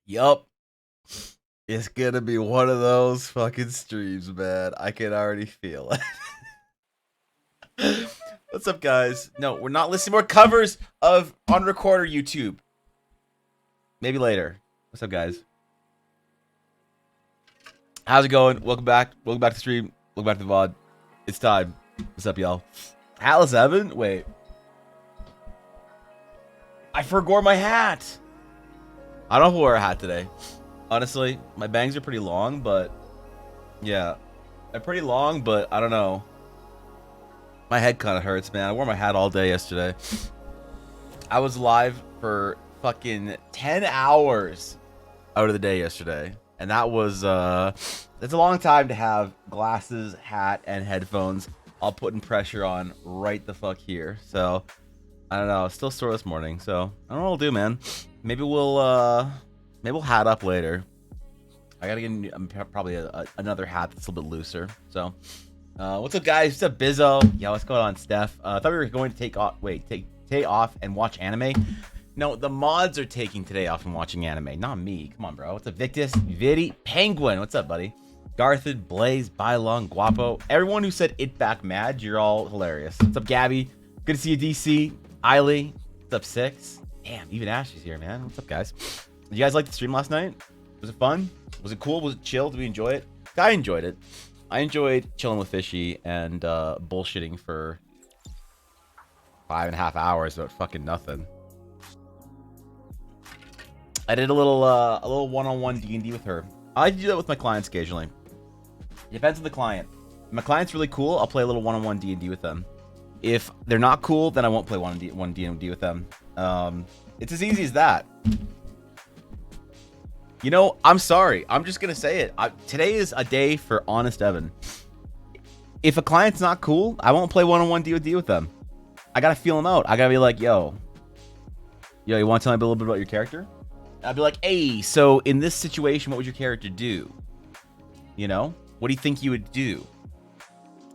Yup. It's gonna be one of those fucking streams, man. I can already feel it. What's up, guys? No, we're not listening more covers of On Recorder YouTube. Maybe later. What's up, guys? How's it going? Welcome back. Welcome back to the stream. Welcome back to the VOD. It's time. What's up, y'all? Alice Evan? Wait. I forgot my hat. I don't wear a hat today. Honestly, my bangs are pretty long, but yeah, they're pretty long, but I don't know. My head kind of hurts, man. I wore my hat all day yesterday. I was live for fucking 10 hours out of the day yesterday, and that was it's a long time to have glasses, hat, and headphones all putting pressure on right the fuck here. So I don't know. Still sore this morning, so I don't know what we'll do, man. Maybe we'll hat up later. I gotta get probably another hat that's a little bit looser. So, what's up, guys? What's up, Bizzo? Yeah, what's going on, Steph? I thought we were going to take off and watch anime. No, the mods are taking today off and watching anime, not me. Come on, bro. What's up, Victus? Vidi, Penguin. What's up, buddy? Garthid, Blaze, Bylong, Guapo. Everyone who said it back mad, you're all hilarious. What's up, Gabby? Good to see you, DC. Eiley. What's up, Six? Damn, even Ashley's here, man. What's up, guys? Did you guys like the stream last night? Was it fun? Was it cool? Was it chill? Did we enjoy it? I enjoyed it. I enjoyed chilling with Fishy and bullshitting for 5.5 hours about fucking nothing. I did a little one-on-one D&D with her. I like to do that with my clients occasionally. Depends on the client. If my client's really cool, I'll play a little one-on-one D&D with them. If they're not cool, then I won't play one D&D with them. It's as easy as that. You know, I'm sorry. I'm just going to say it. Today is a day for honest Evan. If a client's not cool, I won't play one-on-one D&D with them. I got to feel them out. I got to be like, yo, you want to tell me a little bit about your character? I'd be like, hey, so in this situation, what would your character do? You know? What do you think you would do?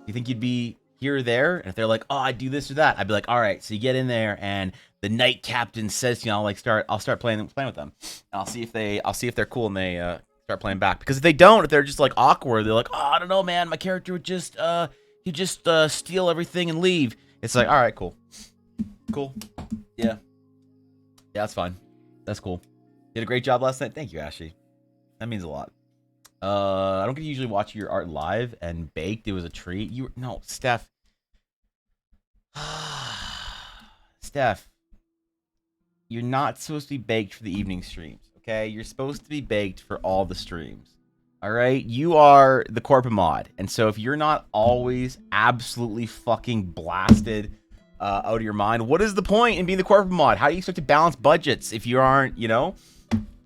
You think you'd be here or there? And if they're like, oh, I'd do this or that, I'd be like, all right, so you get in there and the night captain says, you know, I'll start playing with them. And I'll see if they're cool and they start playing back. Because if they don't, if they're just like awkward, they're like, oh, I don't know, man, my character would just steal everything and leave. It's like, all right, cool. Yeah, that's fine. That's cool. Did a great job last night. Thank you, Ashley. That means a lot. I don't get to usually watch your art live, and baked. It was a treat. No, Steph. Steph, you're not supposed to be baked for the evening streams, okay? You're supposed to be baked for all the streams. All right? You are the corporate mod, and so if you're not always absolutely fucking blasted out of your mind, what is the point in being the corporate mod? How do you expect to balance budgets if you aren't, you know?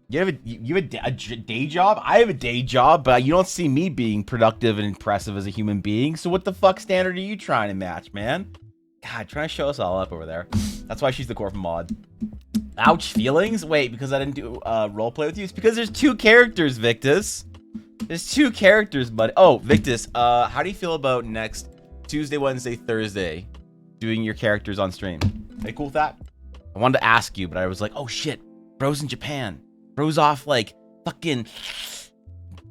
You have a day job? I have a day job, but you don't see me being productive and impressive as a human being. So what the fuck standard are you trying to match, man? God, trying to show us all up over there. That's why she's the corporate mod. Ouch, feelings? Wait, because I didn't do roleplay with you? It's because there's 2 characters, Victus. There's 2 characters, buddy. Oh, Victus, how do you feel about next Tuesday, Wednesday, Thursday doing your characters on stream? Are you cool with that? I wanted to ask you, but I was like, oh shit, bro's in Japan. Bro's off, like, fucking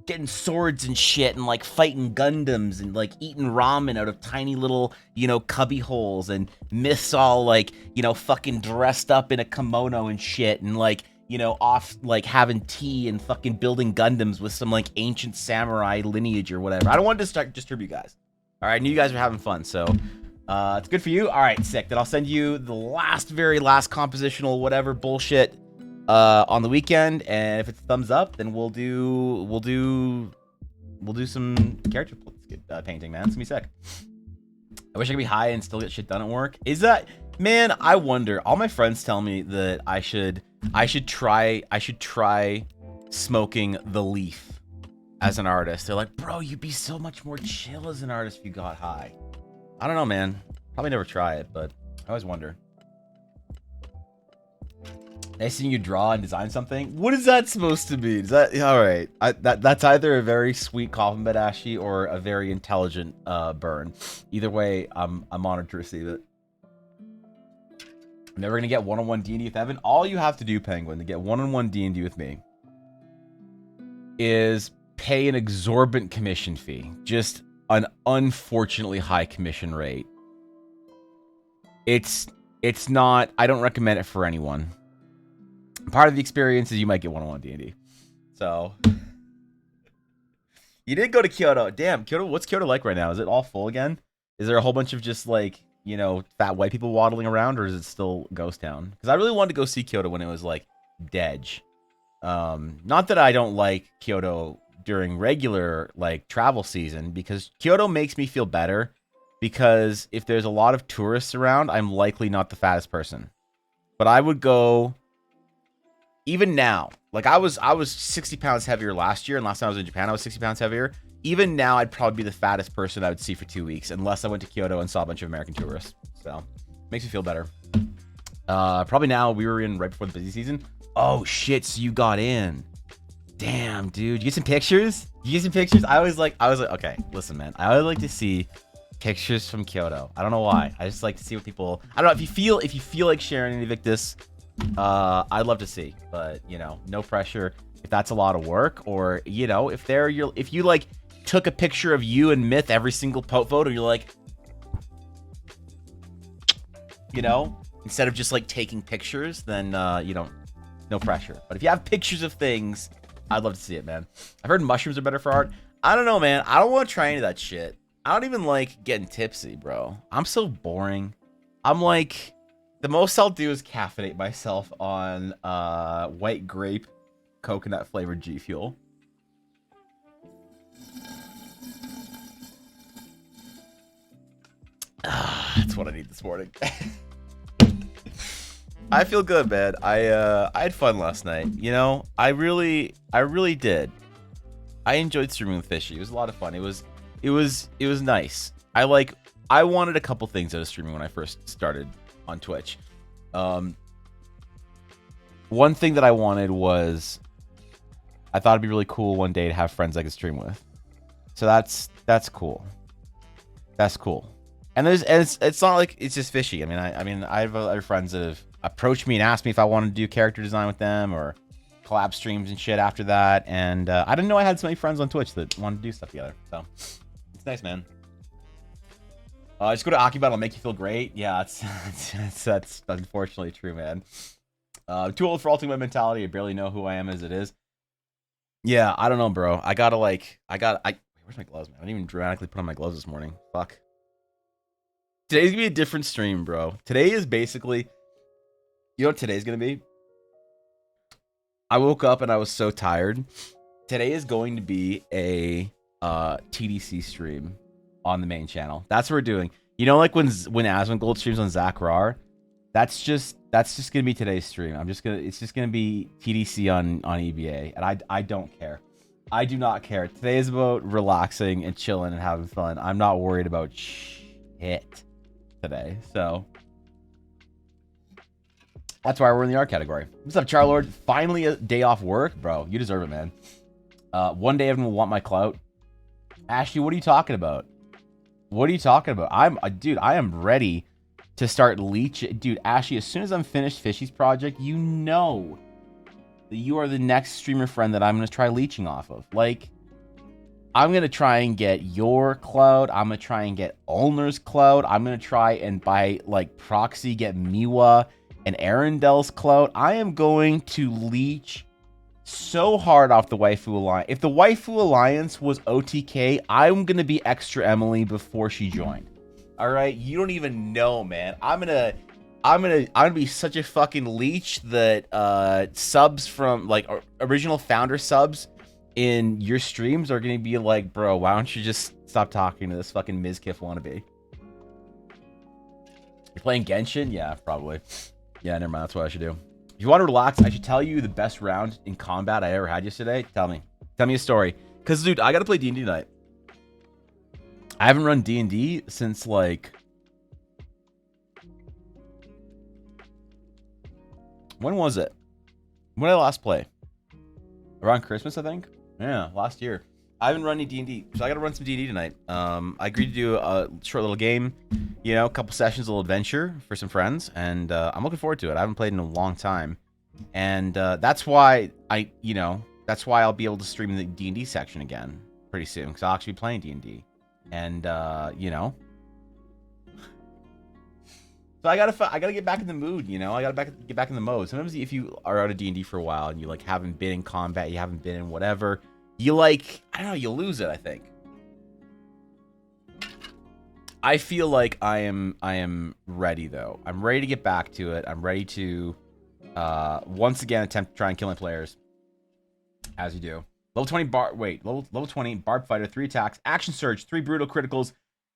getting swords and shit and, like, fighting Gundams and, like, eating ramen out of tiny little, you know, cubby holes and myths all, like, you know, fucking dressed up in a kimono and shit and, like, you know, off, like, having tea and fucking building Gundams with some, like, ancient samurai lineage or whatever. I don't want to disturb you guys. All right, I knew you guys were having fun, so it's good for you. All right, sick. Then I'll send you the very last compositional whatever bullshit on the weekend, and if it's thumbs up, then we'll do some character painting, man. It's gonna be sick. I wish I could be high and still get shit done at work. Is that, man? I wonder. All my friends tell me that I should try smoking the leaf as an artist. They're like, bro, you'd be so much more chill as an artist if you got high. I don't know, man. Probably never try it, but I always wonder. Nice seeing you draw and design something. What is that supposed to be? Is that all right? That's either a very sweet compliment, Ashy, or a very intelligent burn. Either way, I'm honored to receive it. I'm never gonna get one-on-one D&D with Evan. All you have to do, Penguin, to get one-on-one D&D with me is pay an exorbitant commission fee. Just an unfortunately high commission rate. It's not, I don't recommend it for anyone. Part of the experience is you might get one-on-one D&D. So, you did go to Kyoto. Damn, Kyoto, what's Kyoto like right now? Is it all full again? Is there a whole bunch of just like, you know, fat white people waddling around, or is it still ghost town? Because I really wanted to go see Kyoto when it was like dead. Not that I don't like Kyoto during regular like travel season, because Kyoto makes me feel better, because if there's a lot of tourists around, I'm likely not the fattest person. But I would go even now. Like I was 60 pounds heavier last year, and last time I was in Japan I was 60 pounds heavier. Even now I'd probably be the fattest person I would see for 2 weeks, unless I went to Kyoto and saw a bunch of American tourists. So makes me feel better. Probably now, we were in right before the busy season. Oh shit, so you got in. Damn, dude. You get some pictures? You get some pictures? I was like, okay, listen, man. I always like to see pictures from Kyoto. I don't know why. I just like to see what people, I don't know, if you feel like sharing any Victus, I'd love to see. But, you know, no pressure if that's a lot of work, or, you know, if you like took a picture of you and Myth every single photo, you're like, you know, instead of just like taking pictures, then you don't, no pressure. But if you have pictures of things, I'd love to see it, man. I've heard mushrooms are better for art. I don't know, man. I don't want to try any of that shit. I don't even like getting tipsy, bro. I'm so boring. I'm like, the most I'll do is caffeinate myself on white grape coconut flavored G Fuel. That's what I need this morning. I feel good, man. I had fun last night. You know, I really did. I enjoyed streaming with Fishy. It was a lot of fun. It was nice. I wanted a couple things out of streaming when I first started on Twitch. One thing that I wanted was, I thought it'd be really cool one day to have friends I could stream with. So that's cool. That's cool. And it's not like it's just Fishy. I mean I have other friends that have approached me and asked me if I wanted to do character design with them, or collab streams and shit after that. And I didn't know I had so many friends on Twitch that wanted to do stuff together. So it's nice, man. Just go to Akibot, it'll make you feel great. Yeah, that's unfortunately true, man. Too old for ultimate mentality. I barely know who I am as it is. Yeah, I don't know, bro. Where's my gloves, man? I didn't even dramatically put on my gloves this morning. Fuck. Today's gonna be a different stream, bro. Today is basically, you know what today's gonna be? I woke up and I was so tired. Today is going to be a TDC stream on the main channel. That's what we're doing. You know, like when Asmongold streams on Zach Rar? That's just gonna be today's stream. It's just gonna be TDC on EBA, and I don't care. I do not care. Today is about relaxing and chilling and having fun. I'm not worried about shit today. So that's why we're in the art category. What's up, Charlord? Finally a day off work, bro. You deserve it, man. One day everyone will want my clout. Ashley, what are you talking about? What are you talking about? Dude, I am ready to start leeching. Dude, Ashley, as soon as I'm finished Fishy's project, you know that you are the next streamer friend that I'm going to try leeching off of. Like, I'm going to try and get your cloud. I'm going to try and get Ulner's cloud. I'm going to try and by, like, proxy get Miwa and Arendel's cloud. I am going to leech so hard off the Waifu Alliance. If the Waifu Alliance was OTK, I'm going to be extra Emily before she joined. All right, you don't even know, man. I'm gonna be such a fucking leech that subs from like original founder subs in your streams are gonna be like, bro, why don't you just stop talking to this fucking Mizkif wannabe? You're playing Genshin? Yeah, probably. Yeah, never mind. That's what I should do. If you want to relax, I should tell you the best round in combat I ever had yesterday. Tell me a story. Cause dude, I gotta play D&D tonight. I haven't run D&D since, like... When was it? When did I last play? Around Christmas, I think? Yeah, last year. I haven't run any D&D, so I gotta run some D&D tonight. I agreed to do a short little game, you know, a couple sessions, a little adventure for some friends, and I'm looking forward to it. I haven't played in a long time. And that's why I, you know, That's why I'll be able to stream the D&D section again pretty soon, because I'll actually be playing D&D. And, you know. So I gotta get back in the mood, you know? I gotta get back in the mode. Sometimes if you are out of D&D for a while and you, like, haven't been in combat, you haven't been in whatever, you, like, I don't know, you lose it, I think. I feel like I am ready, though. I'm ready to get back to it. I'm ready to, once again, attempt to try and kill my players. As you do. Level 20 level 20 Barb Fighter, 3 attacks, Action Surge, 3 brutal criticals,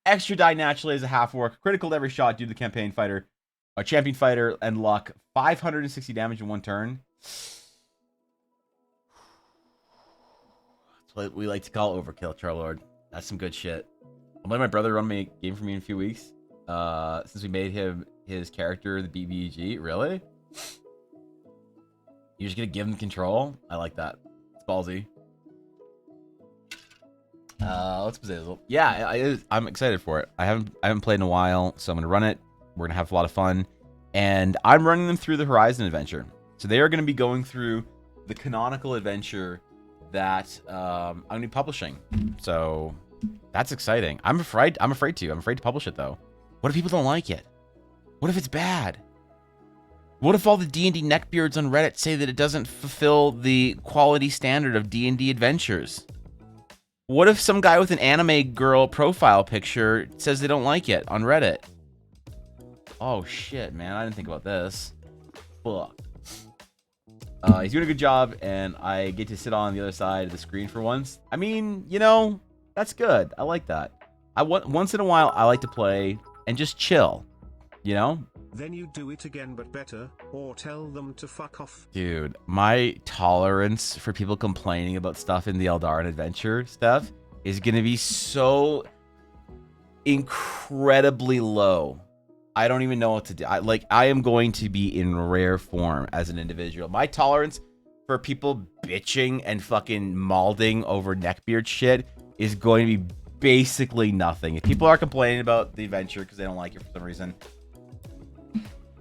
extra die naturally as a half orc, critical to every shot due to the campaign fighter, a champion fighter, and luck, 560 damage in 1 turn. That's what we like to call overkill, Charlord. That's some good shit. I'm letting my brother run a game for me in a few weeks. Since we made him his character, the BBG. Really? You're just gonna give him control? I like that. It's ballsy. Let's Bazazel. Yeah, I'm excited for it. I haven't played in a while, so I'm gonna run it. We're gonna have a lot of fun, and I'm running them through the Horizon adventure. So they are gonna be going through the canonical adventure that I'm gonna be publishing. So that's exciting. I'm afraid to. I'm afraid to publish it though. What if people don't like it? What if it's bad? What if all the D&D neckbeards on Reddit say that it doesn't fulfill the quality standard of D&D adventures? What if some guy with an anime girl profile picture says they don't like it on Reddit? Oh shit, man, I didn't think about this. Fuck. He's doing a good job, and I get to sit on the other side of the screen for once. I mean, you know, that's good. I like that. Once in a while, I like to play and just chill, you know? Then you do it again but better, or tell them to fuck off. Dude, my tolerance for people complaining about stuff in the Eldarin adventure stuff is going to be so incredibly low. I don't even know what to do. I am going to be in rare form as an individual. My tolerance for people bitching and fucking malding over neckbeard shit is going to be basically nothing. If people are complaining about the adventure because they don't like it for some reason.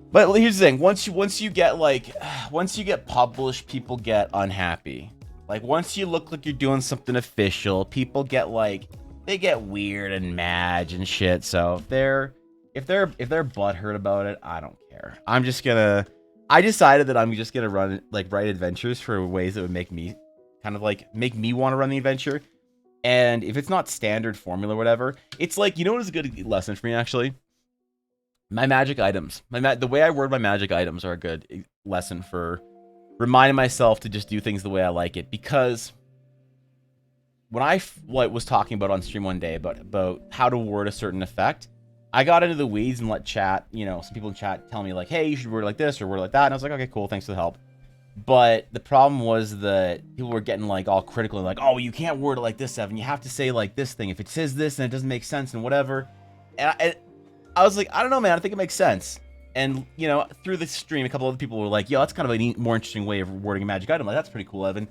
But here's the thing: once you get published, people get unhappy. Like once you look like you're doing something official, people get they get weird and mad and shit. So if they're butthurt about it, I don't care. I decided that I'm just gonna write adventures for ways that would make me make me want to run the adventure. And if it's not standard formula or whatever, it's like, you know what is a good lesson for me actually? My magic items. The way I word my magic items are a good lesson for reminding myself to just do things the way I like it. Because when I was talking about on stream one day about how to word a certain effect, I got into the weeds and let chat, some people in chat tell me like, hey, you should word it like this or word it like that. And I was like, okay, cool, thanks for the help. But the problem was that people were getting all critical and like, oh, you can't word it like this, Evan. You have to say like this thing. If it says this and it doesn't make sense and whatever. And I was like, I don't know, man. I think it makes sense. And, through the stream, a couple other people were like, yo, that's kind of a more interesting way of wording a magic item. Like, that's pretty cool, Evan.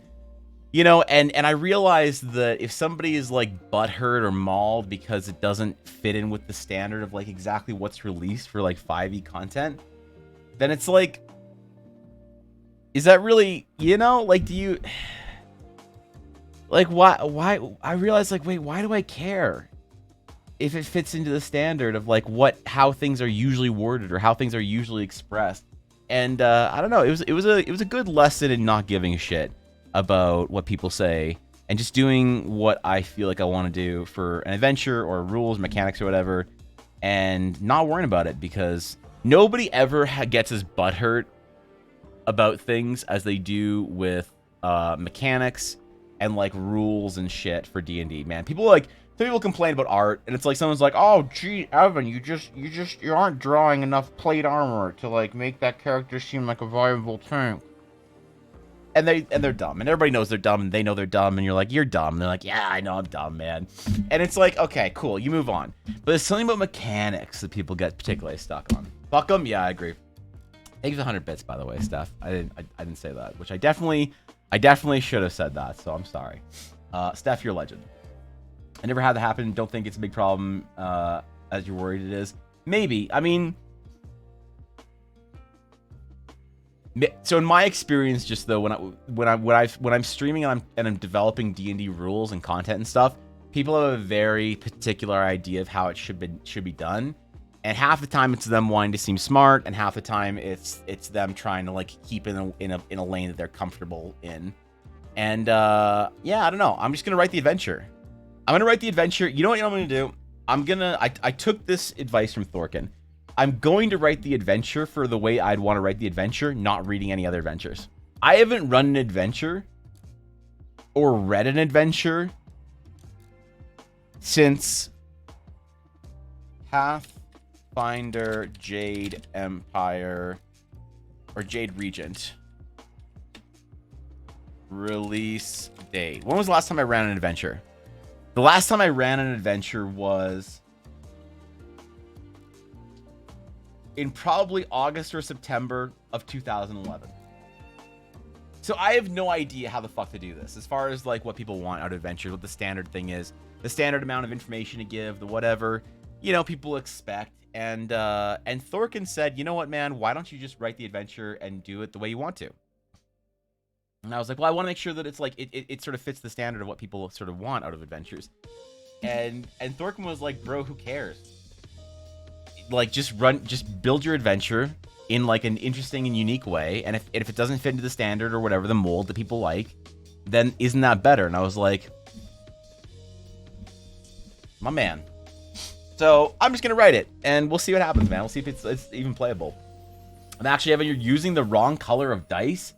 And I realized that if somebody is butthurt or mauled because it doesn't fit in with the standard of exactly what's released for 5e content, then it's is that really, do you why I realized wait, why do I care if it fits into the standard of how things are usually worded or how things are usually expressed? And I don't know, it was a good lesson in not giving a shit about what people say and just doing what I feel like I want to do for an adventure or rules, mechanics or whatever, and not worrying about it, because nobody ever gets as butthurt about things as they do with mechanics and rules and shit for D&D, man. Some people complain about art, and it's someone's like, oh gee, Evan, you aren't drawing enough plate armor to make that character seem like a viable tank. And they're dumb, and everybody knows they're dumb, and they know they're dumb, and you're like, you're dumb. And they're like, yeah, I know I'm dumb, man. And it's okay, cool, you move on. But there's something about mechanics that people get particularly stuck on. Fuck them, yeah, I agree. Thank you for 100 bits, by the way, Steph. I didn't say that, which I definitely should have said that, so I'm sorry. Steph, you're a legend. I never had that happen. Don't think it's a big problem as you're worried it is. Maybe. I mean, So in my experience, just though, when I'm streaming and I'm developing D&D rules and content and stuff, people have a very particular idea of how it should be done, and half the time it's them wanting to seem smart, and half the time it's them trying to like keep in a lane that they're comfortable in. And yeah, I don't know. I'm just gonna write the adventure. I'm gonna write the adventure. You know what I'm gonna do? I took this advice from Thorkin. I'm going to write the adventure for the way I'd want to write the adventure, not reading any other adventures. I haven't run an adventure or read an adventure since Pathfinder Jade Empire or Jade Regent release date. When was the last time I ran an adventure? The last time I ran an adventure was in probably August or September of 2011. So I have no idea how the fuck to do this. As far as like what people want out of adventures, what the standard thing is, the standard amount of information to give, the whatever, you know, people expect. And Thorkin said, you know what, man, why don't you just write the adventure and do it the way you want to? And I was like, well, I want to make sure that it's like, it sort of fits the standard of what people sort of want out of adventures. And Thorkin was like, bro, who cares? Like, just build your adventure in like an interesting and unique way, and if it doesn't fit into the standard or whatever, the mold that people like, then isn't that better? And I was like, my man. So I'm just gonna write it, and we'll see what happens, man. We'll see if it's even playable. I'm actually having you're using the wrong color of dice.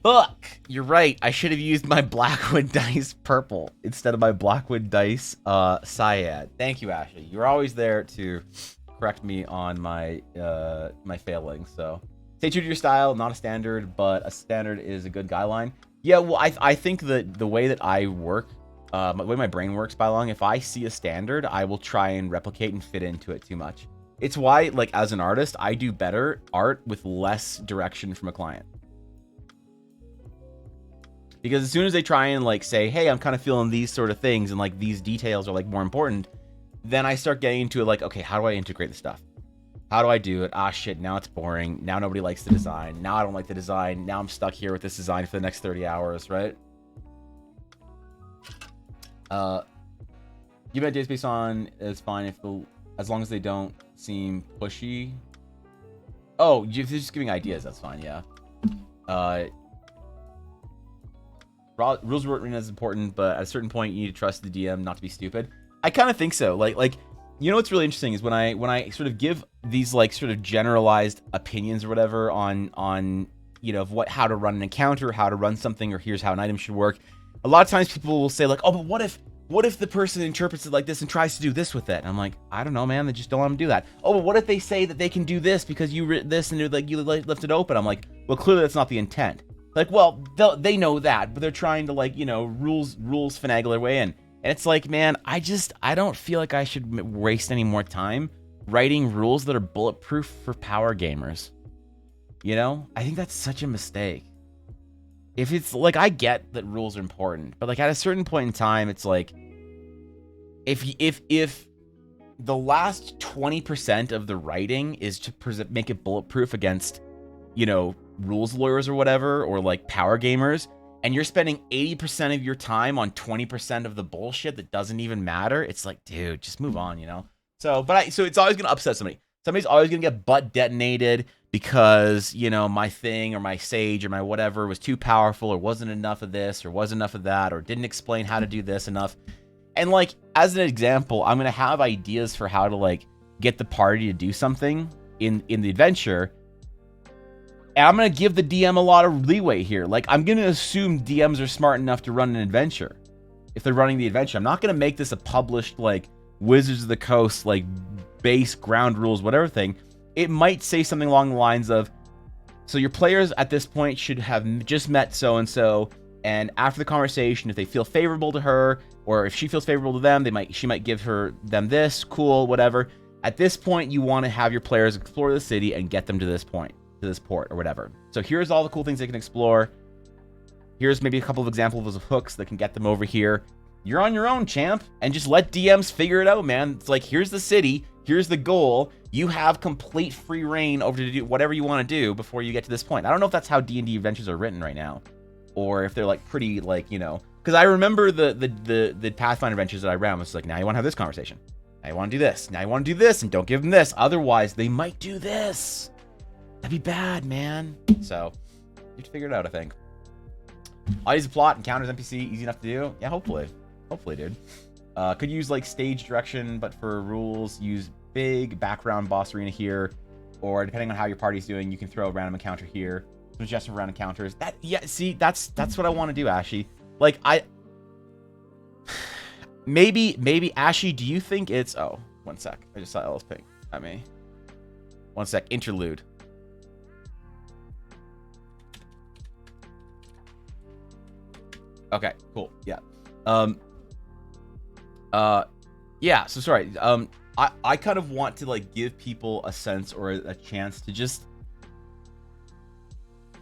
Fuck, you're right. I should have used my Blackwood dice purple instead of my Blackwood dice Cyad. Thank you, Ashley. You're always there to correct me on my my failings. So stay true to your style. Not a standard, but a standard is a good guideline. Yeah, well, I think that the way that I work, the way my brain works by long, if I see a standard, I will try and replicate and fit into it too much. It's why, like, as an artist, I do better art with less direction from a client. Because as soon as they try and like say, hey, I'm kind of feeling these sort of things and like these details are like more important, then I start getting into it like, okay, how do I integrate the stuff? How do I do it? Ah, shit, now it's boring. Now nobody likes the design. Now I don't like the design. Now I'm stuck here with this design for the next 30 hours, right? Give it days based on is fine as long as they don't seem pushy. Oh, you're just giving ideas, that's fine, yeah. Rules written is important, but at a certain point you need to trust the DM not to be stupid. I kind of think so. Like you know what's really interesting is when I sort of give these like sort of generalized opinions or whatever on you know how to run an encounter, how to run something, or here's how an item should work. A lot of times people will say like, oh, but what if the person interprets it like this and tries to do this with it? And I'm like, I don't know, man. They just don't let them do that. Oh, but what if they say that they can do this because you writ this and like you left it open? I'm like, well, clearly that's not the intent. Like, well, they know that, but they're trying to like, you know, rules finagle their way in. And it's like, man, I don't feel like I should waste any more time writing rules that are bulletproof for power gamers. You know, I think that's such a mistake. If it's like, I get that rules are important, but like at a certain point in time, it's like, if the last 20% of the writing is to make it bulletproof against, you know, rules lawyers or whatever, or like power gamers, and you're spending 80% of your time on 20% of the bullshit that doesn't even matter, it's like, dude, just move on, you know? So it's always gonna upset somebody. Somebody's always gonna get butt detonated because, you know, my thing or my sage or my whatever was too powerful, or wasn't enough of this or wasn't enough of that, or didn't explain how to do this enough. And like, as an example, I'm gonna have ideas for how to like get the party to do something in the adventure. And I'm going to give the DM a lot of leeway here. Like, I'm going to assume DMs are smart enough to run an adventure. If they're running the adventure, I'm not going to make this a published, like, Wizards of the Coast, like, base ground rules, whatever thing. It might say something along the lines of, so your players at this point should have just met so-and-so, and after the conversation, if they feel favorable to her, or if she feels favorable to them, she might give them this, cool, whatever. At this point, you want to have your players explore the city and get them to this point. To this port or whatever. So here's all the cool things they can explore. Here's maybe a couple of examples of hooks that can get them over here. You're on your own, champ, and just let DMs figure it out, man. It's like, here's the city, Here's the goal. You have complete free reign over to do whatever you want to do before you get to this point. I don't know if that's how D&D adventures are written right now, or if they're like pretty like, you know, because I remember the Pathfinder adventures that I ran was like, now you want to have this conversation. Now you want to do this. Now you want to do this, and don't give them this. Otherwise, they might do this. That'd be bad, man. So you have to figure it out, I think. I'll use the plot, encounters, NPC, easy enough to do. Yeah, hopefully. Hopefully, dude. Could use like stage direction, but for rules, use big background boss arena here, or depending on how your party's doing, you can throw a random encounter here. Suggestion for random encounters. That, yeah, see, that's what I want to do, Ashy. Like maybe Ashy, do you think it's, oh, one sec. I just saw Ellis ping at me. One sec, interlude. Okay, cool. Yeah. Yeah, so sorry. I kind of want to like give people a sense or a chance to just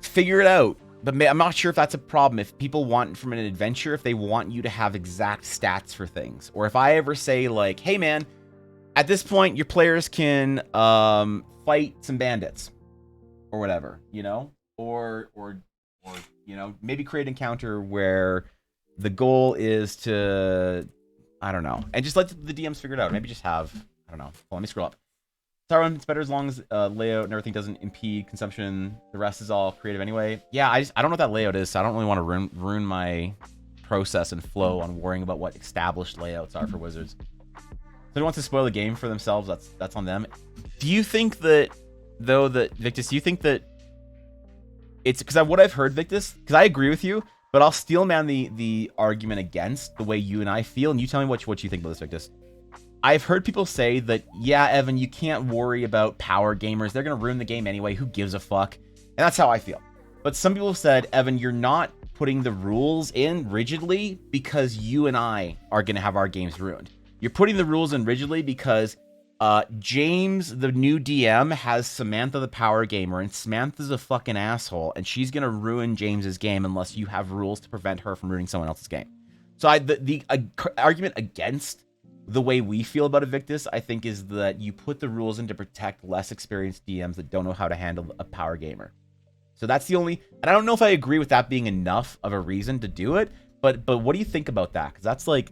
figure it out. But I'm not sure if that's a problem. If people want from an adventure, if they want you to have exact stats for things, or if I ever say like, hey man, at this point your players can fight some bandits or whatever, you know, or you know, maybe create an encounter where the goal is to, I don't know, and just let the DMs figure it out. Maybe just have, I don't know. Well, let me scroll up. Tyrone, it's better as long as layout and everything doesn't impede consumption. The rest is all creative anyway. Yeah, I don't know what that layout is, so I don't really want to ruin my process and flow on worrying about what established layouts are for wizards. So who wants to spoil the game for themselves, that's on them. Do you think that, though, that Victus, do you think that it's because what I've heard, Victus, because I agree with you, but I'll steel man the argument against the way you and I feel, and you tell me what you think about this, Victus. I've heard people say that, yeah, Evan, you can't worry about power gamers. They're going to ruin the game anyway. Who gives a fuck? And that's how I feel. But some people said, Evan, you're not putting the rules in rigidly because you and I are going to have our games ruined. You're putting the rules in rigidly because James, the new DM, has Samantha the power gamer, and Samantha's a fucking asshole, and she's going to ruin James's game unless you have rules to prevent her from ruining someone else's game. So the argument against the way we feel about Evictus, I think, is that you put the rules in to protect less experienced DMs that don't know how to handle a power gamer. So that's the only, and I don't know if I agree with that being enough of a reason to do it, but what do you think about that? Because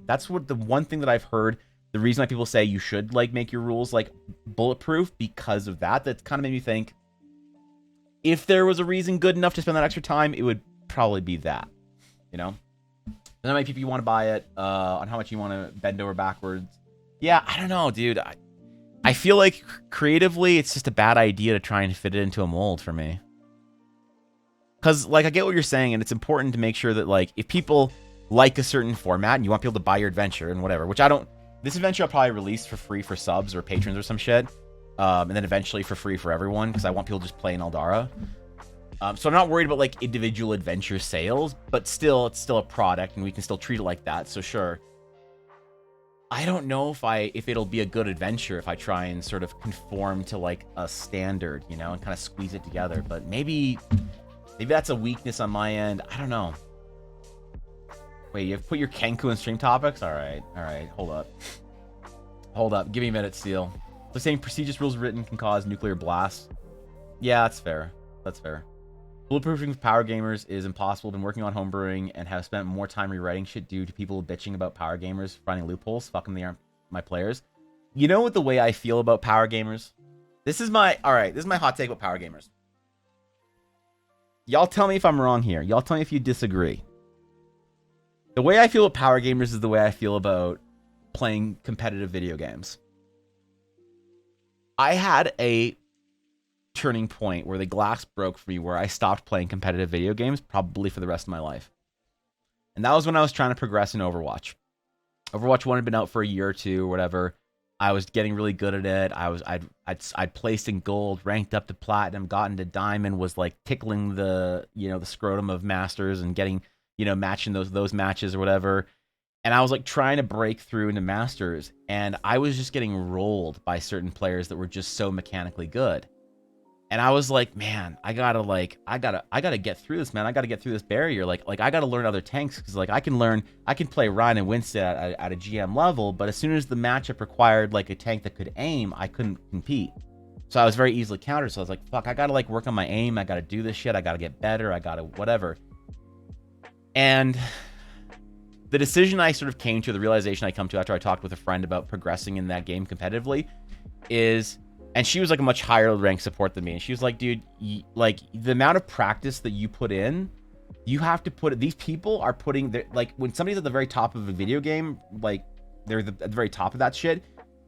that's what the one thing that I've heard, the reason why people say you should like make your rules like bulletproof because of that. That's kind of made me think if there was a reason good enough to spend that extra time, it would probably be that, you know? And how many people you want to buy it, on how much you want to bend over backwards. Yeah, I don't know, dude. I feel like creatively, it's just a bad idea to try and fit it into a mold for me. Because, like, I get what you're saying, and it's important to make sure that, like, if people like a certain format and you want people to buy your adventure and whatever, which I don't... This adventure I'll probably release for free for subs or patrons or some shit. And then eventually for free for everyone, because I want people to just play in Aldara. So I'm not worried about like individual adventure sales, but still, it's still a product and we can still treat it like that. So sure. I don't know if it'll be a good adventure if I try and sort of conform to like a standard, you know, and kind of squeeze it together. But maybe that's a weakness on my end. I don't know. Wait, you've put your Kenku in stream topics? All right. Hold up. Give me a minute, Steel. So saying prestigious rules written can cause nuclear blasts. Yeah, that's fair. Bulletproofing power gamers is impossible. Been working on homebrewing and have spent more time rewriting shit due to people bitching about power gamers finding loopholes. Fucking my players. You know what the way I feel about power gamers? This is my hot take about power gamers. Y'all tell me if I'm wrong here. Y'all tell me if you disagree. The way I feel about power gamers is the way I feel about playing competitive video games. I had a turning point where the glass broke for me where I stopped playing competitive video games probably for the rest of my life. And that was when I was trying to progress in Overwatch. Overwatch 1 had been out for a year or two or whatever. I was getting really good at it. I'd placed in gold, ranked up to platinum, gotten to diamond, was like tickling the scrotum of masters and getting, matching those matches or whatever. And I was like trying to break through into masters, and I was just getting rolled by certain players that were just so mechanically good. And I was like, man, I gotta get through this, man. I gotta get through this barrier. Like I gotta learn other tanks because like I can play Ryan and Winston at a GM level, but as soon as the matchup required like a tank that could aim, I couldn't compete. So I was very easily countered. So I was like, fuck, I gotta like work on my aim. I gotta do this shit. I gotta get better. I gotta whatever. And the decision I sort of came to, the realization I come to after I talked with a friend about progressing in that game competitively is, and she was like a much higher rank support than me. And she was like, dude, like the amount of practice that you put in, you have to put it, these people are putting their, like when somebody's at the very top of a video game, like they're at the very top of that shit,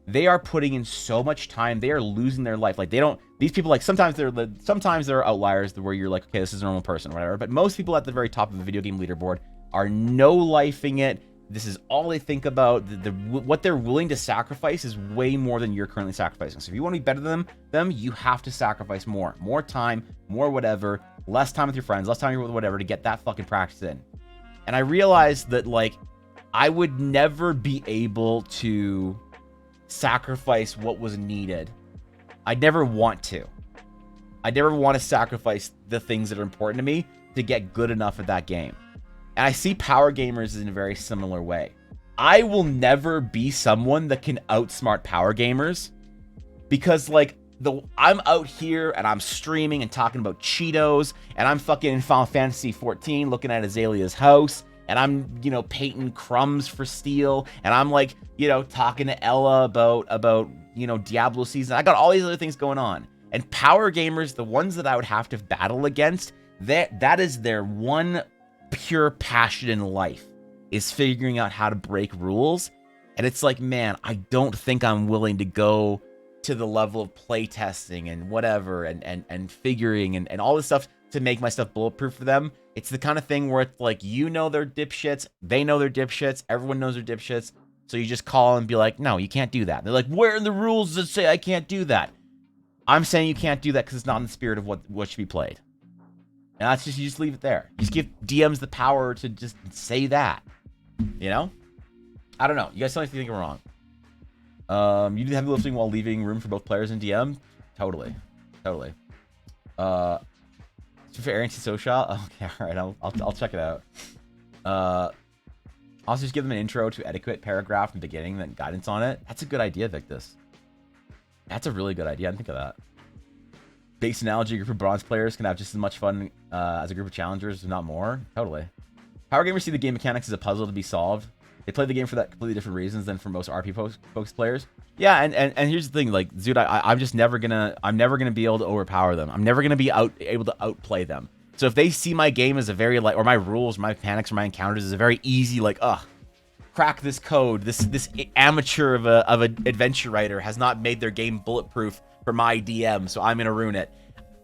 they are putting in so much time. They are losing their life. Like they don't, these people, like sometimes they're outliers where you're like, okay, this is a normal person or whatever. But most people at the very top of a video game leaderboard are no-lifing it. This is all they think about. What they're willing to sacrifice is way more than you're currently sacrificing. So if you want to be better than them, you have to sacrifice more time, more whatever, less time with your friends, less time with whatever to get that fucking practice in. And I realized that like I would never be able to sacrifice what was needed. I'd never want to. I never want to sacrifice the things that are important to me to get good enough at that game. And I see power gamers in a very similar way. I will never be someone that can outsmart power gamers because like I'm out here and I'm streaming and talking about Cheetos and I'm fucking in Final Fantasy 14 looking at Azalea's house and I'm, you know, painting crumbs for steel and I'm like, you know, talking to Ella about, you know, Diablo season. I got all these other things going on. And power gamers, the ones that I would have to battle against, that is their one pure passion in life, is figuring out how to break rules. And it's like, man, I don't think I'm willing to go to the level of playtesting and whatever and figuring and all this stuff to make my stuff bulletproof for them. It's the kind of thing where it's like, you know, they're dipshits, they know they're dipshits, everyone knows they're dipshits, so you just call and be like, no, you can't do that. And they're like, where are the rules that say I can't do that? I'm saying you can't do that because it's not in the spirit of what should be played. And that's just, you just leave it there. You just give DMs the power to just say that. You know? I don't know. You guys tell me if you think I'm wrong. You do heavy lifting while leaving room for both players and DM? Totally. Totally. For anti-social? Okay, alright. I'll check it out. Also just give them an intro to etiquette paragraph in the beginning, then guidance on it. That's a good idea, Victus. That's a really good idea. I didn't think of that. Base analogy, a group of bronze players can have just as much fun as a group of challengers, if not more. Totally. Power gamers see the game mechanics as a puzzle to be solved. They play the game for that completely different reasons than for most RP focused players. Yeah, and here's the thing, like, dude, I'm just never gonna be able to overpower them. I'm never gonna be able to outplay them. So if they see my game as a very like, or my rules, my mechanics, or my encounters as a very easy like, crack this code. This amateur of an adventure writer has not made their game bulletproof for my DM, so I'm gonna ruin it.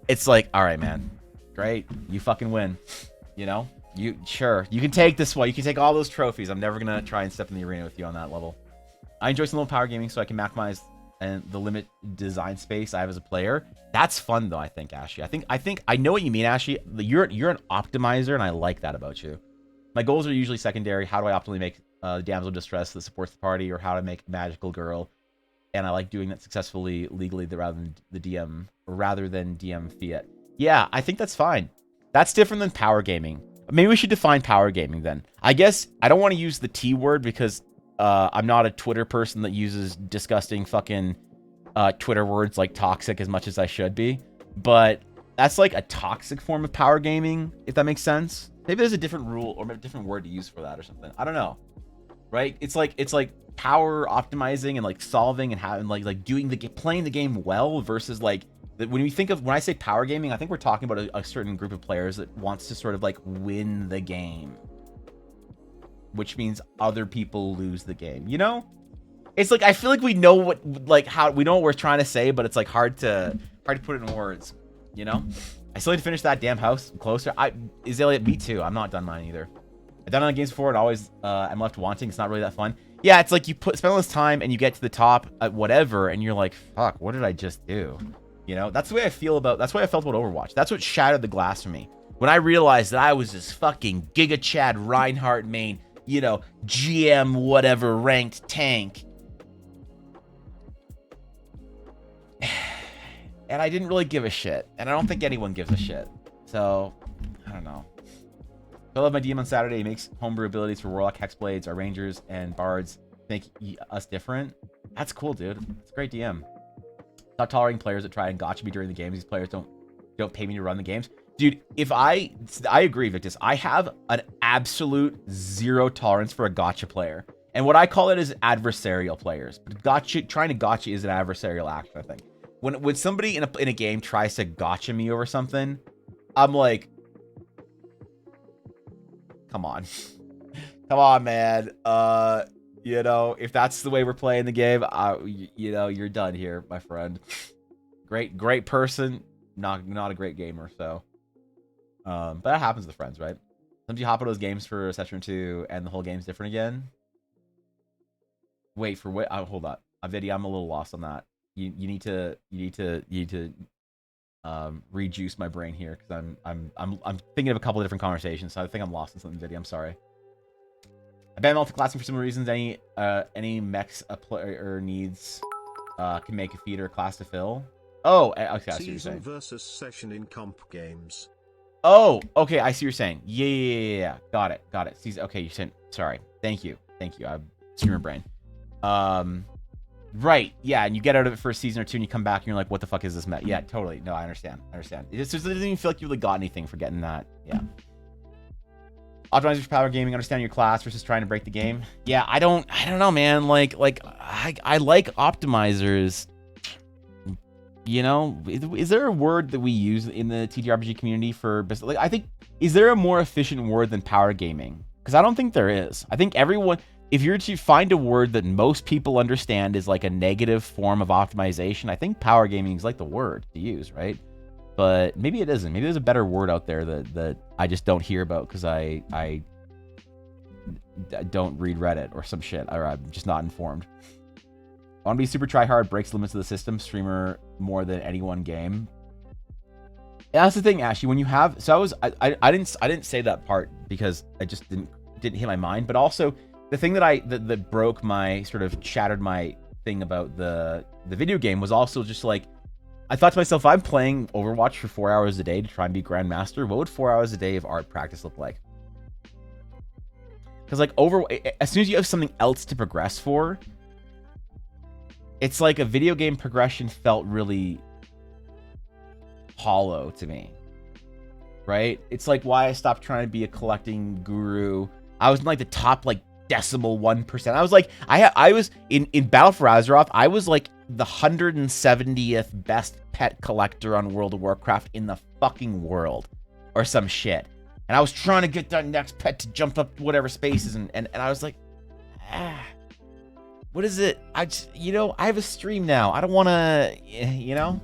It's like, all right, man, great, you fucking win. You know, you can take this one. You can take all those trophies. I'm never gonna try and step in the arena with you on that level. I enjoy some little power gaming so I can maximize the limit design space I have as a player. That's fun though. I think, Ashley. I think I know what you mean, Ashley. You're an optimizer, and I like that about you. My goals are usually secondary. How do I optimally make damsel of distress that supports the party, or how to make a magical girl? And I like doing that successfully legally rather than DM fiat. Yeah, I think that's fine. That's different than power gaming. Maybe we should define power gaming then. I guess I don't want to use the T word because I'm not a Twitter person that uses disgusting fucking Twitter words like toxic as much as I should be. But that's like a toxic form of power gaming, if that makes sense. Maybe there's a different rule or a different word to use for that or something. I don't know. Right? It's like power optimizing and like solving and having like doing playing the game well versus like when I say power gaming, I think we're talking about a certain group of players that wants to sort of like win the game, which means other people lose the game. You know, it's like I feel like we know what we're trying to say, but it's like hard to put it in words. You know, I still need to finish that damn house. I'm closer. Azalea, me too. I'm not done mine either. I've done it on games before and always I'm left wanting. It's not really that fun. Yeah, it's like you spend all this time and you get to the top at whatever and you're like, fuck, what did I just do? You know, that's the way I felt about Overwatch. That's what shattered the glass for me. When I realized that I was this fucking Giga Chad Reinhardt main, you know, GM whatever ranked tank. and I didn't really give a shit. And I don't think anyone gives a shit. So, I don't know. I love my DM on Saturday. He makes homebrew abilities for Warlock, Hexblades, our Rangers, and Bards make us different. That's cool, dude. It's a great DM. Stop tolerating players that try and gotcha me during the games. These players don't pay me to run the games. Dude, if I agree, Victus. I have an absolute zero tolerance for a gotcha player. And what I call it is adversarial players. But trying to gotcha is an adversarial action, I think. When somebody in a game tries to gotcha me over something, I'm like, come on. Come on, man. You know, if that's the way we're playing the game, you know, you're done here, my friend. Great person, not a great gamer, so. But that happens with friends, right? Sometimes you hop into those games for a session or two, and the whole game's different again. Wait for what? Hold on, Vidya, I'm a little lost on that. You need to rejuice my brain here because I'm thinking of a couple of different conversations, so I think I'm lost in something, Vidya. I'm sorry. I banned multi-classing for similar reasons. Any mechs a player needs can make a feat or a class to fill. Oh, okay, I see what you're saying. Season versus session in comp games. Oh, okay, I see what you're saying. Yeah. Got it. Okay, you said, sorry. Thank you. I'm streamer brain. Right, yeah, and you get out of it for a season or two, and you come back, and you're like, what the fuck is this mech? Yeah, totally. No, I understand. It just doesn't even feel like you really got anything for getting that. Yeah. Optimizers for power gaming, understanding your class versus trying to break the game. Yeah, I don't know, man. Like I like optimizers. You know, is there a word that we use in the TTRPG community for, like, I think, is there a more efficient word than power gaming? Because I don't think there is. I think everyone, if you're to find a word that most people understand is like a negative form of optimization, I think power gaming is like the word to use, right? But maybe it isn't. Maybe there's a better word out there that I just don't hear about because I don't read Reddit or some shit, or I'm just not informed. I want to be super try hard, breaks limits of the system, streamer more than any one game. Yeah, that's the thing, Ashley. When you have, so I didn't say that part because I just didn't hit my mind. But also the thing that broke my sort of shattered my thing about the video game was also just like, I thought to myself, if I'm playing Overwatch for 4 hours a day to try and be Grandmaster, what would 4 hours a day of art practice look like? Because like as soon as you have something else to progress for, it's like a video game progression felt really hollow to me, right? It's like why I stopped trying to be a collecting guru. I was in like the top like decimal 1%. I was like, I was in Battle for Azeroth, I was like the 170th best pet collector on World of Warcraft in the fucking world or some shit. And I was trying to get that next pet to jump up whatever spaces, and I was like, what is it? I just, you know, I have a stream now. I don't want to, you know,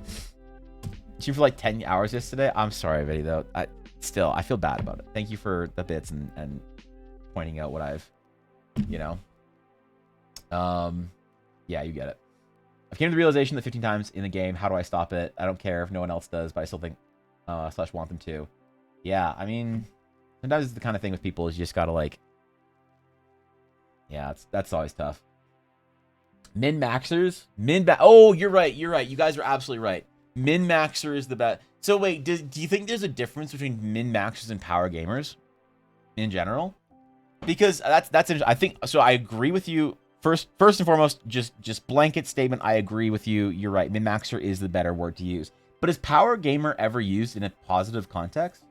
stream for like 10 hours yesterday. I'm sorry, Vinny, though. I feel bad about it. Thank you for the bits and pointing out what I've, you know. Yeah, you get it. I came to the realization that 15 times in the game, how do I stop it? I don't care if no one else does, but I still think / want them to. Yeah, I mean, sometimes it's the kind of thing with people is you just gotta like, yeah, that's always tough. Min-maxers? Oh, you're right. You guys are absolutely right. Min-maxer is the best. So wait, do you think there's a difference between min-maxers and power gamers in general? Because that's interesting. I think, so I agree with you. First and foremost, just blanket statement, I agree with you. You're right. Min-maxer is the better word to use. But is power gamer ever used in a positive context?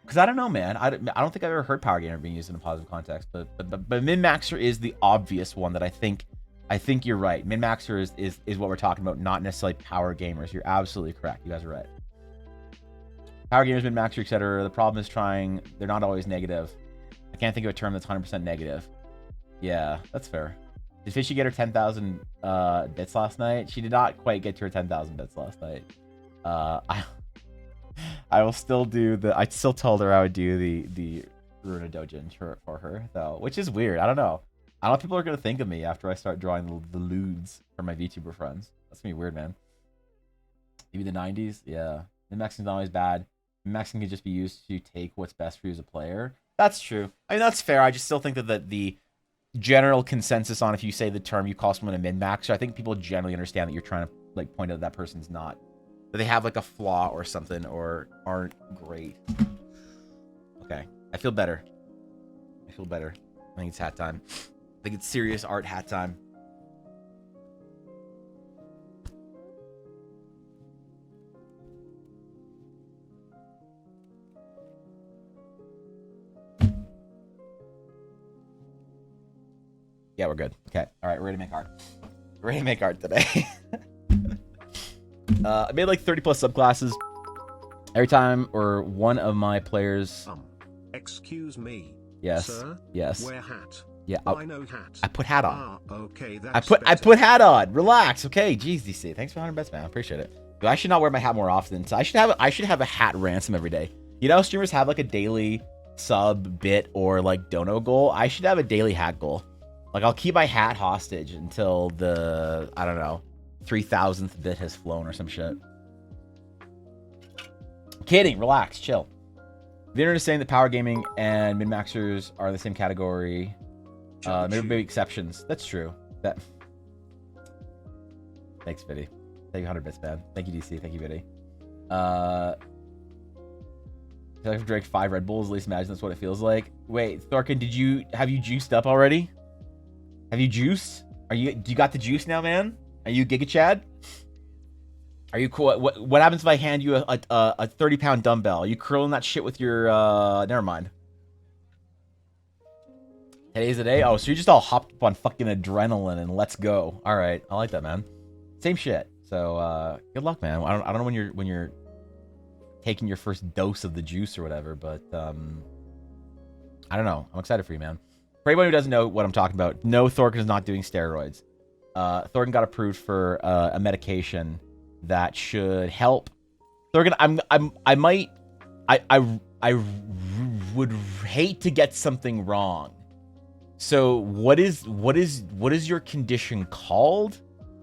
Because I don't know, man. I don't think I've ever heard power gamer being used in a positive context. But min-maxer is the obvious one that I think you're right. Min-maxer is what we're talking about, not necessarily power gamers. You're absolutely correct. You guys are right. Power gamers, min-maxer, etc. The problem is they're not always negative. I can't think of a term that's 100% negative. Yeah, that's fair. Did Fishy get her 10,000 bits last night? She did not quite get to her 10,000 bits last night. I will still do I still told her I would do the Runa Dojin for her, though, which is weird. I don't know what people are going to think of me after I start drawing the lewds for my VTuber friends. That's going to be weird, man. Maybe the 90s? Yeah. Min-maxing is not always bad. Min-maxing can just be used to take what's best for you as a player. That's true. I mean, that's fair. I just still think that the general consensus on if you say the term, you call someone a min-maxer, I think people generally understand that you're trying to like point out that person's not, that they have like a flaw or something or aren't great. Okay, I feel better. I feel better. I think it's hat time. I think it's serious art hat time. Yeah, we're good. Okay. All right, we're ready to make art. We're ready to make art today. I made like 30 plus subclasses. Every time or one of my players... Excuse me. Yes. Sir? Yes. Wear hat. Yeah. Why no hat? I put hat on. Ah, okay, that's I put hat on. Relax. Okay. Jeez, DC. Thanks for 100 bets, man. I appreciate it. Dude, I should not wear my hat more often. So I should have a hat ransom every day. You know, streamers have like a daily sub bit or like dono goal. I should have a daily hat goal. Like, I'll keep my hat hostage until the, I don't know, 3,000th bit has flown or some shit. Kidding. Relax. Chill. The internet is saying that power gaming and min-maxers are in the same category. Maybe exceptions. That's true. That. Thanks, Viddy. Thank you, 100 bits, man. Thank you, DC. Thank you, Viddy. I feel like I've drank 5 Red Bulls. At least imagine that's what it feels like. Wait, Thorkin, have you juiced up already? Have you juiced? Do you got the juice now, man? Are you Giga Chad? Are you cool? What happens if I hand you a 30-pound dumbbell? Are you curling that shit with your never mind. Today's the day? Oh, so you're just all hopped up on fucking adrenaline and let's go. All right. I like that, man. Same shit. So good luck, man. I don't know when you're taking your first dose of the juice or whatever, but I don't know. I'm excited for you, man. For anyone who doesn't know what I'm talking about, no, Thorkin is not doing steroids. Thorkin got approved for a medication that should help. Thorkin, I would hate to get something wrong. So what is your condition called?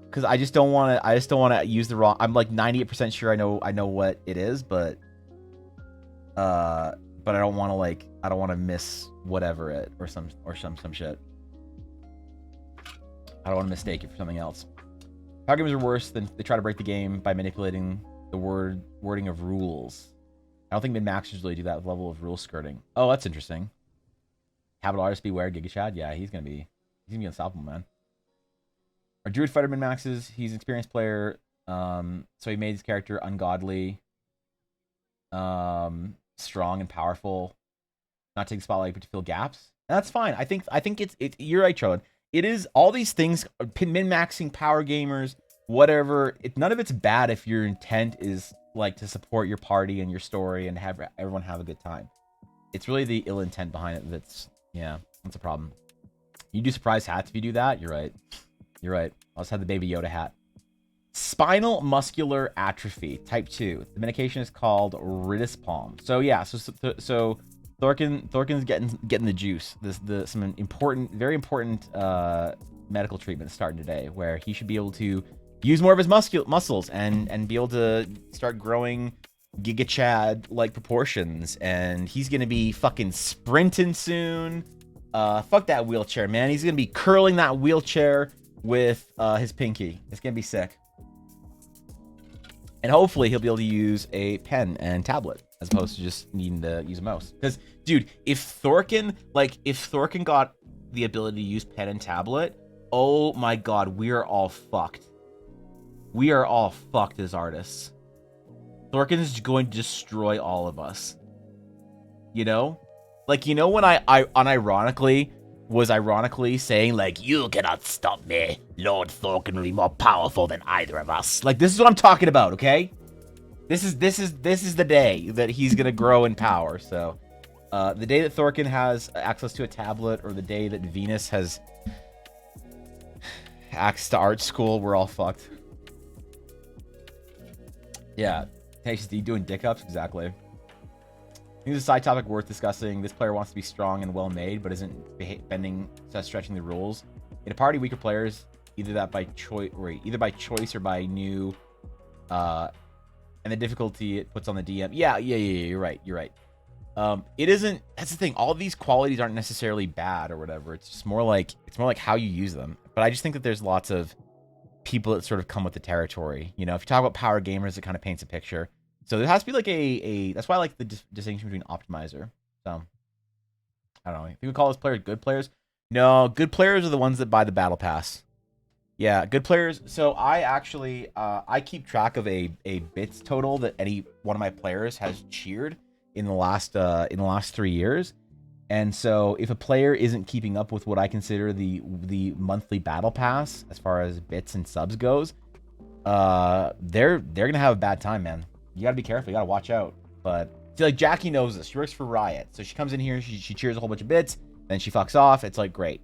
Because I just don't want to use the wrong. I'm like 98% sure I know what it is, but I don't want to miss whatever it or some shit. I don't want to mistake it for something else. Power gamers are worse than they try to break the game by manipulating the wording of rules. I don't think min-maxers really do that level of rule skirting. Oh, that's interesting. Capital artist beware, Giga Chad. Yeah, he's gonna be unstoppable, man. Our druid fighter min-maxes. He's an experienced player, so he made his character ungodly, strong and powerful. Not taking spotlight, but to fill gaps. And that's fine. I think it's you're right, Charlotte. It is all these things, min-maxing, power gamers, whatever. None of it's bad if your intent is like to support your party and your story and have everyone have a good time. It's really the ill intent behind it that's a problem. You do surprise hats if you do that. You're right. You're right. I also had the Baby Yoda hat. Spinal muscular atrophy, type 2. The medication is called Ridispalm. So yeah, so Thorkin's getting the juice. Some important, very important medical treatment starting today, where he should be able to use more of his muscles and be able to start growing Giga Chad like proportions. And he's gonna be fucking sprinting soon. Fuck that wheelchair, man. He's gonna be curling that wheelchair with his pinky. It's gonna be sick. And hopefully he'll be able to use a pen and tablet as opposed to just needing to use a mouse. Because, dude, if Thorkin got the ability to use pen and tablet, oh my god, we are all fucked. We are all fucked as artists. Thorkin is going to destroy all of us. You know? Like, you know when I unironically was saying, like, you cannot stop me. Lord Thorkin will be more powerful than either of us. Like, this is what I'm talking about, okay? This is the day that he's gonna grow in power. So, the day that Thorkin has access to a tablet, or the day that Venus has access to art school, we're all fucked. Yeah, Tasty doing dick ups, exactly. I think this is a side topic worth discussing. This player wants to be strong and well made, but isn't stretching the rules. In a party, weaker players, either by choice or by new, and the difficulty it puts on the DM. Yeah. You're right. It isn't. That's the thing. All of these qualities aren't necessarily bad or whatever. It's just more like how you use them. But I just think that there's lots of people that sort of come with the territory. You know, if you talk about power gamers, it kind of paints a picture. So there has to be like a that's why I like the distinction between optimizer. So I don't know. If you would call those players good players, no, good players are the ones that buy the battle pass. Yeah, good players. So I actually I keep track of a bits total that any one of my players has cheered in the last 3 years. And so if a player isn't keeping up with what I consider the monthly battle pass as far as bits and subs goes, they're gonna have a bad time, man. You gotta be careful. You gotta watch out. But see, like Jackie knows this. She works for Riot, so she comes in here. She cheers a whole bunch of bits, then she fucks off. It's like great.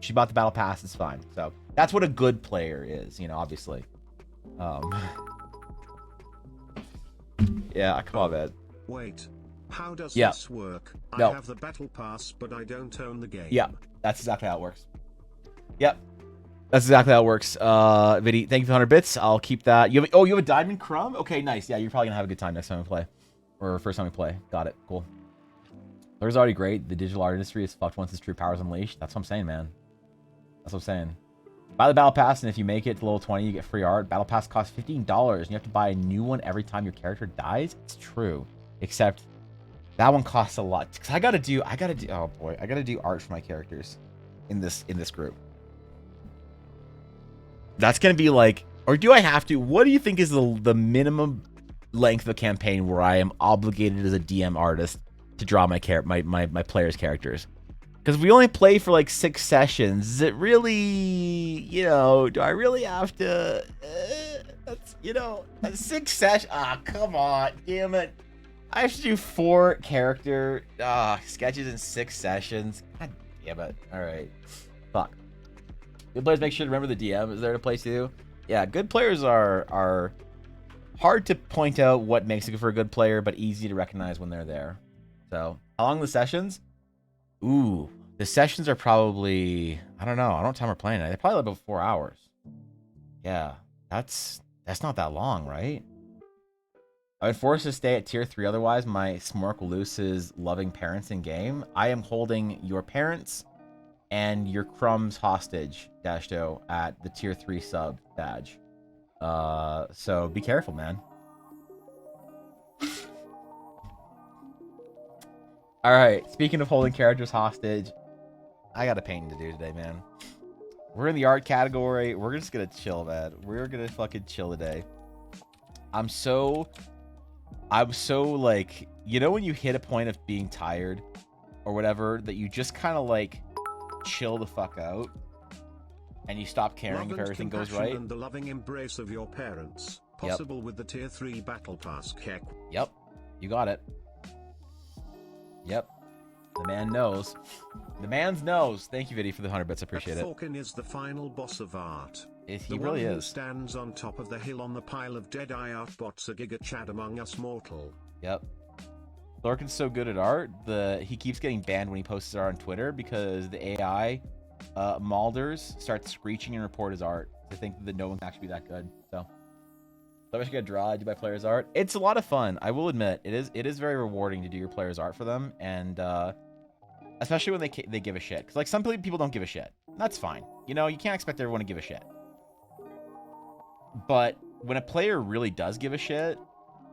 She bought the battle pass. It's fine. So that's what a good player is, you know. Obviously. Yeah, come on, man. Wait. How does this work? No. I have the battle pass, but I don't own the game. Yeah, that's exactly how it works. Yep. That's exactly how it works. Vidi, thank you for 100 bits. I'll keep that. You have a diamond crumb? Okay, nice. Yeah, you're probably gonna have a good time next time we play. Or first time we play. Got it. Cool. There's already great. The digital art industry is fucked once its true powers unleashed. That's what I'm saying, man. That's what I'm saying. Buy the battle pass, and if you make it to level 20, you get free art. Battle pass costs $15, and you have to buy a new one every time your character dies. It's true. Except that one costs a lot. Cause I gotta do oh boy, I gotta do art for my characters in this group. That's gonna be like, or do I have to? What do you think is the minimum length of a campaign where I am obligated as a DM artist to draw my players' characters? Because we only play for like 6 sessions. Is it really, you know, do I really have to? That's, you know, 6 sessions. Ah, come on, damn it. I have to do 4 character sketches in 6 sessions. God damn it. All right. Fuck. Good players make sure to remember the DM is there to play too. Yeah, good players are hard to point out what makes it for a good player, but easy to recognize when they're there. So, how long are the sessions? Ooh, the sessions are probably, I don't know. I don't know what time we're playing. They're probably about 4 hours. Yeah, that's not that long, right? I've been forced to stay at tier 3, otherwise my Smork will lose his loving parents in game. I am holding your parents and your crumbs hostage, Dashdo, at the tier 3 sub badge. So be careful, man. Alright, speaking of holding characters hostage, I got a painting to do today, man. We're in the art category. We're just gonna chill, man. We're gonna fucking chill today. I'm so like, you know when you hit a point of being tired or whatever, that you just kind of like chill the fuck out and you stop caring if everything goes right. And the loving embrace of your parents, possible with the tier 3 battle pass kick. Yep, you got it. Yep, the man knows. The man's knows. Thank you, Vidi, for the 100 bits. I appreciate it. Thorkin is the final boss of art. He really is. Who stands on top of the hill on the pile of dead eye art bots, a giga chad among us mortal. Yep. Thorkin's so good at art, he keeps getting banned when he posts his art on Twitter because the AI Malders start screeching and report his art. They think that no one can actually be that good. So I should get a draw, do my players' art. It's a lot of fun. I will admit, it is very rewarding to do your players' art for them, and especially when they give a shit. Because like some people don't give a shit. That's fine. You know, you can't expect everyone to give a shit. But when a player really does give a shit,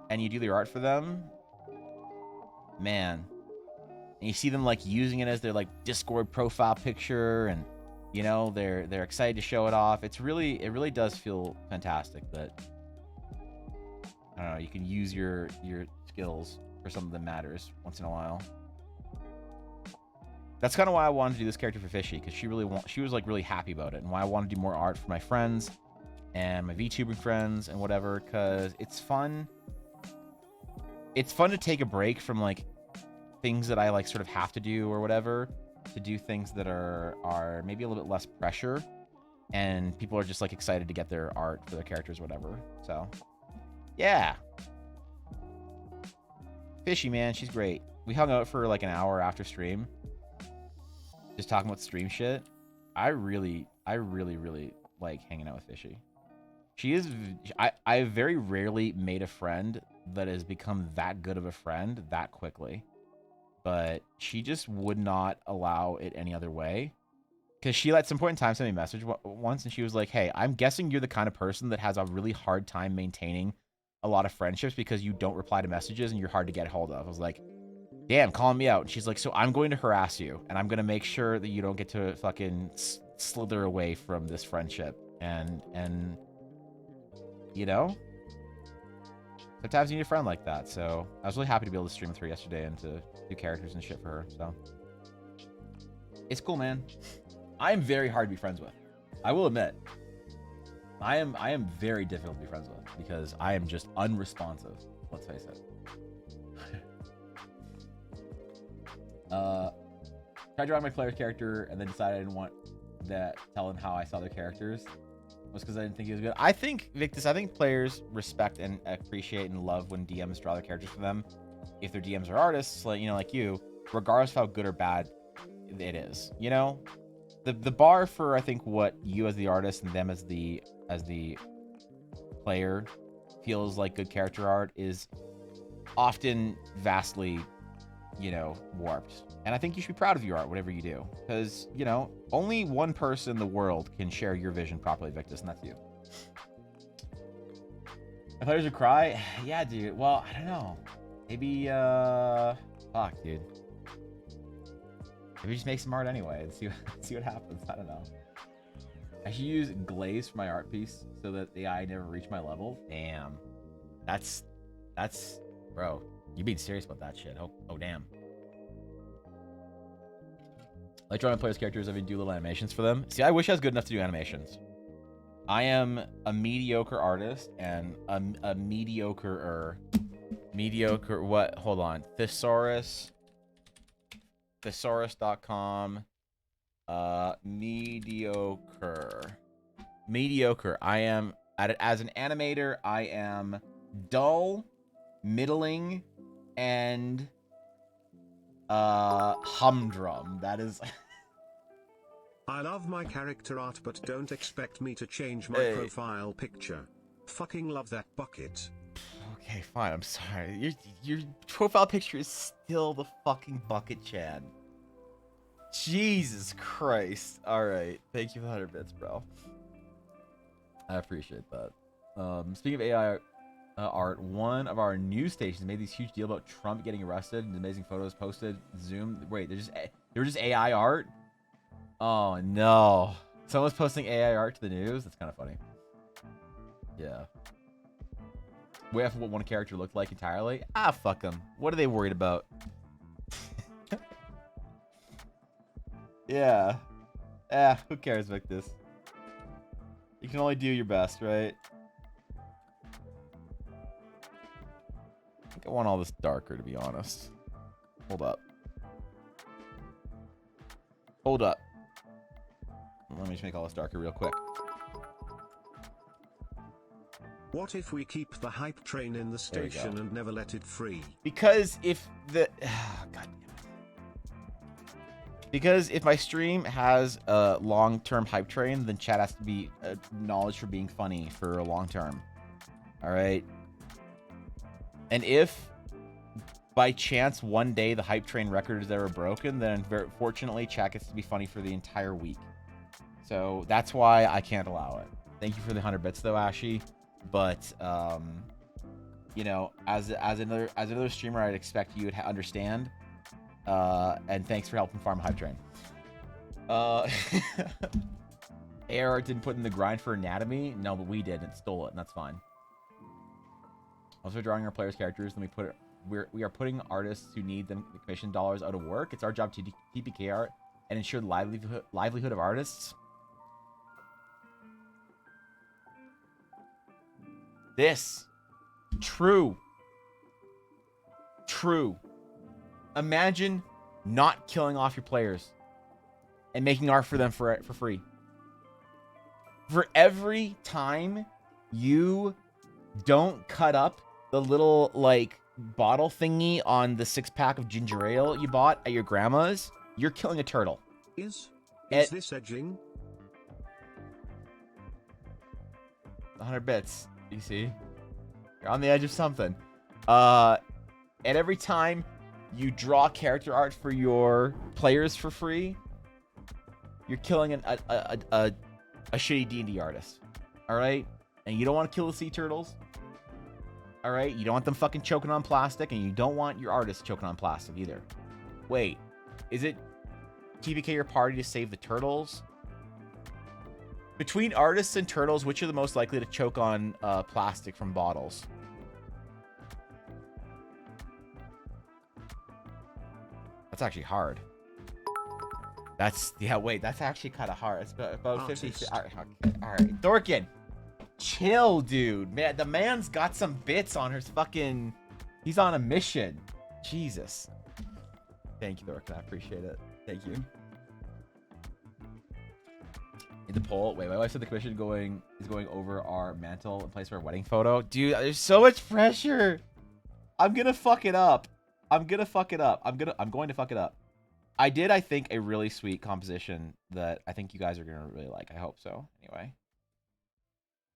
and you do their art for them, man, and you see them like using it as their like Discord profile picture, and you know they're excited to show it off. It really does feel fantastic that, I don't know, you can use your skills for something that matters once in a while. That's kind of why I wanted to do this character for Fishy, because she was like really happy about it, and why I want to do more art for my friends and my VTubing friends and whatever, because it's fun. It's fun to take a break from like things that I like sort of have to do or whatever, to do things that are maybe a little bit less pressure, and people are just like excited to get their art for their characters or whatever. So yeah, Fishy, man, she's great. We hung out for like an hour after stream, just talking about stream shit. I really like hanging out with Fishy. She is, I very rarely made a friend that has become that good of a friend that quickly. But she just would not allow it any other way. because she at some point in time sent me a message once, and she was like, "Hey, I'm guessing you're the kind of person that has a really hard time maintaining a lot of friendships because you don't reply to messages and you're hard to get hold of." I was like, "Damn, calling me out." And she's like, "So I'm going to harass you, and I'm going to make sure that you don't get to fucking slither away from this friendship." And you know, sometimes you need a friend like that. So I was really happy to be able to stream with her yesterday and to do characters and shit for her. So it's cool, man. I am very hard to be friends with. I will admit, I am very difficult to be friends with because I am just unresponsive. Let's face it. Tried drawing my player's character and then decided I didn't want that tell him how I saw their characters. Was because I didn't think he was good. I think, Victus, I think players respect and appreciate and love when DMs draw their characters for them. If their DMs are artists, like like you, regardless of how good or bad it is. The bar for I think what you as the artist and them as the player feels like good character art is often vastly, warped. And I think you should be proud of your art, whatever you do. Because, only one person in the world can share your vision properly, Victus, and that's you. If players would cry? Yeah, dude. Well, I don't know. Maybe, fuck, dude. Maybe just make some art anyway and see what happens. I don't know. I should use glaze for my art piece so that the AI never reach my level. Damn. That's, bro. You being serious about that shit. Oh damn. I like drawing players' characters. I even do little animations for them. See, I wish I was good enough to do animations. I am a mediocre artist and a mediocre what? Hold on. Thesaurus.com. Mediocre. I am as an animator, I am dull, middling, and humdrum. That is I love my character art, but don't expect me to change my profile picture. Fucking love that bucket. Okay, fine. I'm sorry. Your profile picture is still the fucking bucket, Chad. Jesus Christ. All right. Thank you for 100 bits, bro. I appreciate that. Speaking of AI art, one of our news stations made this huge deal about Trump getting arrested and amazing photos posted. Zoom. Wait, they're just AI art? Oh, no. Someone's posting AI art to the news? That's kind of funny. Yeah. Way off what one character looked like entirely? Ah, fuck them. What are they worried about? Yeah. Who cares, Victus? You can only do your best, right? I think I want all this darker, to be honest. Hold up. Let me just make all this darker real quick. What if we keep the hype train in the station and never let it free? Because if the... God damn it. Because if my stream has a long-term hype train, then chat has to be acknowledged for being funny for a long term. All right? And if by chance one day the hype train record is ever broken, then fortunately chat gets to be funny for the entire week. So that's why I can't allow it. Thank you for the 100 bits though, Ashy. But as another streamer, I'd expect you to understand. And thanks for helping farm hype train. AR didn't put in the grind for anatomy. No, but we did and stole it, and that's fine. Also drawing our players' characters, then we are putting artists who need them the commission dollars out of work. It's our job to TPK art and ensure the livelihood of artists. This. True. Imagine not killing off your players and making art for them for free. For every time you don't cut up the little, bottle thingy on the 6-pack of ginger ale you bought at your grandma's, you're killing a turtle. Is this edging? 100 bits. You see? You're on the edge of something. And every time you draw character art for your players for free, you're killing a shitty D&D artist. All right? And you don't want to kill the sea turtles. All right? You don't want them fucking choking on plastic, and you don't want your artist choking on plastic either. Wait, is it TVK your party to save the turtles? Between artists and turtles, which are the most likely to choke on plastic from bottles? That's actually hard. That's, yeah, wait, that's actually kind of hard. It's about 50. All right. Dorkin, chill, dude. Man, the man's got some bits on his fucking, he's on a mission. Jesus. Thank you, Dorkin. I appreciate it. Thank you. In the poll, wait, my wife said the commission is going over our mantle in place for a wedding photo. Dude, there's so much pressure. I'm gonna fuck it up. I'm going to fuck it up. I did, I think, a really sweet composition that I think you guys are gonna really like. I hope so. Anyway.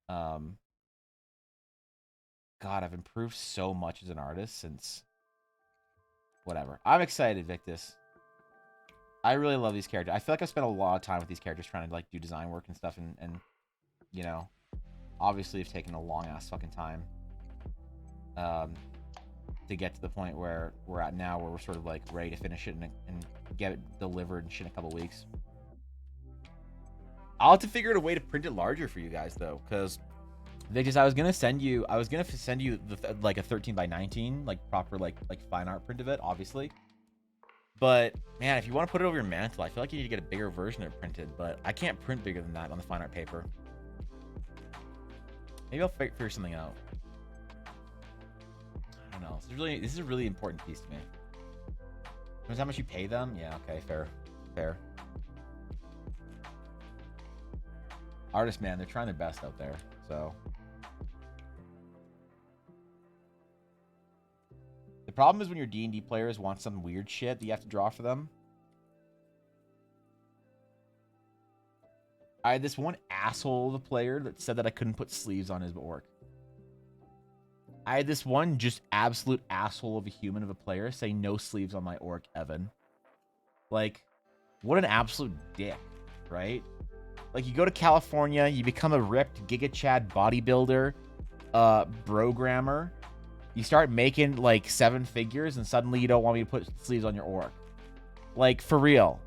God, I've improved so much as an artist since whatever. I'm excited, Victus. I really love these characters. I feel like I've spent a lot of time with these characters trying to like do design work and stuff, and you know, obviously it's taken a long ass fucking time to get to the point where we're at now, where we're sort of like ready to finish it and get it delivered and shit in a couple weeks. I'll have to figure out a way to print it larger for you guys though, because Victus, I was gonna send you the like a 13x19 like proper like fine art print of it, obviously. But man, if you want to put it over your mantle, I feel like you need to get a bigger version of it printed. But I can't print bigger than that on the fine art paper. Maybe I'll figure something out. I don't know. This is a really important piece to me. Knows how much you pay them? Yeah. Okay. Fair. Artists, man, they're trying their best out there. So the problem is when your D&D players want some weird shit that you have to draw for them. I had this one asshole of a player that said that I couldn't put sleeves on his orc. I had this one just absolute asshole of a human of a player say no sleeves on my orc, Evan. Like, what an absolute dick, right? Like, you go to California, you become a ripped Giga Chad bodybuilder, programmer. You start making, like, 7 figures, and suddenly you don't want me to put sleeves on your orc. Like, for real.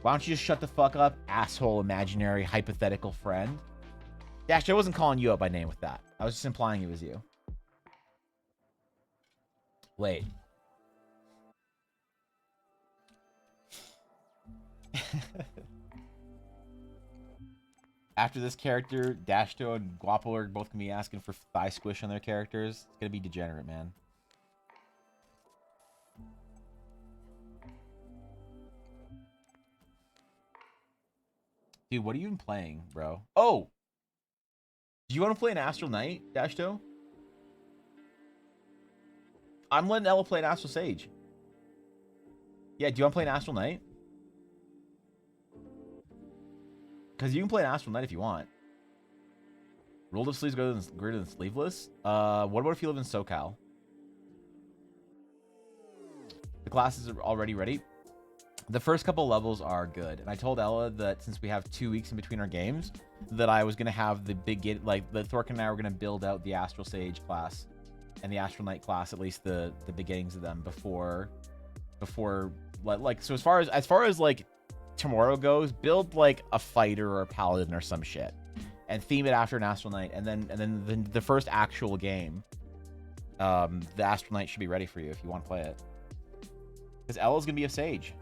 Why don't you just shut the fuck up, asshole, imaginary, hypothetical friend? Dash, I wasn't calling you out by name with that. I was just implying it was you. Wait. After this character, Dashto and Guapo are both gonna be asking for thigh squish on their characters. It's gonna be degenerate, man. Dude, what are you even playing, bro? Oh! Do you want to play an Astral Knight, Dashto? I'm letting Ella play an Astral Sage. Yeah, do you want to play an Astral Knight? Because you can play an Astral Knight if you want. Rolled up sleeves greater than sleeveless? What about if you live in SoCal? The classes are already ready. The first couple levels are good. And I told Ella that since we have 2 weeks in between our games, that I was going to have the big, like, the Thorkin and I were going to build out the Astral Sage class and the Astral Knight class, at least the beginnings of them before, like, so as far as like tomorrow goes, build like a fighter or a paladin or some shit and theme it after an Astral Knight. And then the first actual game, the Astral Knight should be ready for you if you want to play it. Because Ella's going to be a Sage.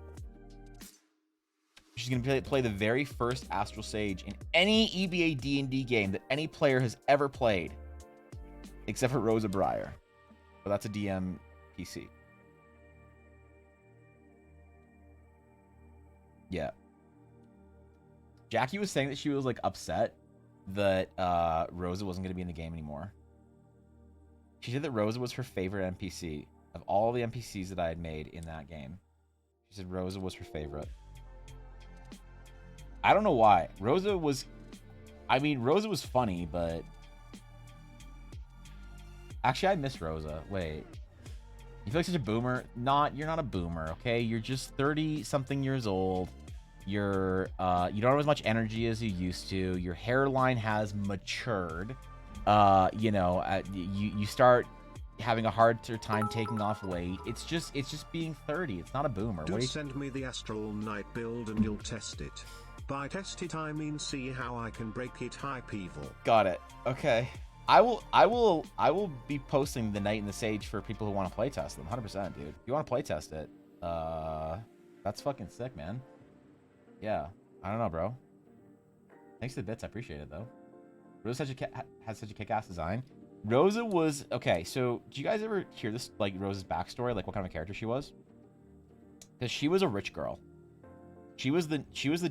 She's going to play the very first Astral Sage in any EBA D&D game that any player has ever played. Except for Rosa Breyer. But that's a DM PC. Yeah. Jackie was saying that she was, like, upset that Rosa wasn't going to be in the game anymore. She said that Rosa was her favorite NPC of all the NPCs that I had made in that game. She said Rosa was her favorite. I don't know why. Rosa was funny, but actually I miss Rosa. Wait. You feel like such a boomer? You're not a boomer, okay? You're just 30 something years old. You don't have as much energy as you used to. Your hairline has matured. You start having a harder time taking off weight. It's just being 30. It's not a boomer. Do send me the Astral Knight build and you'll test it. By test it I mean see how I can break it hype evil. Got it. Okay. I will be posting the Knight and the Sage for people who want to playtest them. 100%, dude. If you want to playtest it, that's fucking sick, man. Yeah. I don't know, bro. Thanks for the bits. I appreciate it, though. Rosa has such a kick-ass design. Rosa was... Okay, so do you guys ever hear this, like, Rosa's backstory? Like, what kind of a character she was? Because she was a rich girl. She was the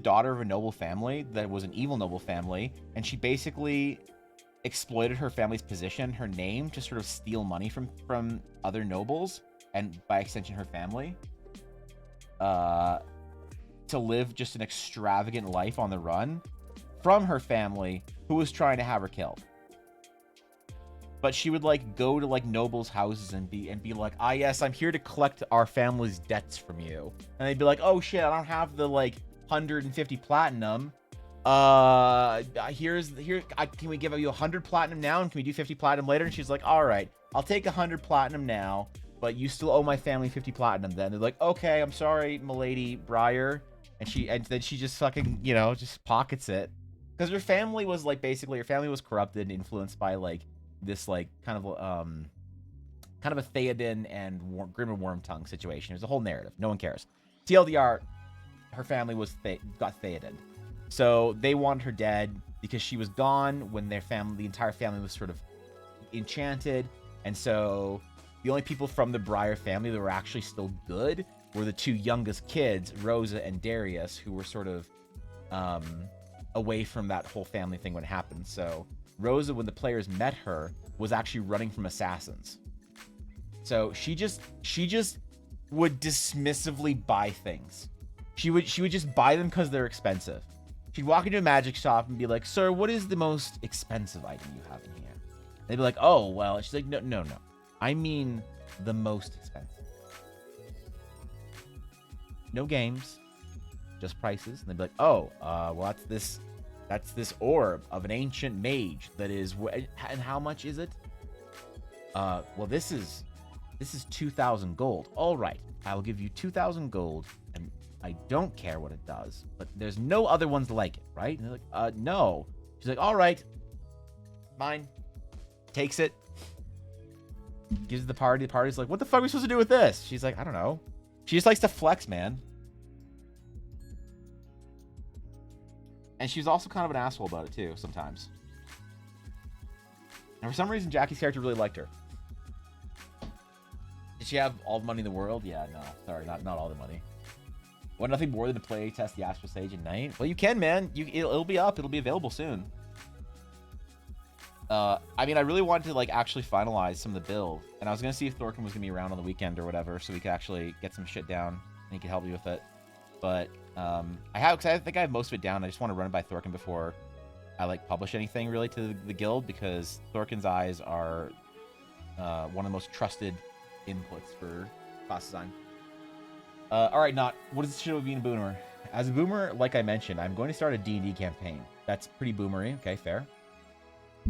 daughter of a noble family that was an evil noble family, and she basically exploited her family's position, her name, to sort of steal money from other nobles, and by extension, her family. To live just an extravagant life on the run from her family, who was trying to have her killed. But she would like go to like nobles' houses and be like, ah yes, I'm here to collect our family's debts from you. And they'd be like, oh shit, I don't have the like 150 platinum. Can we give you 100 platinum now, and can we do 50 platinum later? And she's like, all right, I'll take 100 platinum now, but you still owe my family 50 platinum then. They're like, okay, I'm sorry, milady Briar. And then she just fucking, just pockets it. Because her family was like, basically, her family was corrupted and influenced by like this like kind of a Theoden and Grim and Wormtongue situation. There's a whole narrative. No one cares. TLDR, her family got Theoden. So they wanted her dead because she was gone when the entire family was sort of enchanted. And so the only people from the Briar family that were actually still good were the two youngest kids, Rosa and Darius, who were sort of away from that whole family thing when it happened. So Rosa, when the players met her, was actually running from assassins. So she just would dismissively buy things. She would just buy them because they're expensive. She'd walk into a magic shop and be like, sir, what is the most expensive item you have in here? And they'd be like, oh, well, she's like, no. I mean the most expensive. No games, just prices. And they'd be like, oh, well, that's this orb of an ancient mage that is, and how much is it? Well, this is 2,000 gold. All right, I will give you 2,000 gold, and I don't care what it does, but there's no other ones like it, right? And they're like, no. She's like, all right, mine. Takes it, gives it the party. The party's like, what the fuck are we supposed to do with this? She's like, I don't know. She just likes to flex, man. And she's also kind of an asshole about it, too, sometimes. And for some reason, Jackie's character really liked her. Did she have all the money in the world? Yeah, no. Sorry, not all the money. Want nothing more than to play test the Astral Sage at night? Well, you can, man. It'll be up. It'll be available soon. I mean, I really wanted to, like, actually finalize some of the build. And I was going to see if Thorkin was going to be around on the weekend or whatever, so we could actually get some shit down. And he could help me with it. But, because I think I have most of it down. I just want to run it by Thorkin before I, like, publish anything, really, to the guild. Because Thorkin's eyes are one of the most trusted inputs for class design. Alright, Not, what is the shit of being a boomer? As a boomer, like I mentioned, I'm going to start a D&D campaign. That's pretty boomery. Okay, fair.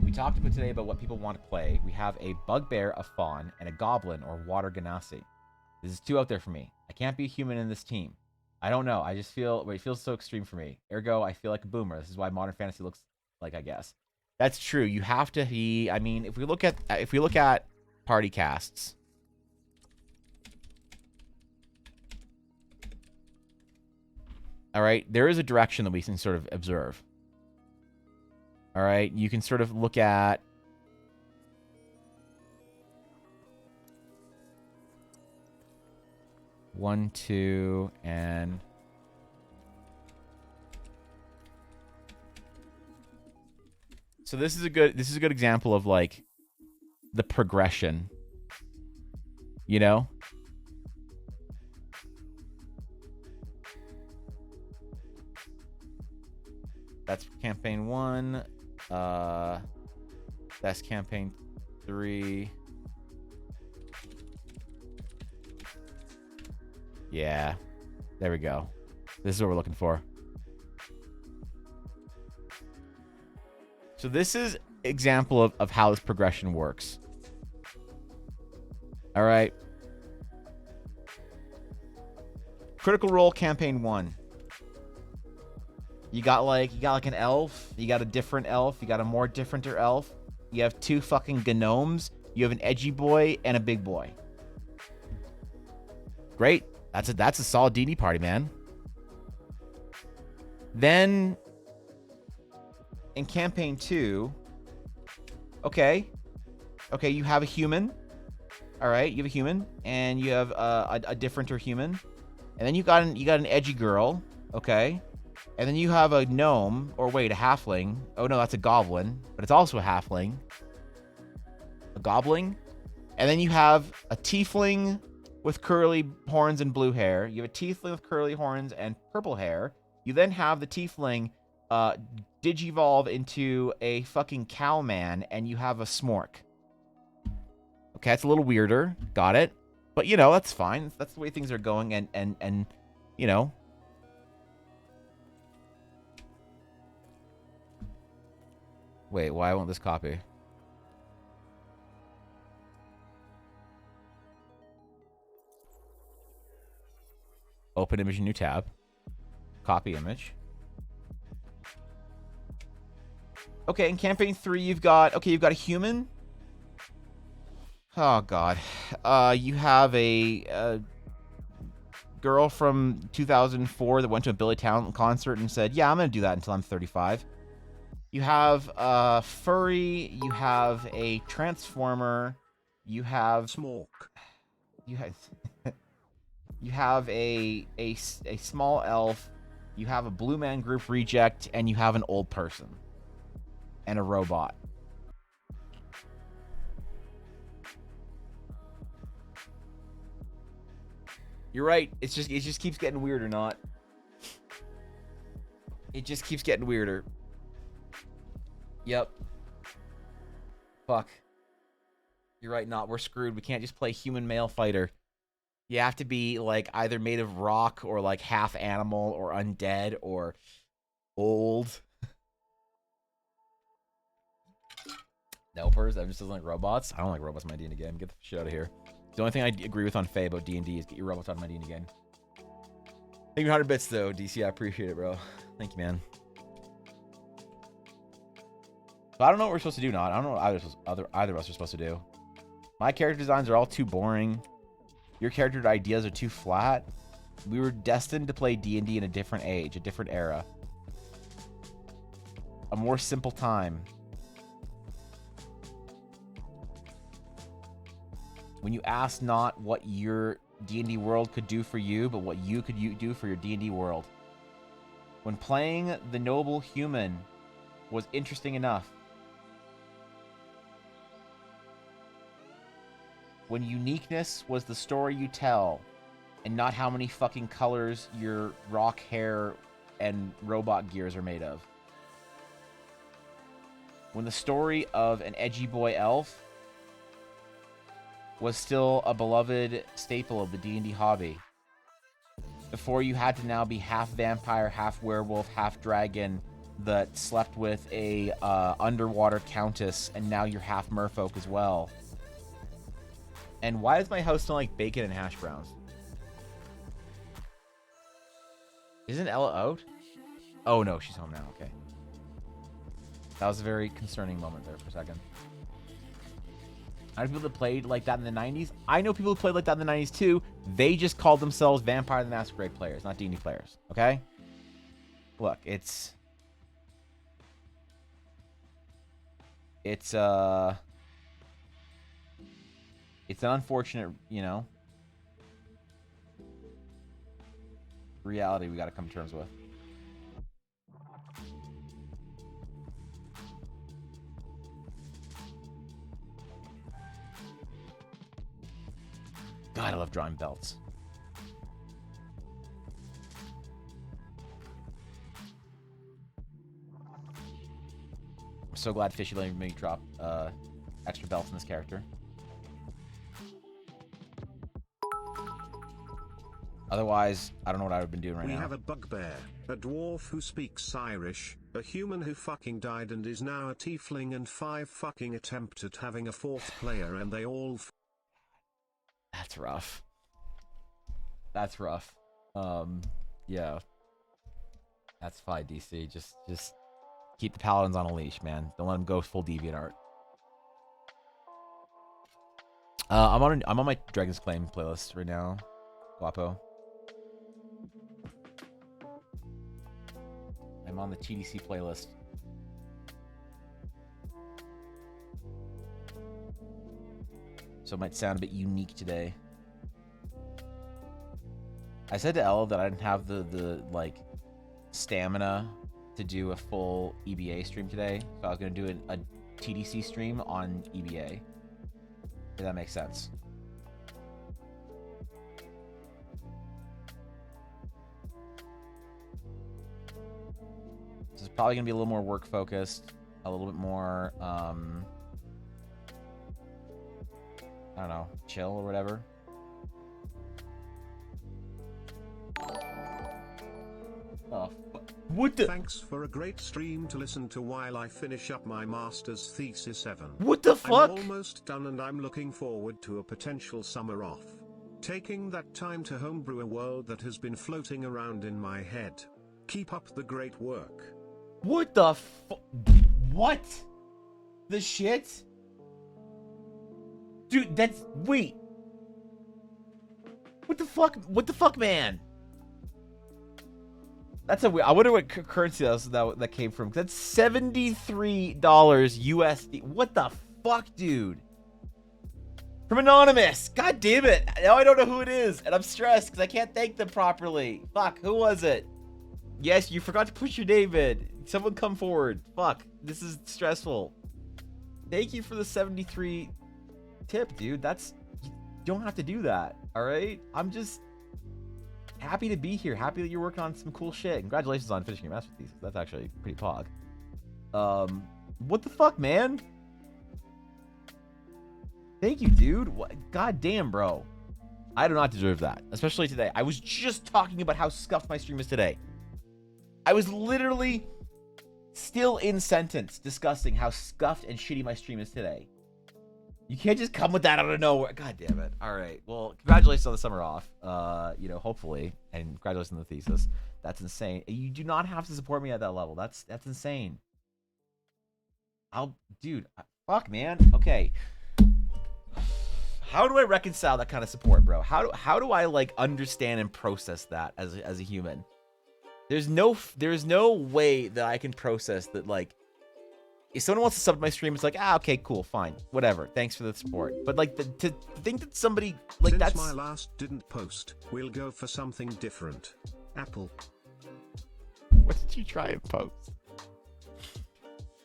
We talked about today about what people want to play. We have a bugbear, a fawn, and a goblin or water ganassi. This is 2 out there for me. I can't be a human in this team. I don't know. I just feel it feels so extreme for me. Ergo, I feel like a boomer. This is why modern fantasy looks like, I guess. That's true. You have to be. I mean, if we look at party casts. All right, there is a direction that we can sort of observe. All right, you can sort of look at 1, 2, and so this is a good example of like the progression, you know? That's campaign 1. That's campaign 3. Yeah. There we go. This is what we're looking for. So this is example of how this progression works. All right. Critical Role Campaign 1. You got like an elf, you got a different elf, you got a more differenter elf. You have 2 fucking gnomes, you have an edgy boy and a big boy. Great. That's a solid D&D party, man. Then in campaign 2, okay, you have a human. All right, you have a human, and you have a differenter human, and then you got an edgy girl, okay, and then you have a gnome, or wait, a halfling. Oh no, that's a goblin, but it's also a halfling, a goblin, and then you have a tiefling with curly horns and blue hair. You have a tiefling with curly horns and purple hair. You then have the tiefling digivolve into a fucking cow man, and you have a smork. Okay, it's a little weirder. Got it. But, you know, that's fine. That's the way things are going, and you know. Wait, why won't this copy? Open image, new tab. Copy image. Okay, in campaign 3, you've got a human. Oh god. You have a girl from 2004 that went to a Billy Talent concert and said, "Yeah, I'm gonna do that until I'm 35." You have furry. You have a transformer. You have Smoke. you have you have a small elf. You have a Blue Man Group reject, and you have an old person and a robot. You're right. It just keeps getting weirder, not. It just keeps getting weirder. Yep. Fuck. You're right, not. We're screwed. We can't just play human male fighter. You have to be like either made of rock or like half animal or undead or old. Nopers, that just doesn't like robots. I don't like robots in my D&D game. Get the shit out of here. The only thing I agree with on Faye about D&D is get your robots out of my D&D game. Thank you 100 bits though, DC. I appreciate it, bro. Thank you, man. So I don't know what we're supposed to do now. I don't know what either of us are supposed to do. My character designs are all too boring. Your character ideas are too flat. We were destined to play D&D in a different age, a different era. A more simple time. When you asked not what your D&D world could do for you, but what you could do for your D&D world. When playing the noble human was interesting enough. When uniqueness was the story you tell, and not how many fucking colors your rock hair and robot gears are made of. When the story of an edgy boy elf was still a beloved staple of the D&D hobby. Before you had to now be half vampire, half werewolf, half dragon that slept with a underwater countess, and now you're half merfolk as well. And why does my house smell like bacon and hash browns? Isn't Ella out? Oh no, she's home now, okay. That was a very concerning moment there for a second. I know people that played like that in the 90s. I know people who played like that in the 90s too. They just called themselves Vampire the Masquerade players, not D&D players, okay? Look, it's an unfortunate, you know, reality we got to come to terms with. God, I love drawing belts. I'm so glad Fishy let me drop extra belts in this character. Otherwise, I don't know what I would have been doing right now. We have a bugbear, a dwarf who speaks Irish, A human who fucking died and is now a tiefling, and 5 fucking attempt at having a 4th player and they all That's rough. That's rough. Yeah. That's fine, DC. Just keep the paladins on a leash, man. Don't let them go full DeviantArt. I'm on my Dragon's Claim playlist right now, Guapo. I'm on the TDC playlist. So it might sound a bit unique today. I said to Ella that I didn't have the like stamina to do a full EBA stream today, so I was gonna do a TDC stream on EBA. If that makes sense. This is probably gonna be a little more work focused, a little bit more I don't know, chill or whatever. Oh, what the? Thanks for a great stream to listen to while I finish up my master's thesis 7. What the fuck? I'm almost done and I'm looking forward to a potential summer off. Taking that time to homebrew a world that has been floating around in my head. Keep up the great work. What the what? The shit? Dude, that's... Wait. What the fuck? What the fuck, man? That's a weird... I wonder what currency that came from. That's $73 USD. What the fuck, dude? From Anonymous. God damn it. Now I don't know who it is. And I'm stressed because I can't thank them properly. Fuck, who was it? Yes, you forgot to push your name in. Someone come forward. Fuck, this is stressful. Thank you for the 73 tip, dude. That's... You don't have to do that, all right? I'm just happy to be here. Happy that you're working on some cool shit. Congratulations on finishing your master's thesis. That's actually pretty pog. What the fuck, man? Thank you, dude. What? God damn, bro. I do not deserve that, especially today. I was just talking about how scuffed my stream is today. I was literally still in sentence discussing how scuffed and shitty my stream is today. You can't just come with that out of nowhere. God damn it. All right. Well, congratulations on the summer off. You know, hopefully, and congratulations on the thesis. That's insane. You do not have to support me at that level. That's insane. Dude, fuck, man. Okay. How do I reconcile that kind of support, bro? How do I like understand and process that as a human? There's no way that I can process that. Like, if someone wants to sub to my stream, it's like, okay, cool, fine, whatever, thanks for the support. But like, to think that somebody like Since that's... my last didn't post, we'll go for something different. Apple. What did you try and post?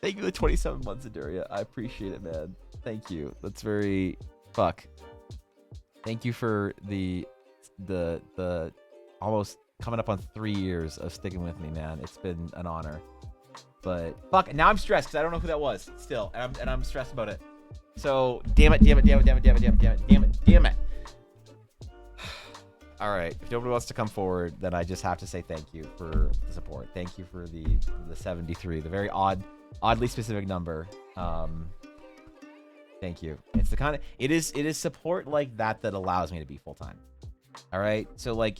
Thank you for the 27 months, Aduria. I appreciate it, man. Thank you. That's very... Fuck. Thank you for the almost coming up on 3 years of sticking with me, man. It's been an honor. But fuck, now I'm stressed because I don't know who that was still, and I'm stressed about it. So damn it. All right, if nobody wants to come forward, then I just have to say thank you for the support. Thank you for the 73, the very oddly specific number. Thank you. It's the kind of it is support like that allows me to be full time. All right, so like,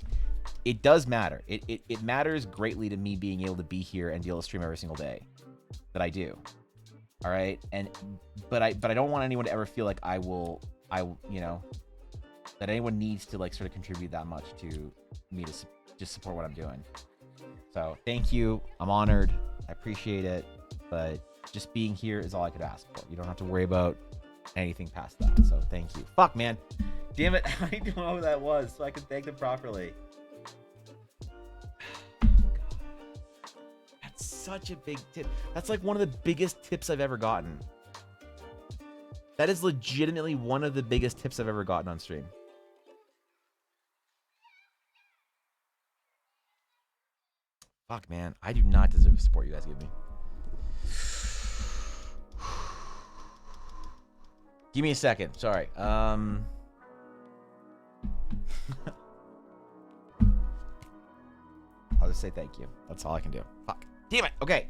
it does matter. It matters greatly to me being able to be here and be able to stream every single day that I do. All right, but I don't want anyone to ever feel like I you know, that anyone needs to like sort of contribute that much to me to just support what I'm doing. So thank you. I'm honored. I appreciate it. But just being here is all I could ask for. You don't have to worry about anything past that. So thank you. Fuck, man. Damn it. I don't know who that was, so I can thank them properly. That's such a big tip. That's like one of the biggest tips I've ever gotten. That is legitimately one of the biggest tips I've ever gotten on stream. Fuck, man. I do not deserve the support you guys give me. Give me a second. Sorry. I'll just say thank you. That's all I can do. Fuck. Damn it. Okay.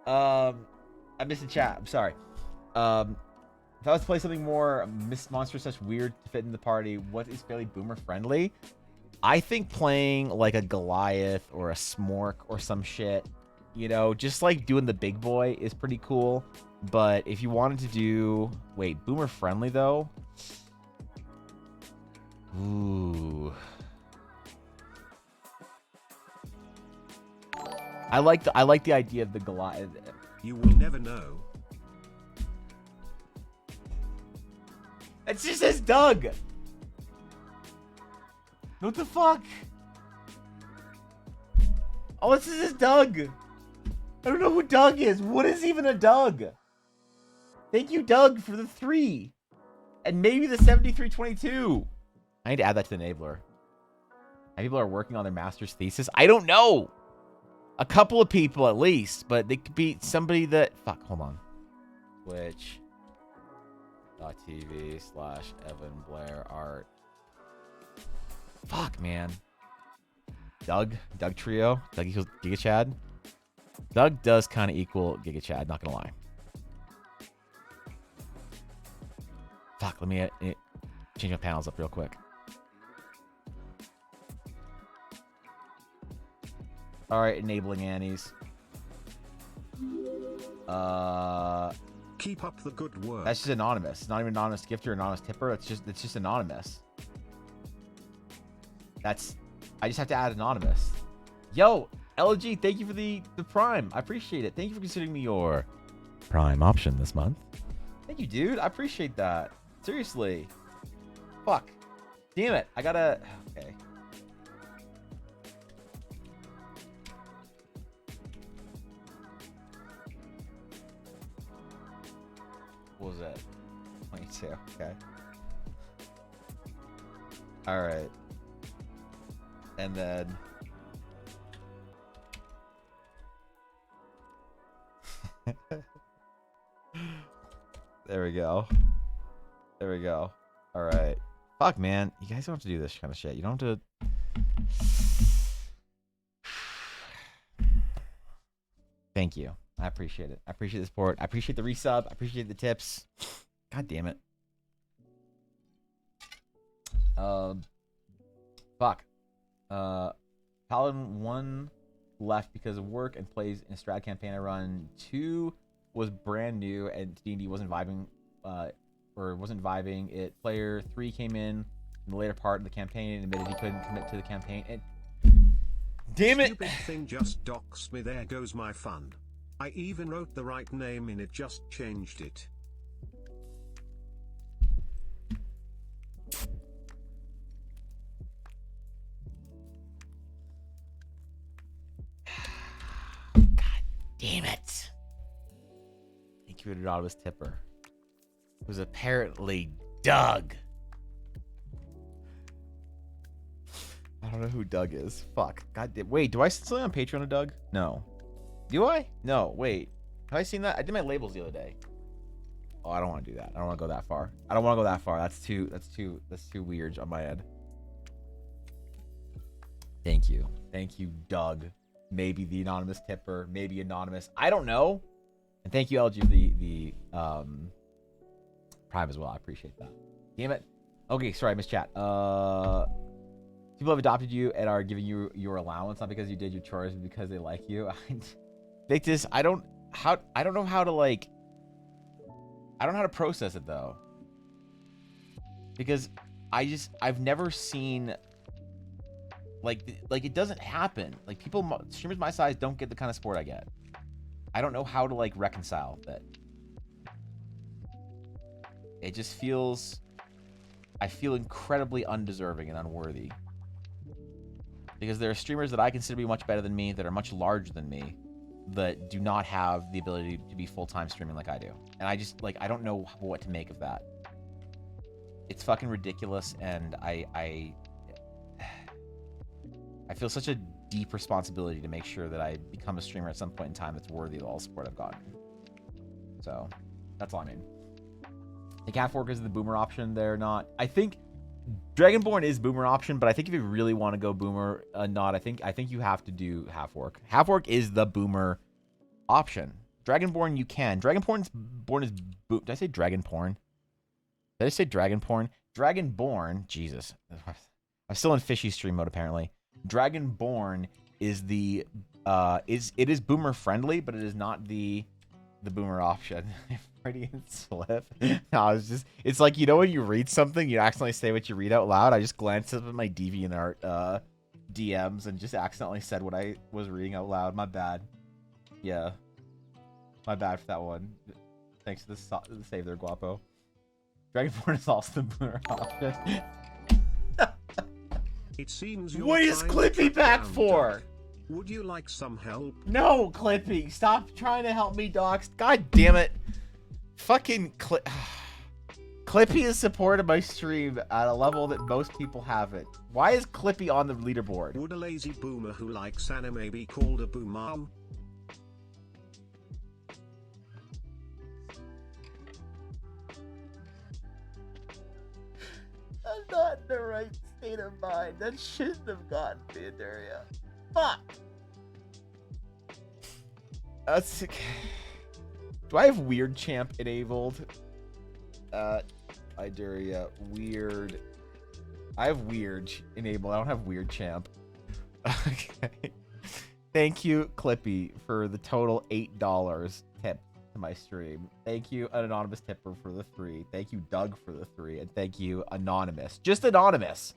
I missed the chat. I'm sorry. If I was to play something more monster such weird to fit in the party, what is fairly boomer friendly? I think playing like a Goliath or a Smork or some shit, you know, just like doing the big boy is pretty cool. But if you wanted to do, wait, boomer friendly though? Ooh. I like the idea of the Goliath. You will never know. It just says Doug. What the fuck? Oh, it says Doug. I don't know who Doug is. What is even a Doug? Thank you, Doug, for the 3. And maybe the 7322. I need to add that to the enabler. People are working on their master's thesis. I don't know. A couple of people at least, but they could be somebody that... Fuck, hold on. Twitch.tv/Evan Blair Art. Fuck, man. Doug Trio. Doug equals Giga Chad. Doug does kind of equal Giga Chad, not gonna lie. Fuck, let me change my panels up real quick. Alright, enabling Annies. Keep up the good work. That's just anonymous. It's not even anonymous gifter or anonymous tipper. It's just anonymous. I just have to add anonymous. Yo, LG, thank you for the Prime. I appreciate it. Thank you for considering me your Prime option this month. Thank you, dude. I appreciate that. Seriously. Fuck. Damn it. I gotta... Okay. What was that? 22. Okay. Alright. And then... There we go. There we go. Alright. Fuck, man. You guys don't have to do this kind of shit. You don't have to... Thank you. I appreciate it. I appreciate the support. I appreciate the resub. I appreciate the tips. God damn it. Fuck. Paladin 1 left because of work and plays in a strat campaign I run. 2 was brand new and D&D wasn't vibing, or wasn't vibing it. Player 3 came in the later part of the campaign and admitted he couldn't commit to the campaign. And damn it! Stupid thing just docks me. There goes my fun. I even wrote the right name in it, just changed it. God damn it. Thank you, anonymous tipper. It was apparently Doug. I don't know who Doug is. Fuck. God damn. Wait, do I still on Patreon to Doug? No. Do I? No, wait. Have I seen that? I did my labels the other day. Oh, I don't want to do that. I don't want to go that far. I don't want to go that far. That's too weird on my end. Thank you. Thank you, Doug. Maybe the anonymous tipper, maybe anonymous. I don't know. And thank you, LG, for the Prime as well. I appreciate that. Damn it. Okay, sorry, I missed chat. People have adopted you and are giving you your allowance, not because you did your chores, but because they like you. Victus, I don't know how to like... I don't know how to process it, though. Because I've never seen... Like it doesn't happen. Like, streamers my size don't get the kind of support I get. I don't know how to, like, reconcile that. It just feels... I feel incredibly undeserving and unworthy. Because there are streamers that I consider to be much better than me, that are much larger than me, that do not have the ability to be full-time streaming like I do. And I just, like, I don't know what to make of that. It's fucking ridiculous, and I feel such a deep responsibility to make sure that I become a streamer at some point in time that's worthy of all the support I've gotten. So, that's all I mean. I think half work is the boomer option. They're not. I think Dragonborn is boomer option, but I think if you really want to go boomer, I think you have to do half work. Half work is the boomer option Dragonborn, you can. Dragonborn is. Did I say Dragonborn? Did I say Dragonborn? Dragonborn. Jesus, I'm still in fishy stream mode apparently. Dragonborn is the it is boomer friendly, but it is not the boomer option. Freudian slip. No, it's like, you know, when you read something, you accidentally say what you read out loud. I just glanced up at my DeviantArt DMs and just accidentally said what I was reading out loud. My bad. Yeah. My bad for that one. Thanks to the save there, Guapo. Dragonborn is also the boomer option. It seems you're What is trying to Clippy track back down for? Doc. Would you like some help? No, Clippy. Stop trying to help me, docs. God damn it. Fucking Clippy is supported my stream at a level that most people haven't. Why is Clippy on the leaderboard? Would a lazy boomer who likes anime be called a boomer? I'm not in the right state of mind. That shouldn't have gotten me in there yet. Fuck. That's... Do I have Weird Champ enabled? Iduria, Weird. I have Weird enabled. I don't have Weird Champ. Okay. Thank you, Clippy, for the total $8 tip to my stream. Thank you, an anonymous tipper, for the 3. Thank you, Doug, for the 3. And thank you, Anonymous. Just Anonymous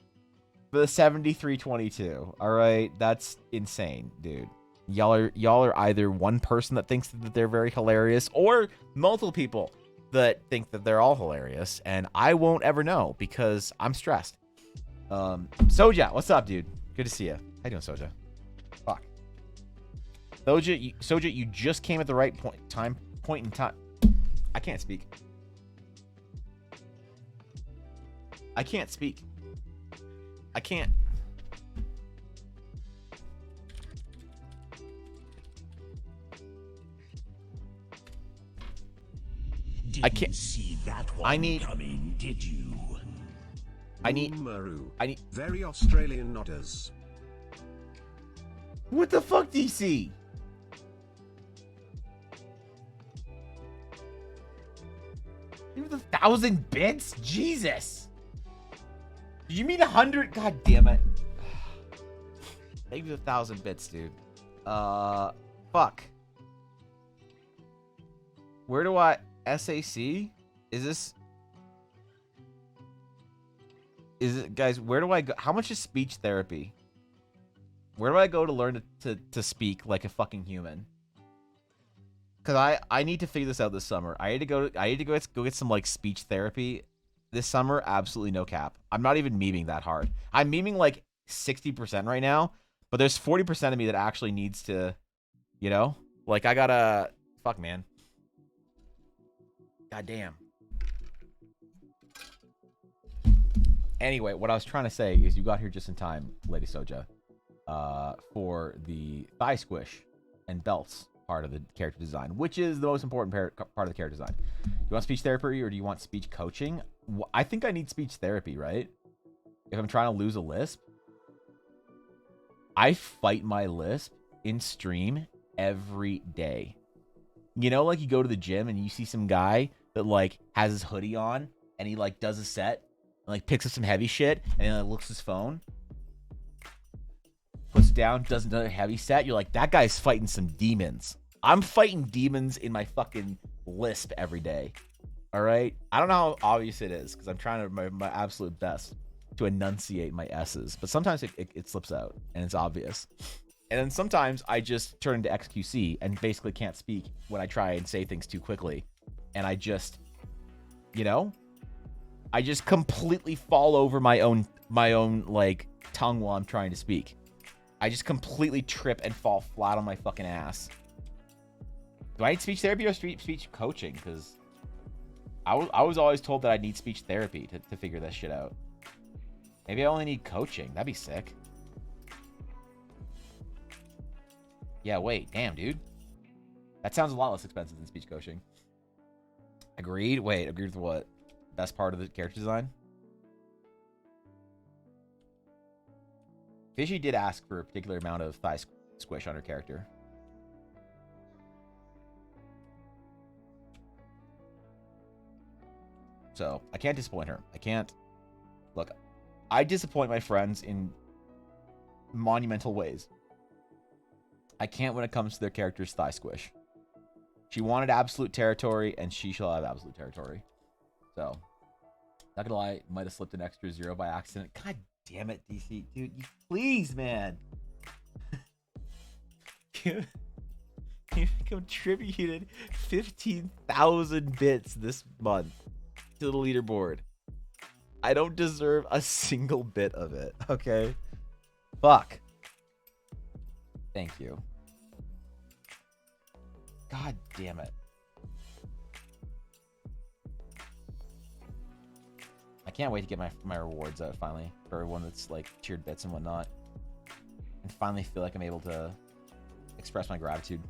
for the 7322. All right? That's insane, dude. Y'all are either one person that thinks that they're very hilarious or multiple people that think that they're all hilarious, and I won't ever know because I'm stressed. Soja, what's up, dude? Good to see you. How you doing, Soja? Fuck. Soja, you just came at the right point in time. I can't speak. I can't speak. I can't. I can't see that one I need coming, did you? I need Very Australian nodders. What the fuck, DC? You have 1,000 bits? Jesus. You mean 100? God damn it. Thank you for 1,000 bits, dude. Fuck. Where do I... SAC? Is it, guys, where do I go? How much is speech therapy? Where do I go to learn to speak like a fucking human? Because I need to figure this out this summer. I need to go get some like speech therapy this summer. Absolutely no cap. I'm not even memeing that hard. I'm memeing like 60% right now, but there's 40% of me that actually needs to, you know, like I gotta, fuck, man. God damn. Anyway, what I was trying to say is you got here just in time, Lady Soja, for the thigh squish and belts part of the character design, which is the most important part of the character design. Do you want speech therapy or do you want speech coaching? I think I need speech therapy, right? If I'm trying to lose a lisp. I fight my lisp in stream every day. You know, like you go to the gym and you see some guy that like has his hoodie on and he like does a set and like picks up some heavy shit and then like, looks at his phone, puts it down, does another heavy set. You're like, that guy's fighting some demons. I'm fighting demons in my fucking lisp every day. All right. I don't know how obvious it is because I'm trying to my absolute best to enunciate my S's, but sometimes it slips out and it's obvious. And then sometimes I just turn into XQC and basically can't speak when I try and say things too quickly. And I just, you know, I just completely fall over my own like tongue while I'm trying to speak. I just completely trip and fall flat on my fucking ass. Do I need speech therapy or speech coaching? Because I was always told that I need speech therapy to figure this shit out. Maybe I only need coaching. That'd be sick. Yeah, wait. Damn, dude. That sounds a lot less expensive than speech coaching. Agreed? Wait, agreed with what? Best part of the character design? Fishy did ask for a particular amount of thigh squish on her character. So I can't disappoint her. I can't. Look, I disappoint my friends in monumental ways. I can't when it comes to their character's thigh squish. She wanted absolute territory, and she shall have absolute territory. So, not gonna lie, might have slipped an extra 0 by accident. God damn it, DC. Dude, you, please, man. You contributed 15,000 bits this month to the leaderboard. I don't deserve a single bit of it, okay? Fuck. Thank you. God damn it. I can't wait to get my rewards out finally for everyone that's like cheered bits and whatnot. And finally feel like I'm able to express my gratitude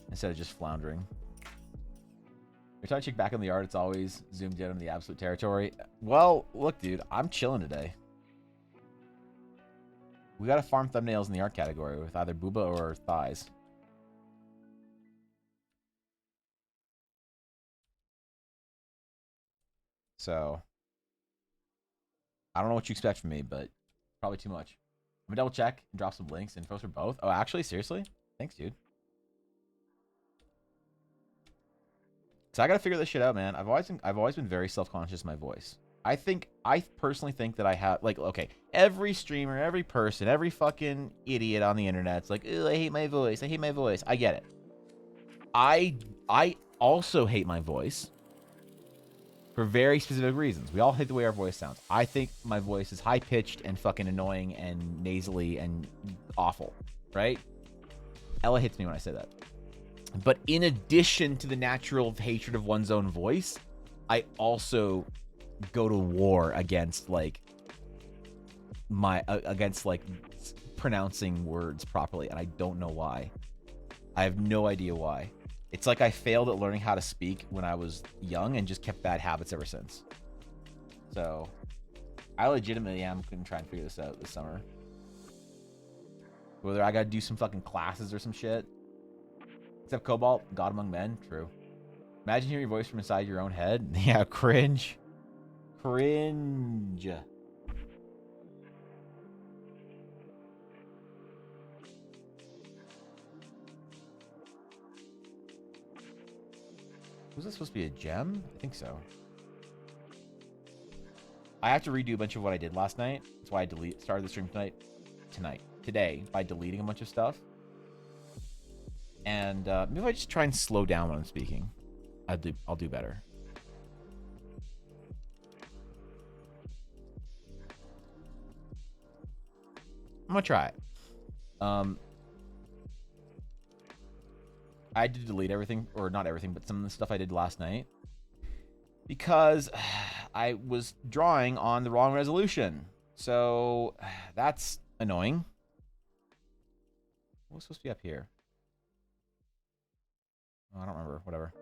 instead of just floundering. Every time I check back on the art, it's always zoomed in on the absolute territory. Well, look, dude, I'm chilling today. We gotta farm thumbnails in the art category with either booba or thighs. So, I don't know what you expect from me, but probably too much. I'm gonna double check and drop some links and infos for both. Oh, actually, seriously? Thanks, dude. So I gotta figure this shit out, man. I've always been very self-conscious of my voice. I personally think that I have, like, okay, every streamer, every person, every fucking idiot on the internet's like, oh, I hate my voice. I hate my voice. I get it. I also hate my voice for very specific reasons. We all hate the way our voice sounds. I think my voice is high-pitched and fucking annoying and nasally and awful, right? Ella hits me when I say that. But in addition to the natural hatred of one's own voice, I also go to war against like pronouncing words properly, and I don't know why. I have no idea why. It's like I failed at learning how to speak when I was young and just kept bad habits ever since. So I legitimately am gonna try and figure this out this summer. Whether I gotta do some fucking classes or some shit. Except Cobalt, God among men, true. Imagine hearing your voice from inside your own head. Yeah, cringe. Cringe. Was this supposed to be a gem? I think so. I have to redo a bunch of what I did last night. That's why I started the stream today, by deleting a bunch of stuff. And maybe if I just try and slow down when I'm speaking, I'll do better. I'm gonna try it. I had to delete everything, or not everything, but some of the stuff I did last night because I was drawing on the wrong resolution. So that's annoying. What was supposed to be up here? Oh, I don't remember. Whatever.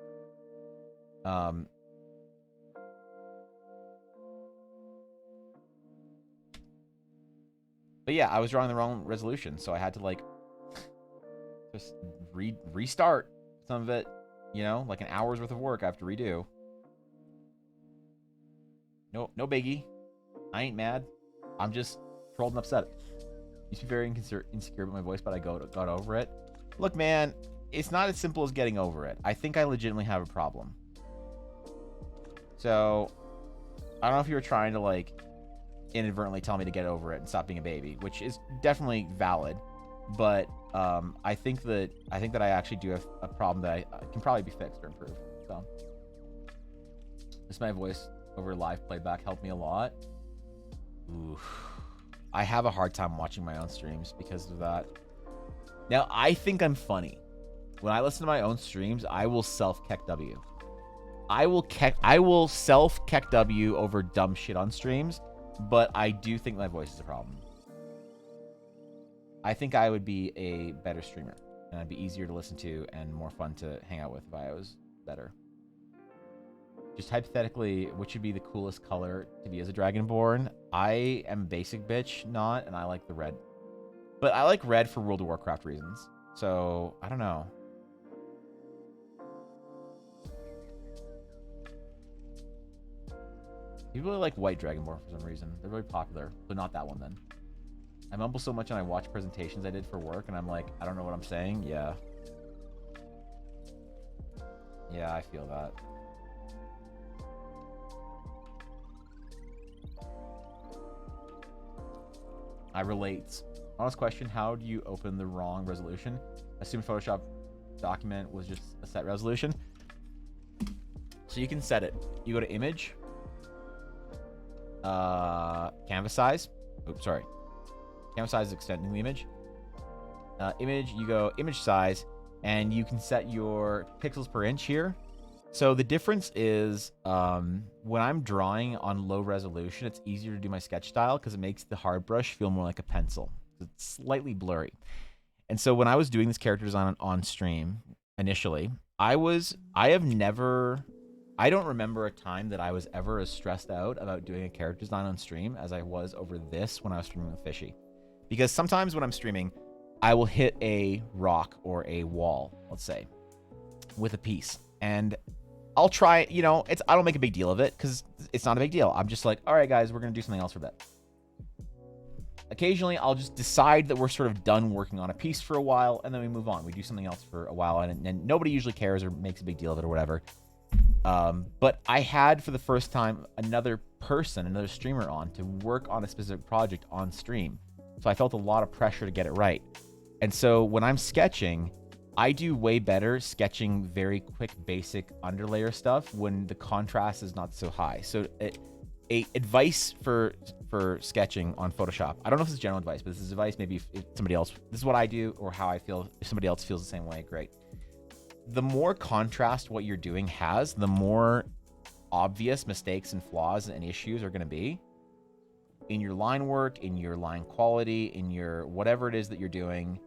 But yeah, I was drawing the wrong resolution, so I had to like just restart some of it. You know, like an hour's worth of work I have to redo. No biggie. I ain't mad. I'm just trolled and upset. Used to be very insecure about my voice, but I got over it. Look, man, it's not as simple as getting over it. I think I legitimately have a problem. So, I don't know if you were trying to, like, inadvertently tell me to get over it and stop being a baby, which is definitely valid. But I think that I actually do have a problem that I can probably be fixed or improved. So, this my voice over live playback helped me a lot. Ooh, I have a hard time watching my own streams because of that. Now, I think I'm funny. When I listen to my own streams, I will self-KEKW. I will self-KEKW over dumb shit on streams, but I do think my voice is a problem. I think I would be a better streamer, and I'd be easier to listen to and more fun to hang out with if I was better. Just hypothetically, which would be the coolest color to be as a Dragonborn? I am basic bitch, not, and I like the red. But I like red for World of Warcraft reasons. So, I don't know. People really like White Dragonborn for some reason. They're really popular, but not that one then. I mumble so much and I watch presentations I did for work and I'm like, I don't know what I'm saying. Yeah. Yeah, I feel that. I relate. Honest question, how do you open the wrong resolution? Assume Photoshop document was just a set resolution. So you can set it. You go to image, canvas size. Oops, sorry. Canvas size is extending the image. Image, you go image size, and you can set your pixels per inch here. So the difference is when I'm drawing on low resolution, it's easier to do my sketch style because it makes the hard brush feel more like a pencil. It's slightly blurry. And so when I was doing this character design on stream initially, I don't remember a time that I was ever as stressed out about doing a character design on stream as I was over this when I was streaming with Fishy. Because sometimes when I'm streaming, I will hit a rock or a wall, let's say, with a piece. And I'll try, I don't make a big deal of it because it's not a big deal. I'm just like, all right, guys, we're going to do something else for a bit. Occasionally, I'll just decide that we're sort of done working on a piece for a while, and then we move on. We do something else for a while, and nobody usually cares or makes a big deal of it or whatever. But I had, for the first time, another streamer on to work on a specific project on stream. So I felt a lot of pressure to get it right. And so when I'm sketching, I do way better sketching very quick, basic underlayer stuff when the contrast is not so high. So advice for sketching on Photoshop. I don't know if this is general advice, but this is advice maybe if somebody else, this is what I do or how I feel. If somebody else feels the same way, great. The more contrast what you're doing has, the more obvious mistakes and flaws and issues are going to be in your line work, in your line quality, in your whatever it is that you're doing.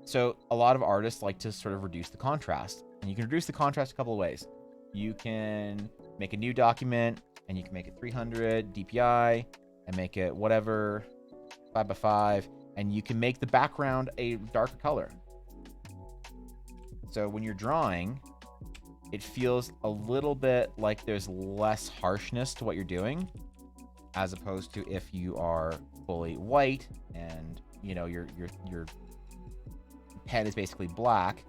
So a lot of artists like to sort of reduce the contrast, and you can reduce the contrast a couple of ways. You can make a new document and you can make it 300 DPI and make it whatever 5x5, and you can make the background a darker color. So when you're drawing, it feels a little bit like there's less harshness to what you're doing, as opposed to if you are fully white and your pen is basically black,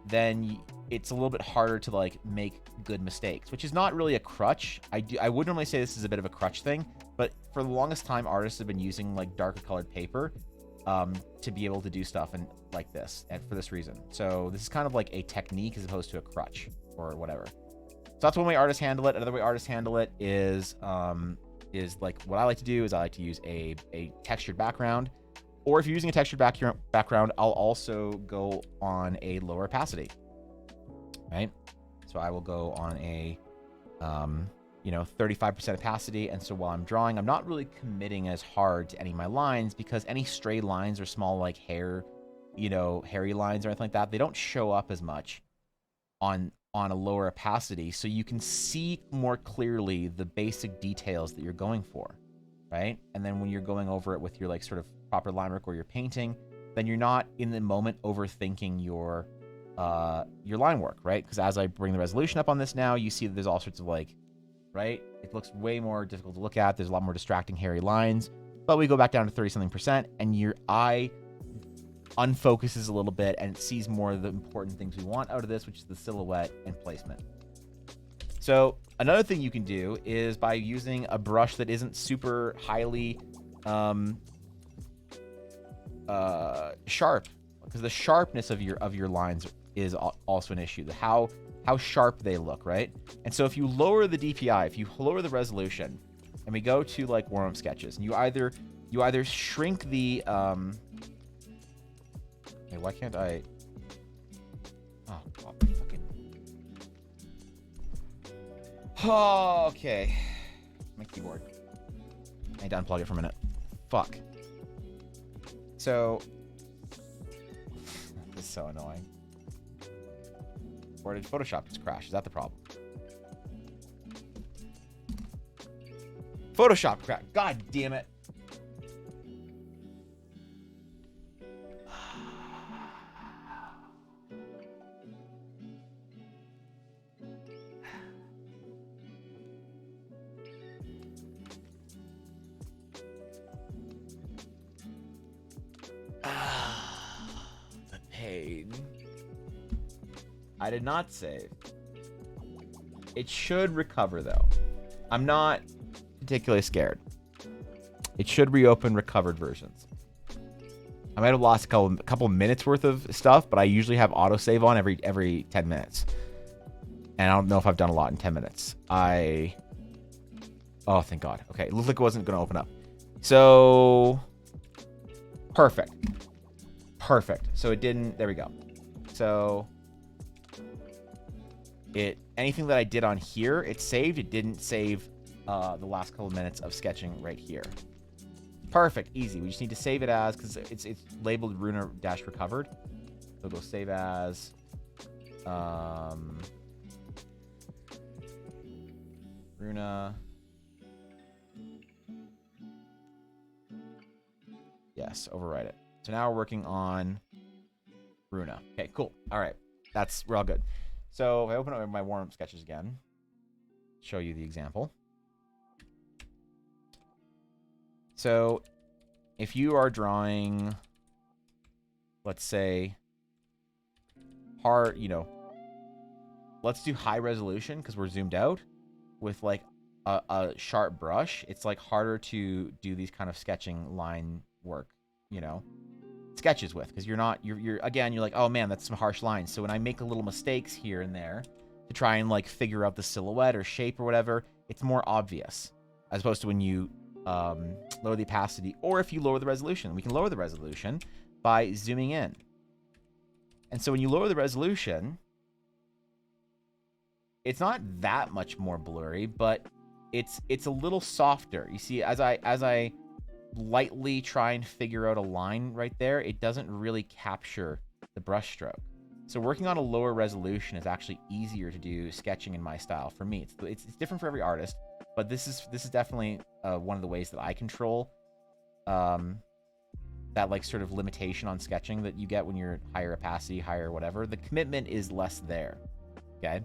then it's a little bit harder to like make good mistakes, which is not really a crutch. I would normally say this is a bit of a crutch thing, but for the longest time, artists have been using like darker colored paper to be able to do stuff and like this, and for this reason. So this is kind of like a technique as opposed to a crutch or whatever. So that's one way artists handle it. Another way artists handle it is like what I like to do is I like to use a textured background. Or if you're using a textured background, I'll also go on a lower opacity, right? So I will go on a, 35% opacity. And so while I'm drawing, I'm not really committing as hard to any of my lines because any stray lines or small like hair, hairy lines or anything like that, they don't show up as much on a lower opacity. So you can see more clearly the basic details that you're going for, right? And then when you're going over it with your like sort of proper line work or your painting, then you're not in the moment overthinking your line work, right? Because as I bring the resolution up on this now, you see that there's all sorts of like, right? It looks way more difficult to look at. There's a lot more distracting hairy lines, but we go back down to 30-something% and your eye unfocuses a little bit and it sees more of the important things we want out of this, which is the silhouette and placement. So another thing you can do is by using a brush that isn't super highly sharp, because the sharpness of your lines is also an issue. How sharp they look, right? And so if you lower the DPI, if you lower the resolution, and we go to like warm-up sketches, and you either shrink the hey, why can't I? Oh, God, fucking. Oh, okay. My keyboard. I need to unplug it for a minute. Fuck. So, this is so annoying. Or did Photoshop just crash? Is that the problem? Photoshop crash. God damn it. I did not save. It should recover, though. I'm not particularly scared. It should reopen recovered versions. I might have lost a couple minutes worth of stuff, but I usually have autosave on every 10 minutes. And I don't know if I've done a lot in 10 minutes. Oh, thank God. Okay, it looked like it wasn't going to open up. So, perfect. Perfect. So it didn't, there we go. So, anything that I did on here, it saved. It didn't save the last couple minutes of sketching right here. Perfect, easy. We just need to save it as, because it's labeled Runa-recovered. So go save as, Runa. Yes, overwrite it. So now we're working on Runa. Okay, cool. All right, we're all good. So if I open up my warm-up sketches again, show you the example. So if you are drawing, let's say, let's do high resolution because we're zoomed out with like a sharp brush. It's like harder to do these kind of sketching line work, sketches with, because you're like, oh man, that's some harsh lines. So when I make little mistakes here and there to try and like figure out the silhouette or shape or whatever, it's more obvious as opposed to when you lower the opacity, or if you lower the resolution. We can lower the resolution by zooming in. And so when you lower the resolution, it's not that much more blurry, but it's a little softer. You see, as I lightly try and figure out a line right there, it doesn't really capture the brush stroke. So working on a lower resolution is actually easier to do sketching in my style. For me, it's different for every artist, but this is definitely one of the ways that I control that like sort of limitation on sketching that you get when you're higher opacity, higher whatever. The commitment is less there, okay?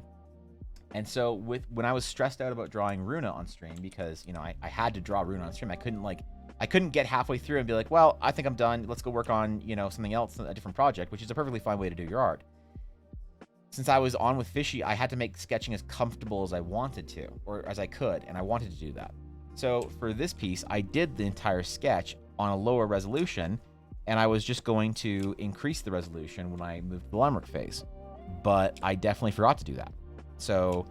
And so when I was stressed out about drawing Runa on stream, because I had to draw Runa on stream, I couldn't get halfway through and be like, well, I think I'm done. Let's go work on, something else, a different project, which is a perfectly fine way to do your art. Since I was on with Fishy, I had to make sketching as comfortable as I wanted to, or as I could, and I wanted to do that. So for this piece, I did the entire sketch on a lower resolution, and I was just going to increase the resolution when I moved to the line work phase. But I definitely forgot to do that. So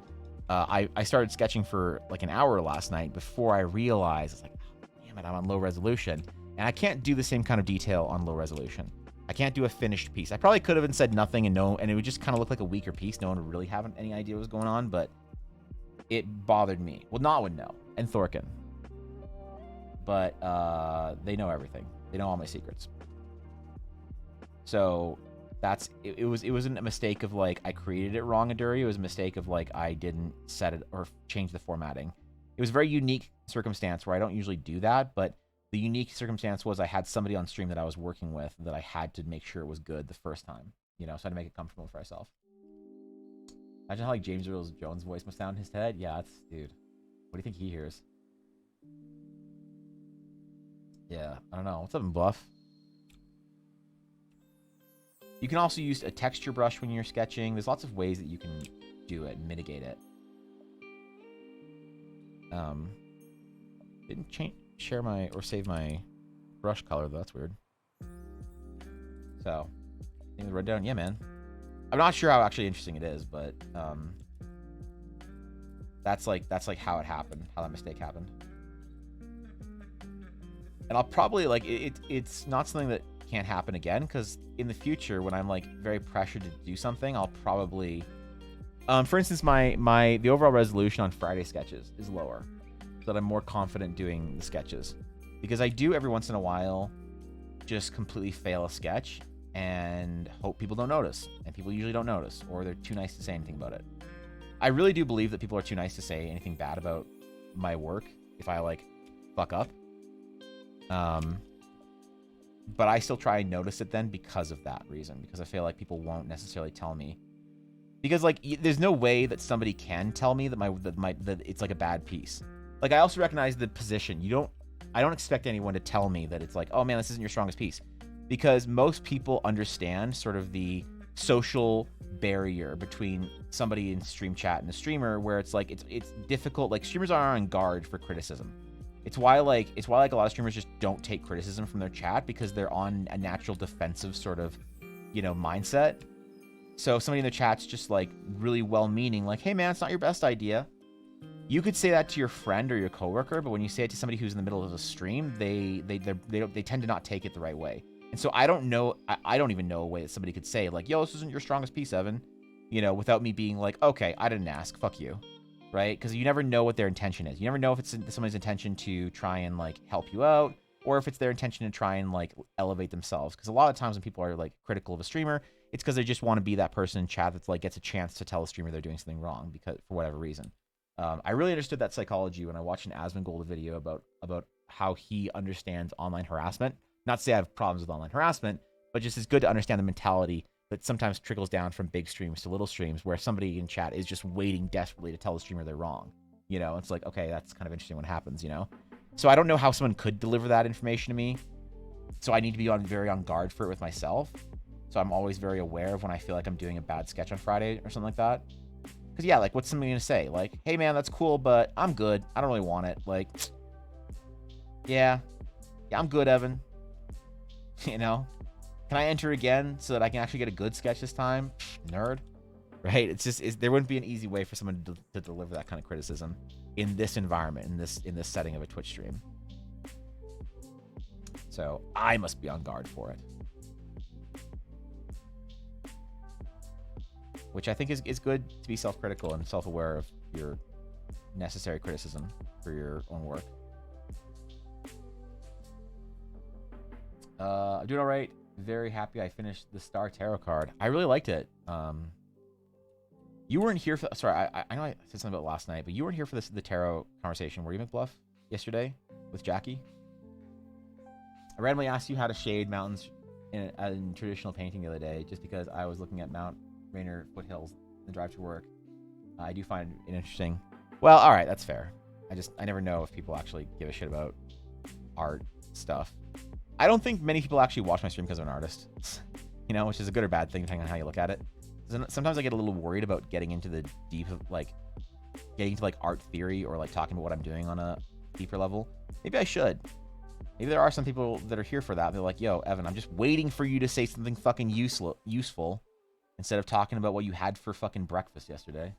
I started sketching for like an hour last night before I realized, it's like, oh, damn it, I'm on low resolution. And I can't do the same kind of detail on low resolution. I can't do a finished piece. I probably could have said nothing and it would just kind of look like a weaker piece. No one would really have any idea what was going on, but it bothered me. Well, Not would know, and Thorkin. But they know everything. They know all my secrets. So it wasn't a mistake of like I created it wrong, Aduri. It was a mistake of like I didn't set it or change the formatting. It was a very unique circumstance where I don't usually do that, but the unique circumstance was I had somebody on stream that I was working with that I had to make sure it was good the first time, so I had to make it comfortable for myself. Imagine how like James Earl Jones' voice must sound in his head. Yeah, dude. What do you think he hears? Yeah, I don't know. What's up, Bluff? You can also use a texture brush when you're sketching. There's lots of ways that you can do it and mitigate it. Didn't share my or save my brush color though. That's weird. So, thing the red down. Yeah, man. I'm not sure how actually interesting it is, but that's like how it happened, how that mistake happened. And I'll probably like it's not something that can't happen again, because in the future when I'm like very pressured to do something, I'll probably for instance the overall resolution on Friday sketches is lower so that I'm more confident doing the sketches, because I do every once in a while just completely fail a sketch and hope people don't notice, and people usually don't notice, or they're too nice to say anything about it. I really do believe that people are too nice to say anything bad about my work if I like fuck up. But I still try and notice it then because of that reason, because I feel like people won't necessarily tell me, because like there's no way that somebody can tell me that it's like a bad piece. Like I also recognize the position. I don't expect anyone to tell me that it's like, oh man, this isn't your strongest piece, because most people understand sort of the social barrier between somebody in stream chat and a streamer, where it's like it's difficult. Like, streamers are on guard for criticism. It's why like a lot of streamers just don't take criticism from their chat, because they're on a natural defensive sort of, mindset. So if somebody in the chat's just like really well-meaning, like, hey man, it's not your best idea. You could say that to your friend or your coworker, but when you say it to somebody who's in the middle of a stream, they tend to not take it the right way. And so I don't know, I don't even know a way that somebody could say like, yo, this isn't your strongest piece, Evan, without me being like, okay, I didn't ask, fuck you, right? Because you never know what their intention is. You never know if it's somebody's intention to try and like help you out, or if it's their intention to try and like elevate themselves. Because a lot of times when people are like critical of a streamer, it's because they just want to be that person in chat that's like gets a chance to tell a streamer they're doing something wrong, because for whatever reason. I really understood that psychology when I watched an Asmongold video about how he understands online harassment. Not to say I have problems with online harassment, but just it's good to understand the mentality that sometimes trickles down from big streams to little streams, where somebody in chat is just waiting desperately to tell the streamer they're wrong. It's like, okay, that's kind of interesting when it happens, So I don't know how someone could deliver that information to me. So I need to be very on guard for it with myself. So I'm always very aware of when I feel like I'm doing a bad sketch on Friday or something like that. Because, yeah, like, what's somebody going to say? Like, hey, man, that's cool, but I'm good. I don't really want it. Like, yeah, I'm good, Evan. Can I enter again so that I can actually get a good sketch this time? Nerd. Right? There wouldn't be an easy way for someone to deliver that kind of criticism in this environment, in this setting of a Twitch stream. So I must be on guard for it. Which I think is good to be self-critical and self-aware of your necessary criticism for your own work. I'm doing all right. Very happy I finished the Star Tarot card. I really liked it. You weren't here for... Sorry, I know I said something about it last night, but you weren't here for the tarot conversation. Were you, McBluff, yesterday with Jackie? I randomly asked you how to shade mountains in traditional painting the other day, just because I was looking at Mount Rainier Foothills, the drive to work. I do find it interesting. Well, all right, that's fair. I never know if people actually give a shit about art stuff. I don't think many people actually watch my stream because I'm an artist, which is a good or bad thing depending on how you look at it. Sometimes I get a little worried about getting into the deep of getting into art theory or talking about what I'm doing on a deeper level. Maybe I should. Maybe there are some people that are here for that. They're like, yo, Evan, I'm just waiting for you to say something fucking useful instead of talking about what you had for fucking breakfast yesterday.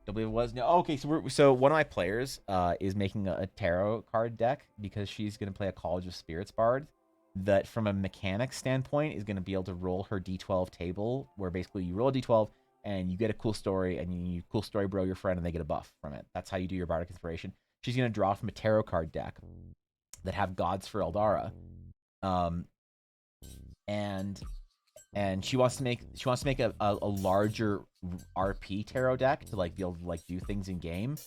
Don't believe it was? No. Okay, so one of my players is making a tarot card deck because she's going to play a College of Spirits bard that, from a mechanics standpoint, is going to be able to roll her D12 table, where basically you roll a D12 and you get a cool story, and you cool story bro your friend and they get a buff from it. That's how you do your bardic inspiration. She's going to draw from a tarot card deck that have gods for Eldara. And she wants to make a larger RP tarot deck to be able to do things in game,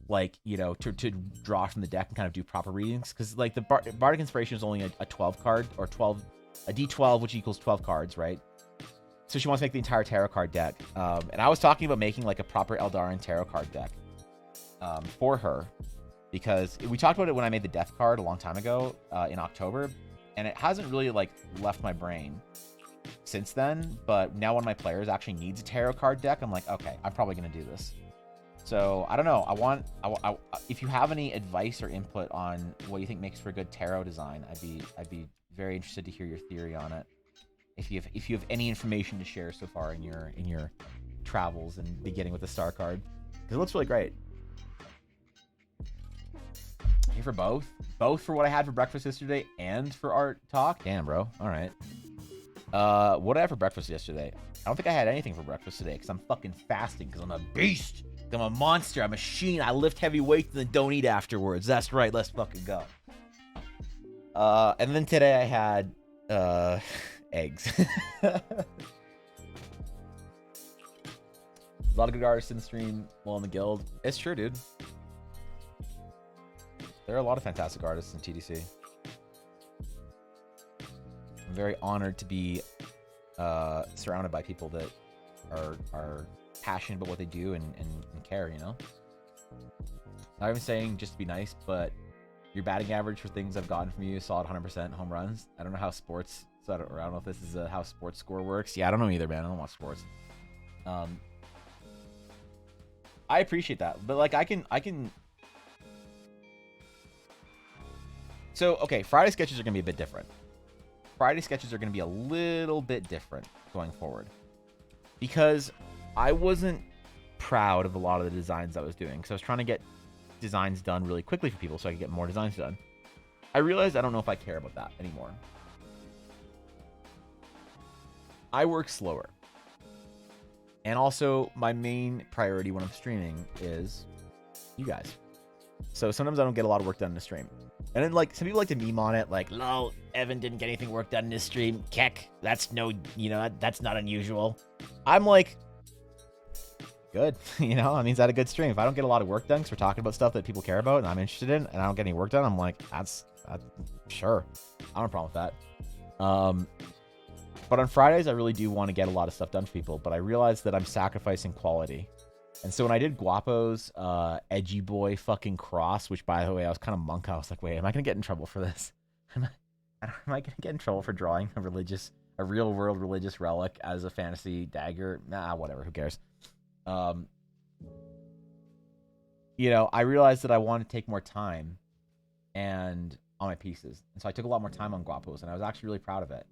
to draw from the deck and kind of do proper readings, because the bardic inspiration is only a 12 card or a D12, which equals 12 cards, right? So she wants to make the entire tarot card deck, and I was talking about making a proper Eldarin tarot card deck for her, because we talked about it when I made the death card a long time ago in October, and it hasn't really left my brain since then. But now one of my players actually needs a tarot card deck. I'm like, okay, I'm probably gonna do this. So I don't know. I if you have any advice or input on what you think makes for a good tarot design, I'd be very interested to hear your theory on it. If you have any information to share so far in your travels and beginning with the star card, because it looks really great. Here for both for what I had for breakfast yesterday and for art talk. Damn, bro. All right. What did I have for breakfast yesterday? I don't think I had anything for breakfast today because I'm fucking fasting, because I'm a beast. I'm a monster. I'm a machine. I lift heavy weights and then don't eat afterwards. That's right. Let's fucking go. And then today I had eggs. A lot of good artists in the stream, well, in the guild. It's true, dude. There are a lot of fantastic artists in TDC. I'm very honored to be surrounded by people that are passionate about what they do and care, Not even saying just to be nice, but Your batting average for things I've gotten from you is solid 100% home runs. I don't know how sports, I don't know if this is how sports score works. Yeah, I don't know either, man. I don't watch sports. I appreciate that, but like I can. So okay, Friday sketches are gonna be a bit different. Friday sketches are gonna be a little bit different going forward because I wasn't proud of a lot of the designs I was doing. So I was trying to get designs done really quickly for people so I could get more designs done. I realized I don't know if I care about that anymore. I work slower. And also, my main priority when I'm streaming is you guys. So sometimes I don't get a lot of work done in the stream. And then, like, some people like to meme on it, like, lol, Evan didn't get anything work done in his stream. Keck, that's no, that's not unusual. I'm like, good. It means I had a good stream. If I don't get a lot of work done because we're talking about stuff that people care about and I'm interested in, and I don't get any work done, I'm like, that's sure. I don't have a problem with that. But on Fridays, I really do want to get a lot of stuff done for people, but I realized that I'm sacrificing quality. And so when I did Guapo's edgy boy fucking cross, which by the way, I was kind of monk, I was like, wait, am I going to get in trouble for this? Am I going to get in trouble for drawing a real world religious relic as a fantasy dagger? Nah, whatever, who cares? I realized that I wanted to take more time and on my pieces. And so I took a lot more time on Guapo's, and I was actually really proud of it.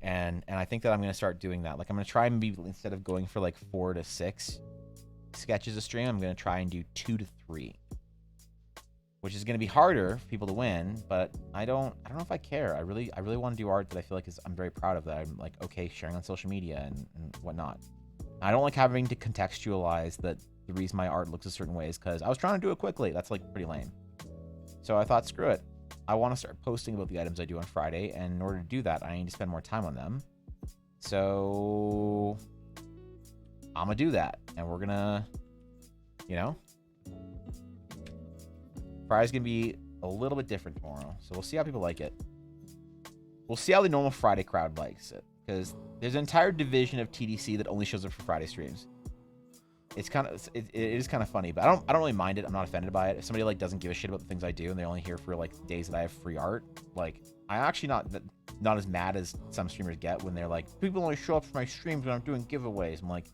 And I think that I'm going to start doing that. Like, I'm going to try and be, instead of going for like 4 to 6 sketches a stream, I'm going to try and do 2 to 3, which is going to be harder for people to win, but I don't know if I care. I really want to do art that I feel like I'm very proud of, that I'm like, okay, sharing on social media and whatnot. I don't like having to contextualize that the reason my art looks a certain way is because I was trying to do it quickly. That's like pretty lame. So I thought, screw it. I want to start posting about the items I do on Friday, and in order to do that, I need to spend more time on them. So I'm going to do that, and we're going to, Friday's going to be a little bit different tomorrow, so we'll see how people like it. We'll see how the normal Friday crowd likes it, because there's an entire division of TDC that only shows up for Friday streams. It is kind of funny, but I don't really mind it. I'm not offended by it. If somebody like doesn't give a shit about the things I do and they're only here for like days that I have free art, like I'm actually not as mad as some streamers get when they're like, people only show up for my streams when I'm doing giveaways. I'm like,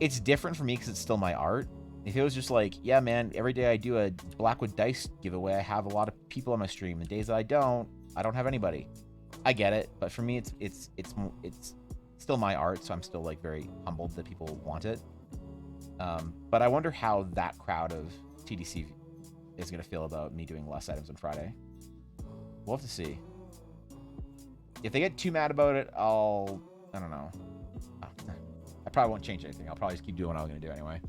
it's different for me because it's still my art. If it was just like, yeah, man, every day I do a Blackwood Dice giveaway, I have a lot of people on my stream. The days that I don't have anybody. I get it, but for me, it's still my art, so I'm still like very humbled that people want it. But I wonder how that crowd of TDC is going to feel about me doing less items on Friday. We'll have to see. If they get too mad about it, I don't know. I probably won't change anything. I'll probably just keep doing what I was going to do anyway.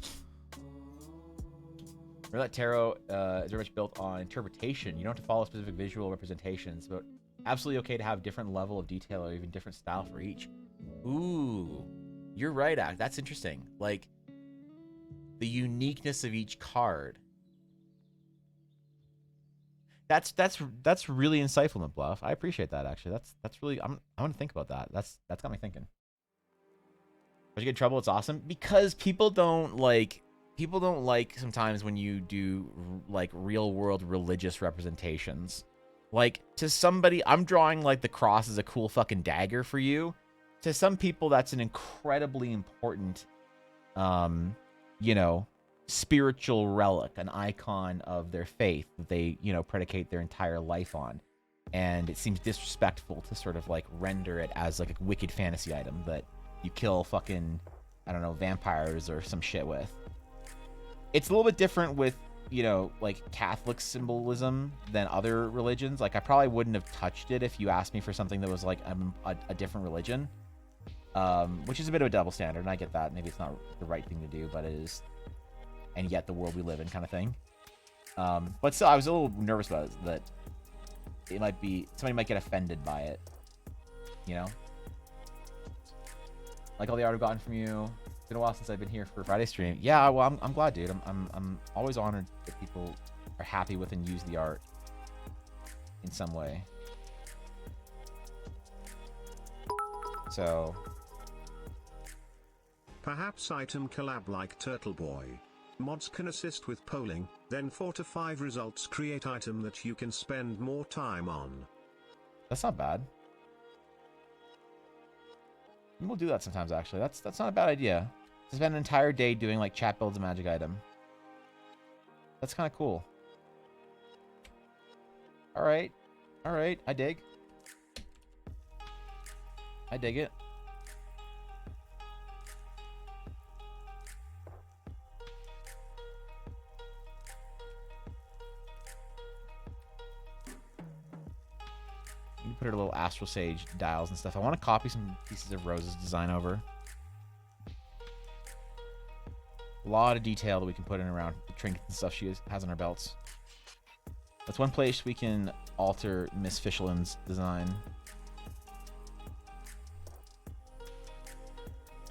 Roulette Tarot is very much built on interpretation. You don't have to follow specific visual representations, but absolutely okay to have different level of detail or even different style for each. Ooh, you're right, Act. That's interesting. Like, the uniqueness of each card. That's really insightful, Bluff. I appreciate that, actually. That's really, I'm gonna think about that. That's got me thinking. But you get in trouble, it's awesome because people don't like sometimes when you do like real world religious representations. Like, to somebody, I'm drawing like the cross as a cool fucking dagger for you. To some people, that's an incredibly important spiritual relic, an icon of their faith that they, predicate their entire life on. And it seems disrespectful to sort of like render it as like a wicked fantasy item that you kill fucking, I don't know, vampires or some shit with. It's a little bit different with, like Catholic symbolism than other religions. Like, I probably wouldn't have touched it if you asked me for something that was like a different religion. Which is a bit of a double standard, and I get that. Maybe it's not the right thing to do, but it is, and yet the world we live in kind of thing. But still, I was a little nervous about it, that it might be, somebody might get offended by it, Like all the art I've gotten from you. It's been a while since I've been here for Friday stream. Yeah, well, I'm glad, dude. I'm always honored that people are happy with and use the art in some way. So... Perhaps item collab like Turtle Boy. Mods can assist with polling, then 4 to 5 results create item that you can spend more time on. That's not bad. We'll do that sometimes, actually. That's not a bad idea. To spend an entire day doing, like, chat builds a magic item. That's kind of cool. Alright. Alright, I dig. I dig it. You can put her little Astral Sage dials and stuff. I want to copy some pieces of Rose's design over. A lot of detail that we can put in around the trinkets and stuff she has on her belts. That's one place we can alter Miss Fischlin's design.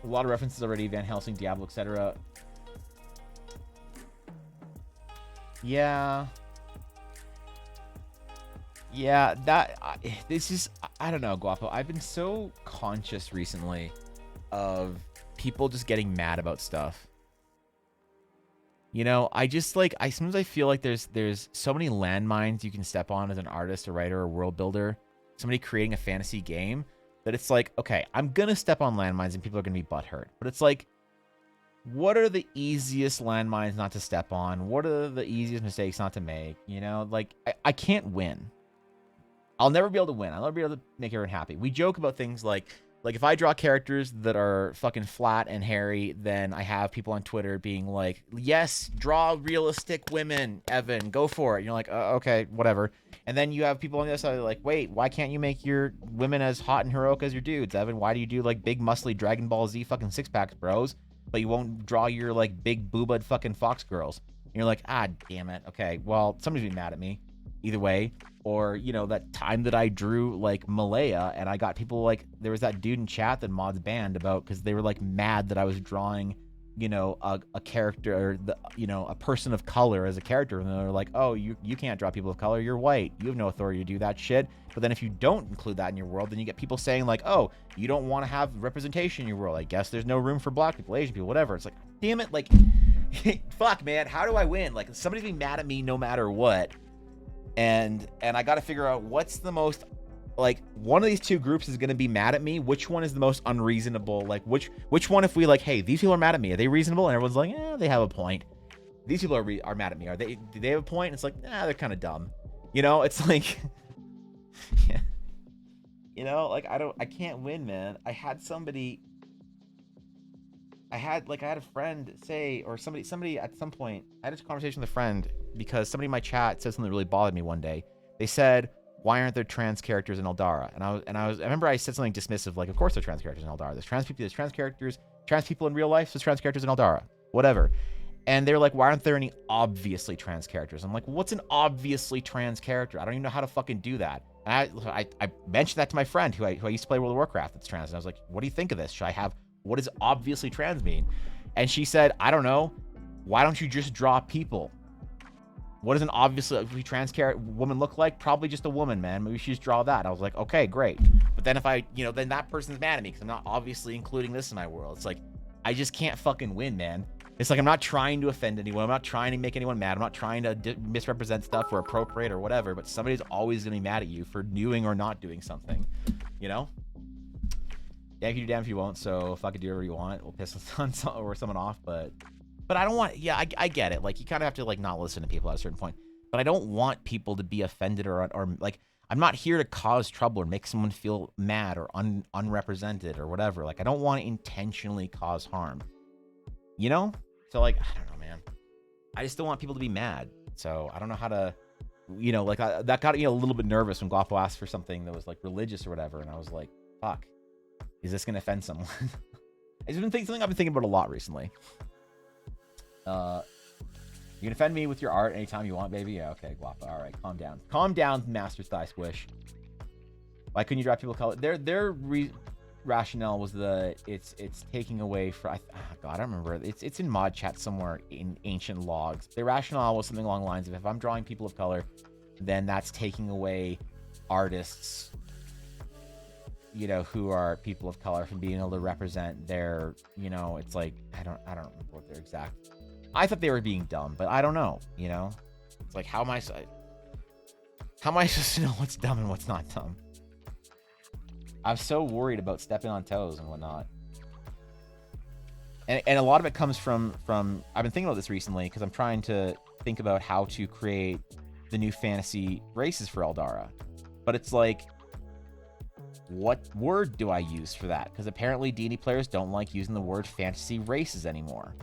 A lot of references already, Van Helsing, Diablo, etc. Yeah. Yeah, this is, I don't know, Guapo. I've been so conscious recently of people just getting mad about stuff. You know, I just like, sometimes I feel like there's so many landmines you can step on as an artist, a writer, a world builder, somebody creating a fantasy game, that it's like, okay, I'm gonna step on landmines and people are gonna be butthurt. But it's like, what are the easiest landmines not to step on? What are the easiest mistakes not to make? You know, like, I can't win. I'll never be able to win. I'll never be able to make everyone happy. We joke about things like if I draw characters that are fucking flat and hairy, then I have people on Twitter being like, yes, draw realistic women, Evan, go for it. And you're like, okay, whatever. And then you have people on the other side like, wait, why can't you make your women as hot and heroic as your dudes, Evan? Why do you do like big muscly Dragon Ball Z fucking six packs, bros? But you won't draw your like big boobad fucking fox girls. And you're like, ah, damn it. Okay, well, somebody's gonna be mad at me either way. Or, you know, that time that I drew like Malaya and I got people like, there was that dude in chat that mods banned about because they were like mad that I was drawing, you know, a character, or the, you know, a person of color as a character. And they're like, oh, you can't draw people of color. You're white. You have no authority to do that shit. But then if you don't include that in your world, then you get people saying like, oh, you don't want to have representation in your world. I guess there's no room for black people, Asian people, whatever. It's like, damn it. Like, fuck, man. How do I win? Like, somebody's gonna be mad at me no matter what. And I got to figure out what's the most, like, one of these two groups is going to be mad at me. Which one is the most unreasonable? Like, which one, if we like, hey, these people are mad at me, are they reasonable? And everyone's like, yeah, they have a point. These people are mad at me. Do they have a point? And it's like, nah, they're kind of dumb. You know, it's like, yeah. You know, like, I can't win, man. I had a friend say, or somebody at some point, I had a conversation with a friend because somebody in my chat said something that really bothered me one day. They said, why aren't there trans characters in Eldara? And I remember I said something dismissive, like, of course there's trans characters in Eldara. There's trans characters, trans people in real life, there's trans characters in Eldara, whatever. And they're like, why aren't there any obviously trans characters? I'm like, what's an obviously trans character? I don't even know how to fucking do that. And I mentioned that to my friend who I used to play World of Warcraft that's trans. And I was like, what do you think of this? Should I have, what does obviously trans mean? And she said, I don't know. Why don't you just draw people? What does an obviously trans woman look like? Probably just a woman, man. Maybe she just draw that. I was like, okay, great. But then if I, you know, then that person's mad at me because I'm not obviously including this in my world. It's like, I just can't fucking win, man. It's like, I'm not trying to offend anyone. I'm not trying to make anyone mad. I'm not trying to misrepresent stuff or appropriate or whatever. But somebody's always going to be mad at you for doing or not doing something, you know? Yeah, you can do damn if you won't. So if I could do whatever you want, we'll piss on or someone off. But I don't want, yeah, I get it. Like, you kind of have to like not listen to people at a certain point. But I don't want people to be offended or like, I'm not here to cause trouble or make someone feel mad or unrepresented or whatever. Like, I don't want to intentionally cause harm, you know? So like, I don't know, man. I just don't want people to be mad. So I don't know how to, you know, like that got me a little bit nervous when Guapo asked for something that was like religious or whatever. And I was like, fuck, is this going to offend someone? It's been something I've been thinking about a lot recently. You can offend me with your art anytime you want, baby. Yeah, okay, Guapo. All right, calm down. Calm down, Master Thigh Squish. Why couldn't you draw people of color? Their rationale was that it's taking away from, God, I don't remember. It's in mod chat somewhere in ancient logs. Their rationale was something along the lines of, if I'm drawing people of color, then that's taking away artists, you know, who are people of color from being able to represent their, you know, it's like, I don't remember what their exact I thought they were being dumb, but I don't know, you know? It's like, how am I supposed to know what's dumb and what's not dumb? I'm so worried about stepping on toes and whatnot. And a lot of it comes from I've been thinking about this recently because I'm trying to think about how to create the new fantasy races for Eldara. But it's like, what word do I use for that? Because apparently D&D players don't like using the word fantasy races anymore.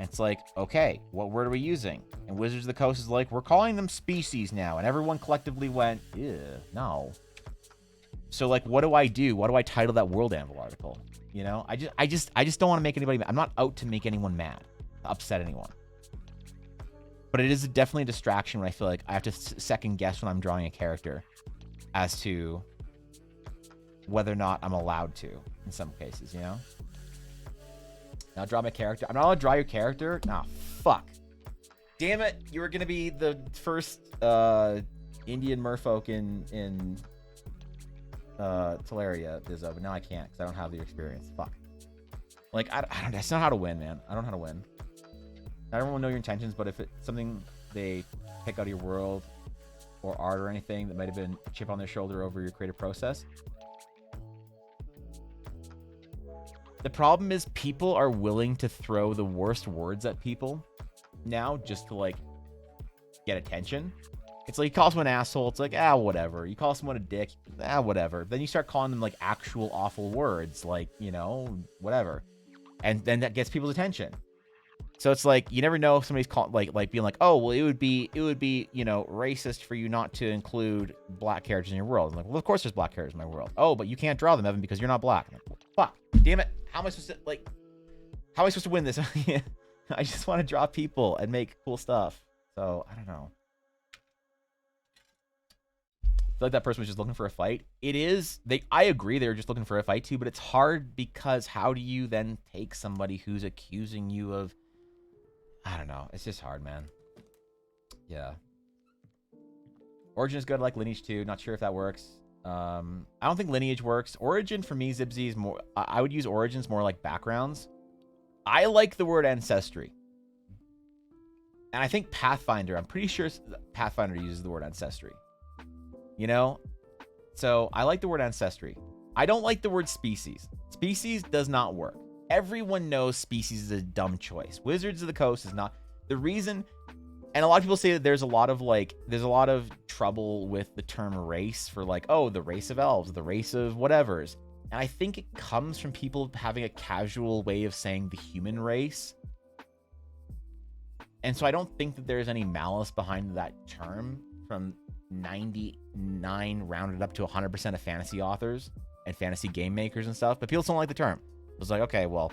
And it's like, okay, what word are we using? And Wizards of the Coast is like, we're calling them species now. And everyone collectively went, ew, no. So like, what do I do? What do I title that World Anvil article? You know, I just don't want to make anybody mad. I'm not out to make anyone mad, to upset anyone. But it is definitely a distraction when I feel like I have to second guess when I'm drawing a character as to whether or not I'm allowed to in some cases, you know? Now draw my character. I'm not allowed to draw your character? Nah, fuck. Damn it, you were gonna be the first Indian merfolk in Teleria, Bizzo, but now I can't because I don't have the experience. Fuck. Like, I don't, that's not how to win, man. I don't know how to win. I don't want to know your intentions, but if it's something they pick out of your world or art or anything that might have been a chip on their shoulder over your creative process. The problem is people are willing to throw the worst words at people now just to, like, get attention. It's like you call someone an asshole, it's like, whatever. You call someone a dick, whatever. Then you start calling them, like, actual awful words, like, you know, whatever. And then that gets people's attention. So it's like, you never know if somebody's like being like, oh, well, it would be, you know, racist for you not to include black characters in your world. I'm like, well, of course there's black characters in my world. Oh, but you can't draw them, Evan, because you're not black. I'm like, well, fuck, damn it. How am I supposed to win this? I just want to draw people and make cool stuff. So, I don't know. I feel like that person was just looking for a fight. It is, I agree they were just looking for a fight too, but it's hard because how do you then take somebody who's accusing you of, I don't know. It's just hard, man. Yeah. Origin is good. I like Lineage too. Not sure if that works. I don't think Lineage works. Origin for me, Zibsy, is more, I would use Origins more like backgrounds. I like the word Ancestry. And I think Pathfinder, I'm pretty sure Pathfinder uses the word Ancestry. You know? So I like the word Ancestry. I don't like the word Species. Species does not work. Everyone knows Species is a dumb choice. Wizards of the Coast is not. The reason, and a lot of people say that there's a lot of trouble with the term race for, like, oh, the race of elves, the race of whatevers. And I think it comes from people having a casual way of saying the human race. And so I don't think that there's any malice behind that term from 99 rounded up to 100% of fantasy authors and fantasy game makers and stuff. But people don't like the term. It was like, okay, well,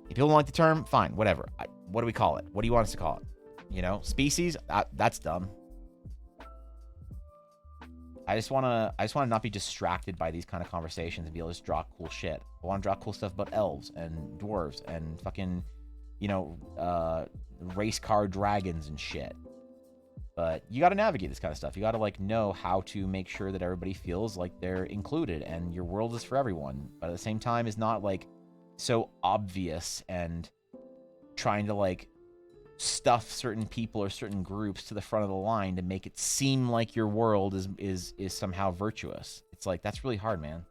if people don't like the term, fine, whatever. What do we call it? What do you want us to call it? You know, species? That's dumb. I just want to not be distracted by these kind of conversations and be able to just draw cool shit. I want to draw cool stuff about elves and dwarves and fucking, you know, race car dragons and shit. But you got to navigate this kind of stuff. You got to, like, know how to make sure that everybody feels like they're included and your world is for everyone. But at the same time, is not, like, so obvious and trying to, like, stuff certain people or certain groups to the front of the line to make it seem like your world is somehow virtuous. It's like, that's really hard, man.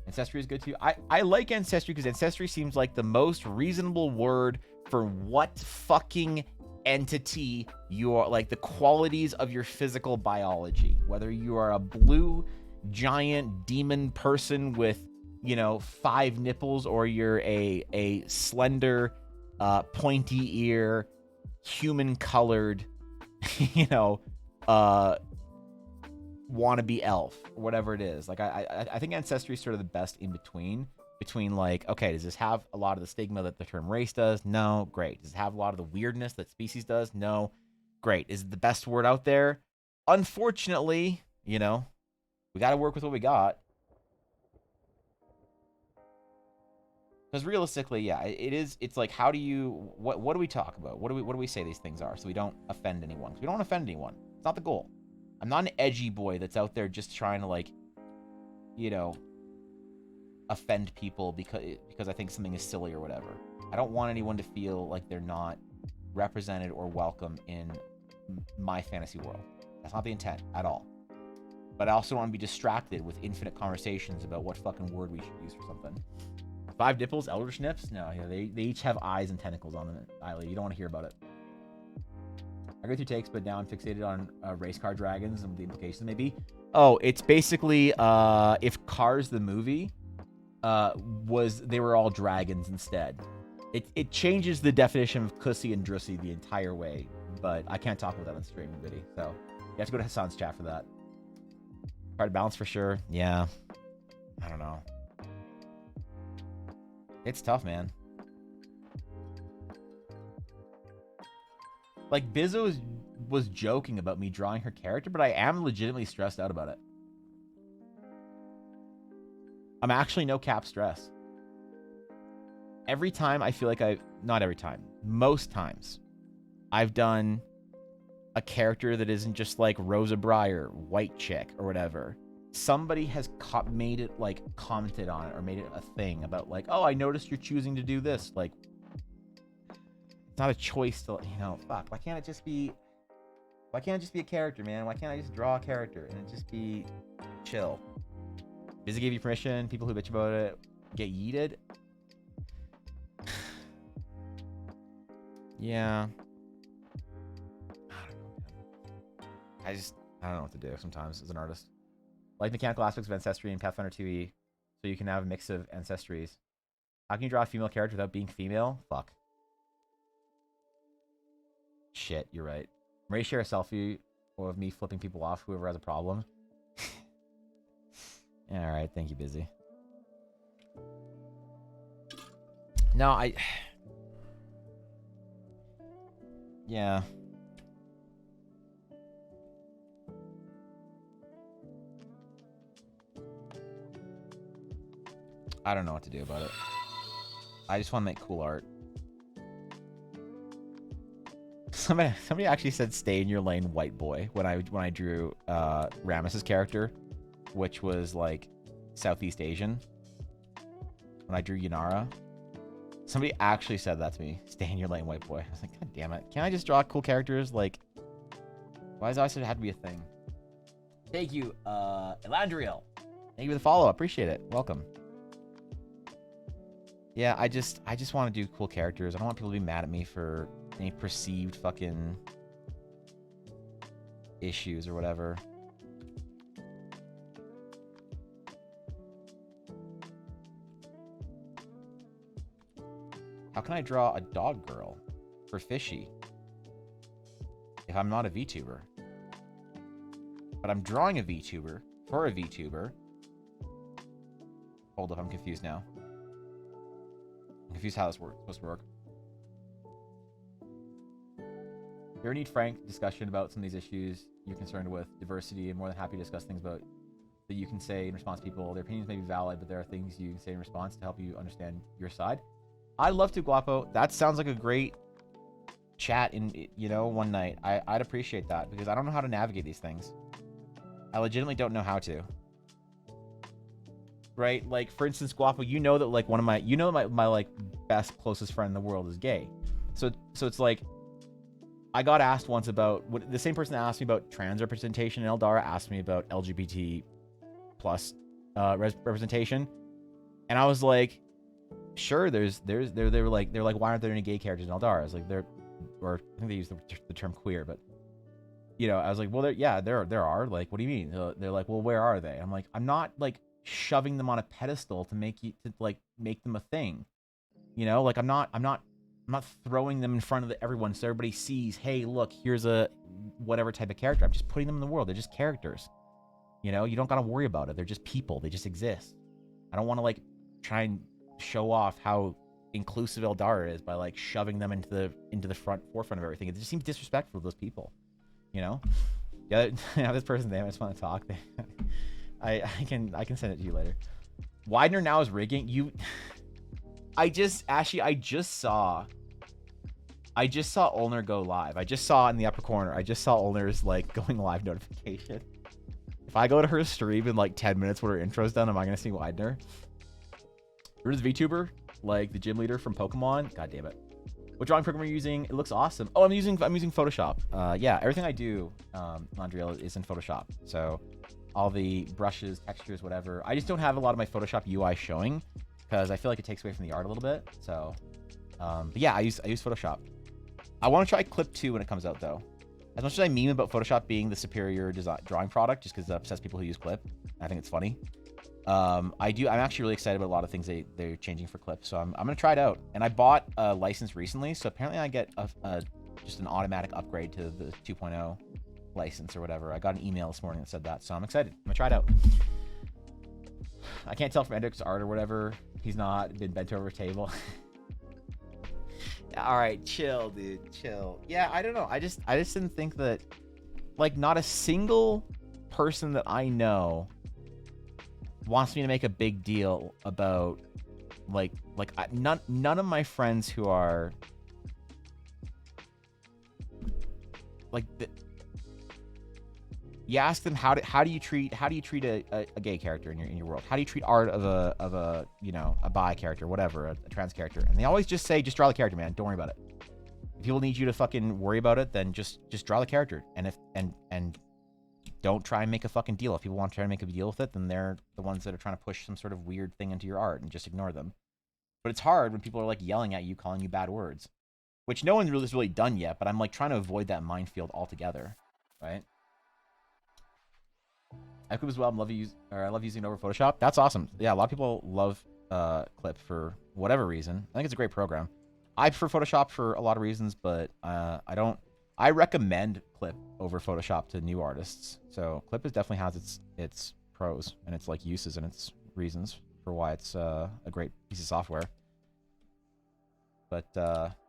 Ancestry is good too. I like Ancestry because Ancestry seems like the most reasonable word for what fucking entity you are, like the qualities of your physical biology. Whether you are a blue giant demon person with, you know, 5 nipples, or you're a slender, pointy ear, human colored, you know, wannabe elf, or whatever it is. Like, I think Ancestry is sort of the best in between like, okay, does this have a lot of the stigma that the term race does? No. Great. Does it have a lot of the weirdness that species does? No. Great. Is it the best word out there? Unfortunately, you know, we got to work with what we got. Because realistically, yeah, it's like, how do you, what do we talk about? What do we say these things are so we don't offend anyone? Because we don't want to offend anyone. It's not the goal. I'm not an edgy boy that's out there just trying to, like, you know, offend people because I think something is silly or whatever. I don't want anyone to feel like they're not represented or welcome in my fantasy world. That's not the intent at all. But I also don't want to be distracted with infinite conversations about what fucking word we should use for something. 5 nipples, elder snips? No, yeah, they each have eyes and tentacles on them. Eiley, you don't want to hear about it. I go through takes, but now I'm fixated on race car dragons and the implications maybe. Oh, it's basically if Cars the movie they were all dragons instead. It changes the definition of Cussy and Drussy the entire way, but I can't talk about that on stream, Biddy. So you have to go to Hassan's chat for that. Hard to balance for sure. Yeah. I don't know. It's tough, man. Like, Bizzo was joking about me drawing her character, but I am legitimately stressed out about it. I'm actually no cap stress. Every time I feel like not every time, most times, I've done a character that isn't just like Rosa Breyer, white chick, or whatever. Somebody has made it, like, commented on it or made it a thing about, like, oh, I noticed you're choosing to do this. Like, it's not a choice to, you know, fuck. Why can't it just be a character, man? Why can't I just draw a character and it just be chill? Busy gave you permission. People who bitch about it get yeeted. Yeah. I don't know, man. I don't know what to do sometimes as an artist. Like mechanical aspects of Ancestry in Pathfinder 2e, so you can have a mix of ancestries. How can you draw a female character without being female? Fuck. Shit, you're right. I'm ready to share a selfie of me flipping people off, whoever has a problem. Alright, thank you, Busy. No, yeah. I don't know what to do about it. I just want to make cool art. Somebody actually said "stay in your lane, white boy" when I drew Rammus's character, which was like Southeast Asian. When I drew Yanara, somebody actually said that to me. "Stay in your lane, white boy." I was like, God damn it! Can't I just draw cool characters? Like, why does it always have to be a thing? Thank you, Elandriel. Thank you for the follow. Appreciate it. Welcome. Yeah, I just want to do cool characters. I don't want people to be mad at me for any perceived fucking issues or whatever. How can I draw a dog girl for Fishy if I'm not a VTuber? But I'm drawing a VTuber for a VTuber. Hold up, I'm confused now. I'm confused how this supposed to work. You ever need frank discussion about some of these issues you're concerned with? Diversity, I'm more than happy to discuss things about that you can say in response to people. Their opinions may be valid, but there are things you can say in response to help you understand your side. I'd love to, Guapo. That sounds like a great chat one night. I'd appreciate that because I don't know how to navigate these things. I legitimately don't know how to. Right? Like, for instance, Guapo, you know that, like, one of my, my like, best, closest friend in the world is gay. So it's like, I got asked once about, the same person that asked me about trans representation in Eldara asked me about LGBT plus representation. And I was like, sure, they were like, why aren't there any gay characters in Eldara? I was like, or I think they use the term queer, but, I was like, well, there are. Like, what do you mean? They're like, well, where are they? I'm like, I'm not, like, shoving them on a pedestal to make them a thing, like I'm not throwing them in front of everyone so everybody sees, hey, look, here's a whatever type of character. I'm just putting them in the world. They're just characters, you don't gotta worry about it. They're just people. They just exist. I don't want to, like, try and show off how inclusive Eldara is by, like, shoving them into the forefront of everything. It just seems disrespectful to those people, Yeah, this person's name, I just want to talk. I can send it to you later. Widener now is rigging. I just saw Ulner go live. I just saw in the upper corner. I just saw Ulner's, like, going live notification. If I go to her stream in like 10 minutes when her intro's done, am I gonna see Widener? Where's VTuber? like the gym leader from Pokemon. God damn it. What drawing program are you using? It looks awesome. Oh, I'm using Photoshop. Yeah, everything I do, Landriel, is in Photoshop. So all the brushes, textures, whatever. I just don't have a lot of my Photoshop UI showing because I feel like it takes away from the art a little bit. So, but yeah, I use Photoshop. I want to try Clip 2 when it comes out though. As much as I meme about Photoshop being the superior drawing product, just because it upsets people who use Clip, I think it's funny. I'm actually really excited about a lot of things they're changing for Clip, so I'm gonna try it out. And I bought a license recently, so apparently I get just an automatic upgrade to the 2.0 license or whatever. I got an email this morning that said that, so I'm excited. I'm gonna try it out. I can't tell from Hendrix's art or whatever. He's not been bent over a table. All right, chill, dude, chill. Yeah, I don't know. I just didn't think that, like, not a single person that I know wants me to make a big deal about, none of my friends who are like you ask them how do you treat a gay character in your world? How do you treat art of a a bi character, whatever, a trans character? And they always just say, just draw the character, man. Don't worry about it. If people need you to fucking worry about it, then just draw the character. And don't try and make a fucking deal. If people want to try to make a deal with it, then they're the ones that are trying to push some sort of weird thing into your art, and just ignore them. But it's hard when people are like yelling at you, calling you bad words, which no one has really done yet, but I'm like trying to avoid that minefield altogether, right? Clip as well. I love using it over Photoshop. That's awesome. Yeah, a lot of people love Clip for whatever reason. I think it's a great program. I prefer Photoshop for a lot of reasons, but I recommend Clip over Photoshop to new artists. So Clip definitely has its pros and its like uses and its reasons for why it's a great piece of software. But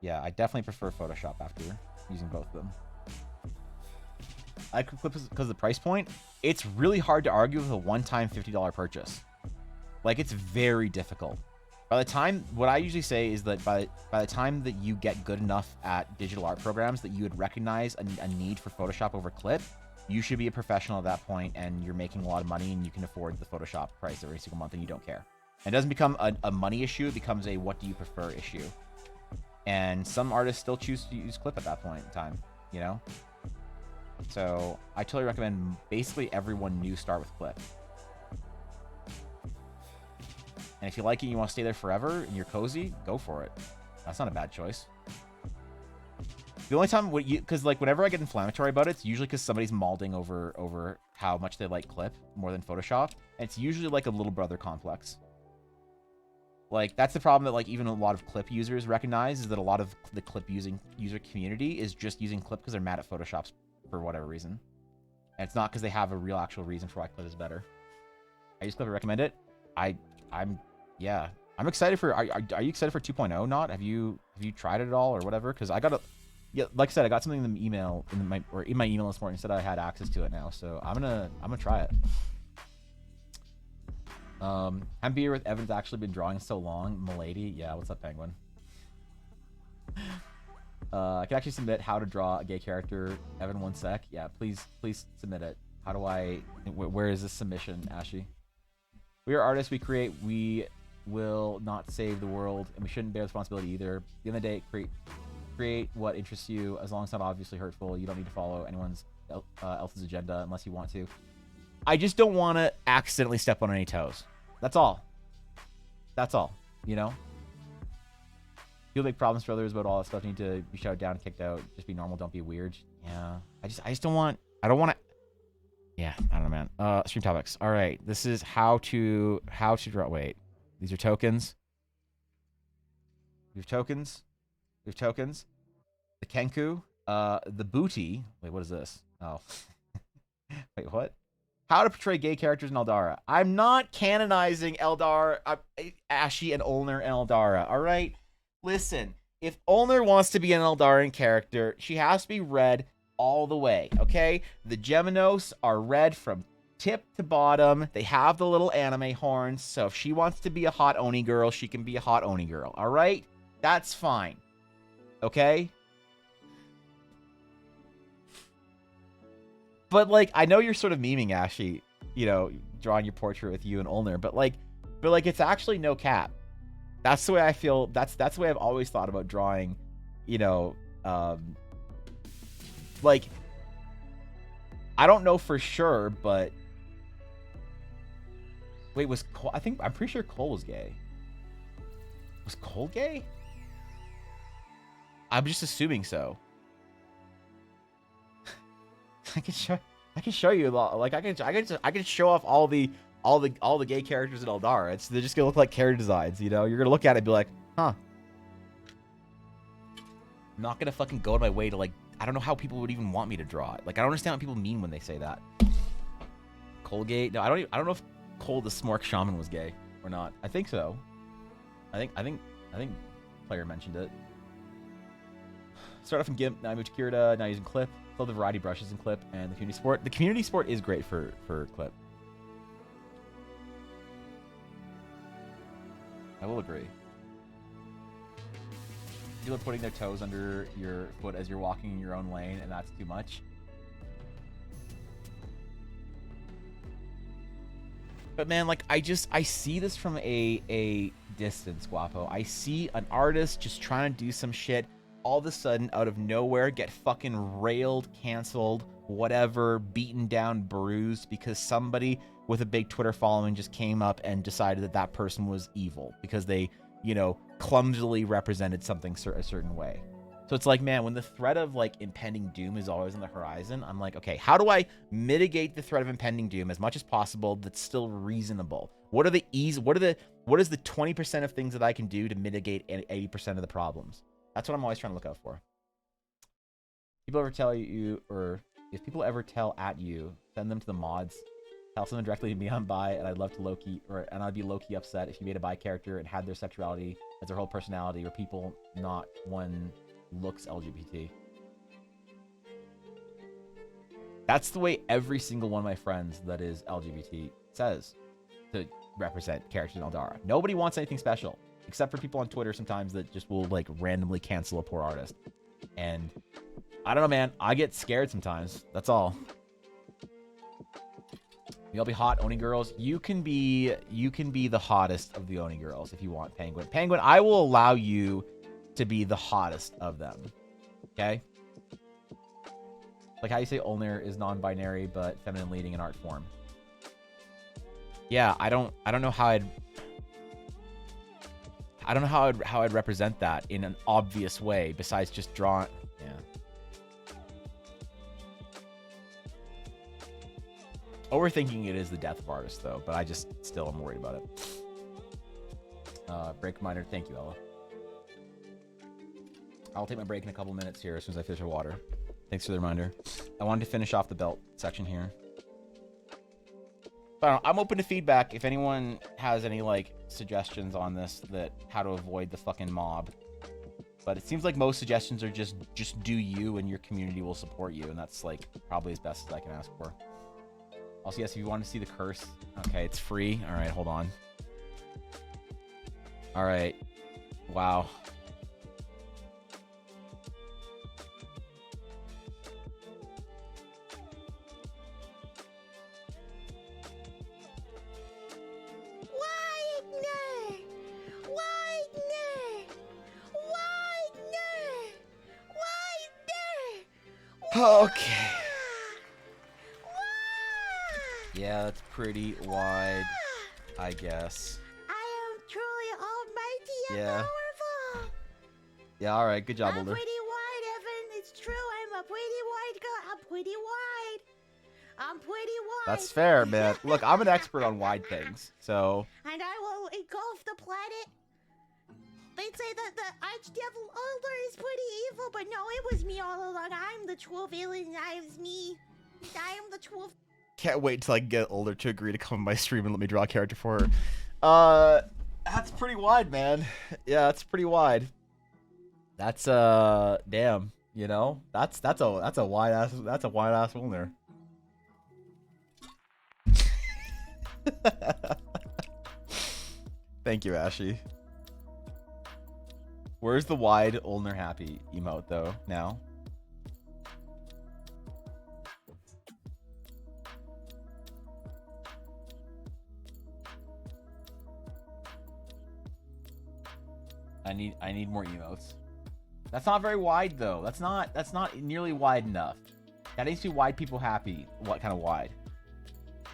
yeah, I definitely prefer Photoshop after using both of them. I could Clip because of the price point. It's really hard to argue with a one-time $50 purchase. Like, it's very difficult. By the time, what I usually say is that by the time that you get good enough at digital art programs that you would recognize a need for Photoshop over Clip, you should be a professional at that point, and you're making a lot of money, and you can afford the Photoshop price every single month, and you don't care. And it doesn't become a money issue, it becomes a what do you prefer issue. And some artists still choose to use Clip at that point in time, you know? So I totally recommend basically everyone new start with Clip. And if you like it and you want to stay there forever and you're cozy, go for it. That's not a bad choice. The only time, because like whenever I get inflammatory about it, it's usually because somebody's mauling over how much they like Clip more than Photoshop. And it's usually like a little brother complex. Like, that's the problem that like even a lot of Clip users recognize, is that a lot of the Clip user community is just using Clip because they're mad at Photoshop for whatever reason. And it's not because they have a real actual reason for why Clip is better. I use Clip, I recommend it. Yeah, I'm excited for. Are you excited for 2.0? Not? Have you tried it at all or whatever? Because I got like I said, I got something in the email in my email this morning, said I had access to it now, so I'm gonna try it. I'm beer with Evan's actually been drawing so long. Milady, yeah. What's up, Penguin? I can actually submit how to draw a gay character. Evan, 1 sec. Yeah, please submit it. How do I? Where is this submission, Ashy? We are artists. We create. We will not save the world, and we shouldn't bear responsibility either. At the end of the day, create what interests you, as long as it's not obviously hurtful. You don't need to follow anyone's else's agenda unless you want to. I just don't want to accidentally step on any toes. That's all. That's all. You know? Feel big problems for others about all that stuff. Need to be shouted down, kicked out. Just be normal. Don't be weird. Yeah. I just don't want. I don't want to. Yeah. I don't know, man. Stream topics. All right. This is how to draw. Wait. These are tokens. We have tokens. We have tokens. The Kenku. The booty. Wait. What is this? Oh. Wait. What? How to portray gay characters in Eldara. I'm not canonizing Eldara, Ashy, and Ulnar and Eldara. All right. Listen, if Ulnar wants to be an Eldaran character, she has to be red all the way, okay? The Geminos are red from tip to bottom. They have the little anime horns, so if she wants to be a hot Oni girl, she can be a hot Oni girl, all right? That's fine, okay? But, like, I know you're sort of memeing, Ashy, you know, drawing your portrait with you and Ulnar, but, like, it's actually no cap. That's the way I feel. That's the way I've always thought about drawing. You know, like I don't know for sure, but wait, was Cole? I'm pretty sure Cole was gay. Was Cole gay? I'm just assuming so. I can show you a lot. Like I can show off all the gay characters in Eldar. They're just gonna look like character designs. You know, you're gonna look at it and be like, huh. I'm not gonna fucking go to my way to like. I don't know how people would even want me to draw it. Like I don't understand what people mean when they say that. Colgate? No, I don't know if Cole the Smork Shaman was gay or not. I think so. I think player mentioned it. Start off in GIMP, now I moved to Kirita, now using Clip. Love the variety brushes in Clip and the community sport. The community sport is great for Clip. I will agree. People are putting their toes under your foot as you're walking in your own lane, and that's too much. But man, like I see this from a distance, Guapo. I see an artist just trying to do some shit, all of a sudden out of nowhere get fucking railed, canceled, whatever, beaten down, bruised because somebody with a big Twitter following just came up and decided that that person was evil because they, you know, clumsily represented something a certain way. So it's like, man, when the threat of like impending doom is always on the horizon, I'm like, okay, how do I mitigate the threat of impending doom as much as possible that's still reasonable? What is the 20% of things that I can do to mitigate 80% of the problems? That's what I'm always trying to look out for. People ever tell you, or if people ever tell at you, send them to the mods. Tell someone directly to me I'm bi, and I'd love to and I'd be low-key upset if you made a bi character and had their sexuality as their whole personality, or people not one looks LGBT. That's the way every single one of my friends that is LGBT says to represent characters in Eldara. Nobody wants anything special, except for people on Twitter sometimes that just will like randomly cancel a poor artist. And I don't know, man. I get scared sometimes. That's all. You'll be hot, Oni girls. You can be the hottest of the Oni girls if you want, Penguin. Penguin, I will allow you to be the hottest of them. Okay? Like how you say Ulnir is non-binary but feminine leading in art form. Yeah, I don't know how I'd represent that in an obvious way besides just drawing. Yeah. Overthinking it is the death of artists, though, but I just still am worried about it. Break reminder. Thank you, Ella. I'll take my break in a couple minutes here as soon as I finish my water. Thanks for the reminder. I wanted to finish off the belt section here. But I'm open to feedback if anyone has any like suggestions on this, that how to avoid the fucking mob. But it seems like most suggestions are just do you and your community will support you, and that's like probably as best as I can ask for. Also, yes, if you want to see the curse, okay, it's free. All right, hold on. All right. Wow. Okay. Yeah, that's pretty wide, I guess. I am truly almighty and powerful. Yeah, all right. Good job, I'm Older. pretty wide, Evan. It's true. I'm a pretty wide girl. I'm pretty wide. I'm pretty wide. That's fair, man. Look, I'm an expert on wide things, so. And I will engulf the planet. They'd say that the Archdevil Older is pretty evil, but no, it was me all along. I'm the true villain. I was me. I am the true. Can't wait till I get Older to agree to come on my stream and let me draw a character for her. That's pretty wide, man. Yeah, that's pretty wide. That's damn. You know, that's a wide ass one there. Thank you, Ashy. Where's the wide Ulner happy emote though now? I need more emotes. That's not very wide though. That's not nearly wide enough. That needs to be wide people happy. What kind of wide?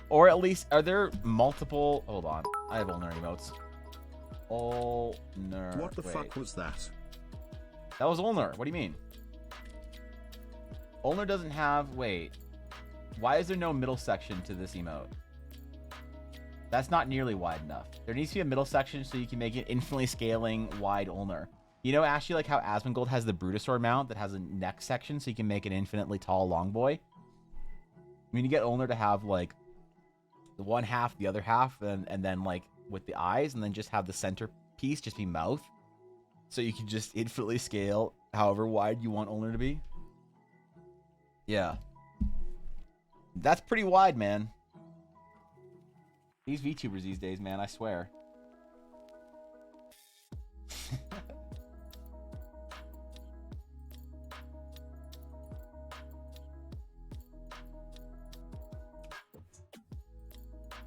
Or at least, are there multiple? Hold on, I have Ulner emotes. Ulner. What the fuck was that? That was Ulner. What do you mean? Ulner doesn't have. Wait. Why is there no middle section to this emote? That's not nearly wide enough. There needs to be a middle section so you can make it infinitely scaling wide Ulner. You know, Ashley, like how Asmongold has the Brutosaur mount that has a neck section so you can make an infinitely tall long boy. I mean, you get Ulner to have like the one half, the other half, and then like with the eyes, and then just have the center piece just be mouth. So you can just infinitely scale however wide you want Ulner to be. Yeah. That's pretty wide, man. These VTubers these days, man, I swear.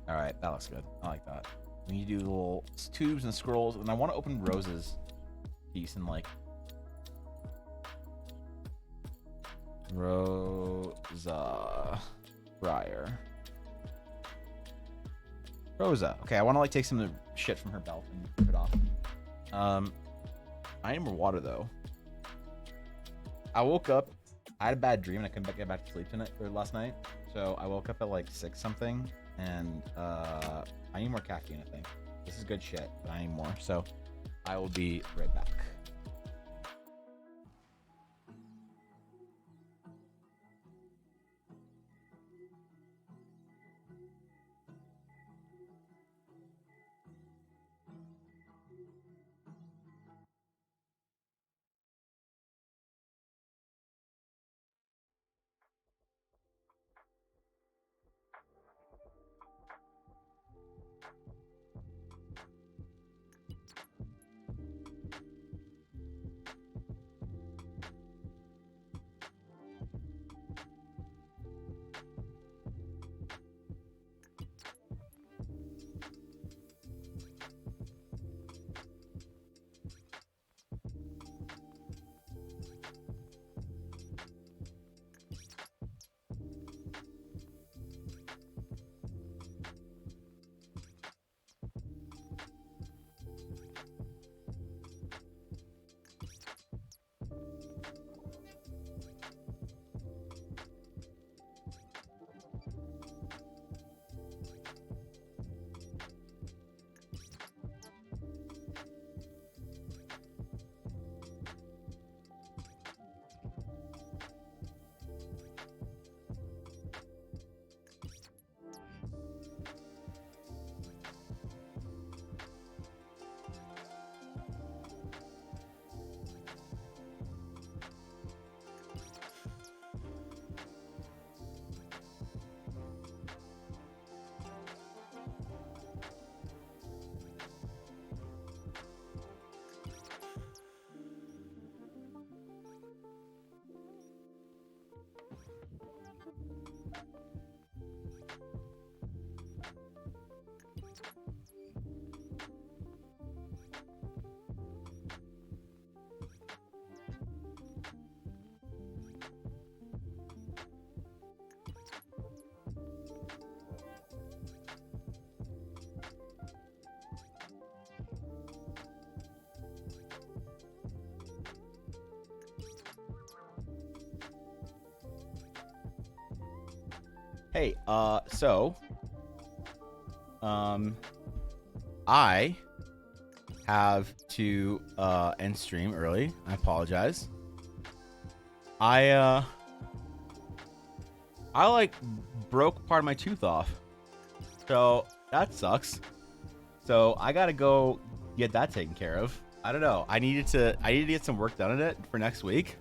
Alright, that looks good. I like that. We need to do little tubes and scrolls, and I want to open Rose's piece and like... Rosa... Briar. Rosa. Okay, I want to like take some of the shit from her belt and rip it off. I need more water though. I woke up. I had a bad dream and I couldn't get back to sleep tonight or last night. So I woke up at like 6 something, and I need more caffeine. I think this is good shit, but I need more. So I will be right back. Hey, I have to end stream early. I apologize. I like broke part of my tooth off. So that sucks. So I gotta go get that taken care of. I don't know. I needed to get some work done on it for next week.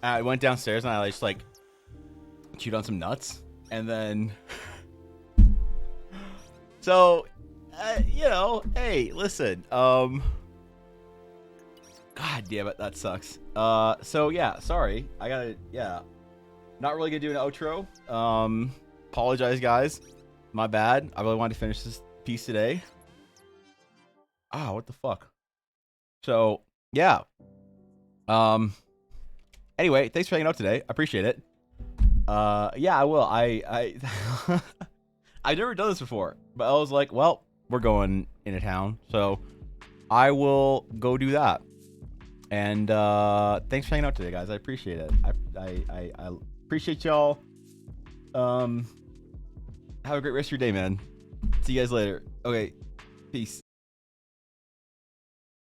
I went downstairs and I just like chewed on some nuts, and then so you know, hey, listen, god damn it, that sucks. So yeah, sorry, I gotta, yeah, not really gonna do an outro. Apologize guys, my bad. I really wanted to finish this piece today. What the fuck. So yeah. Anyway, thanks for hanging out today. I appreciate it. Yeah, I will. I I've never done this before, but I was like, well, we're going into town, so I will go do that. And thanks for hanging out today, guys. I appreciate it. I appreciate y'all. Have a great rest of your day, man. See you guys later. Okay, peace.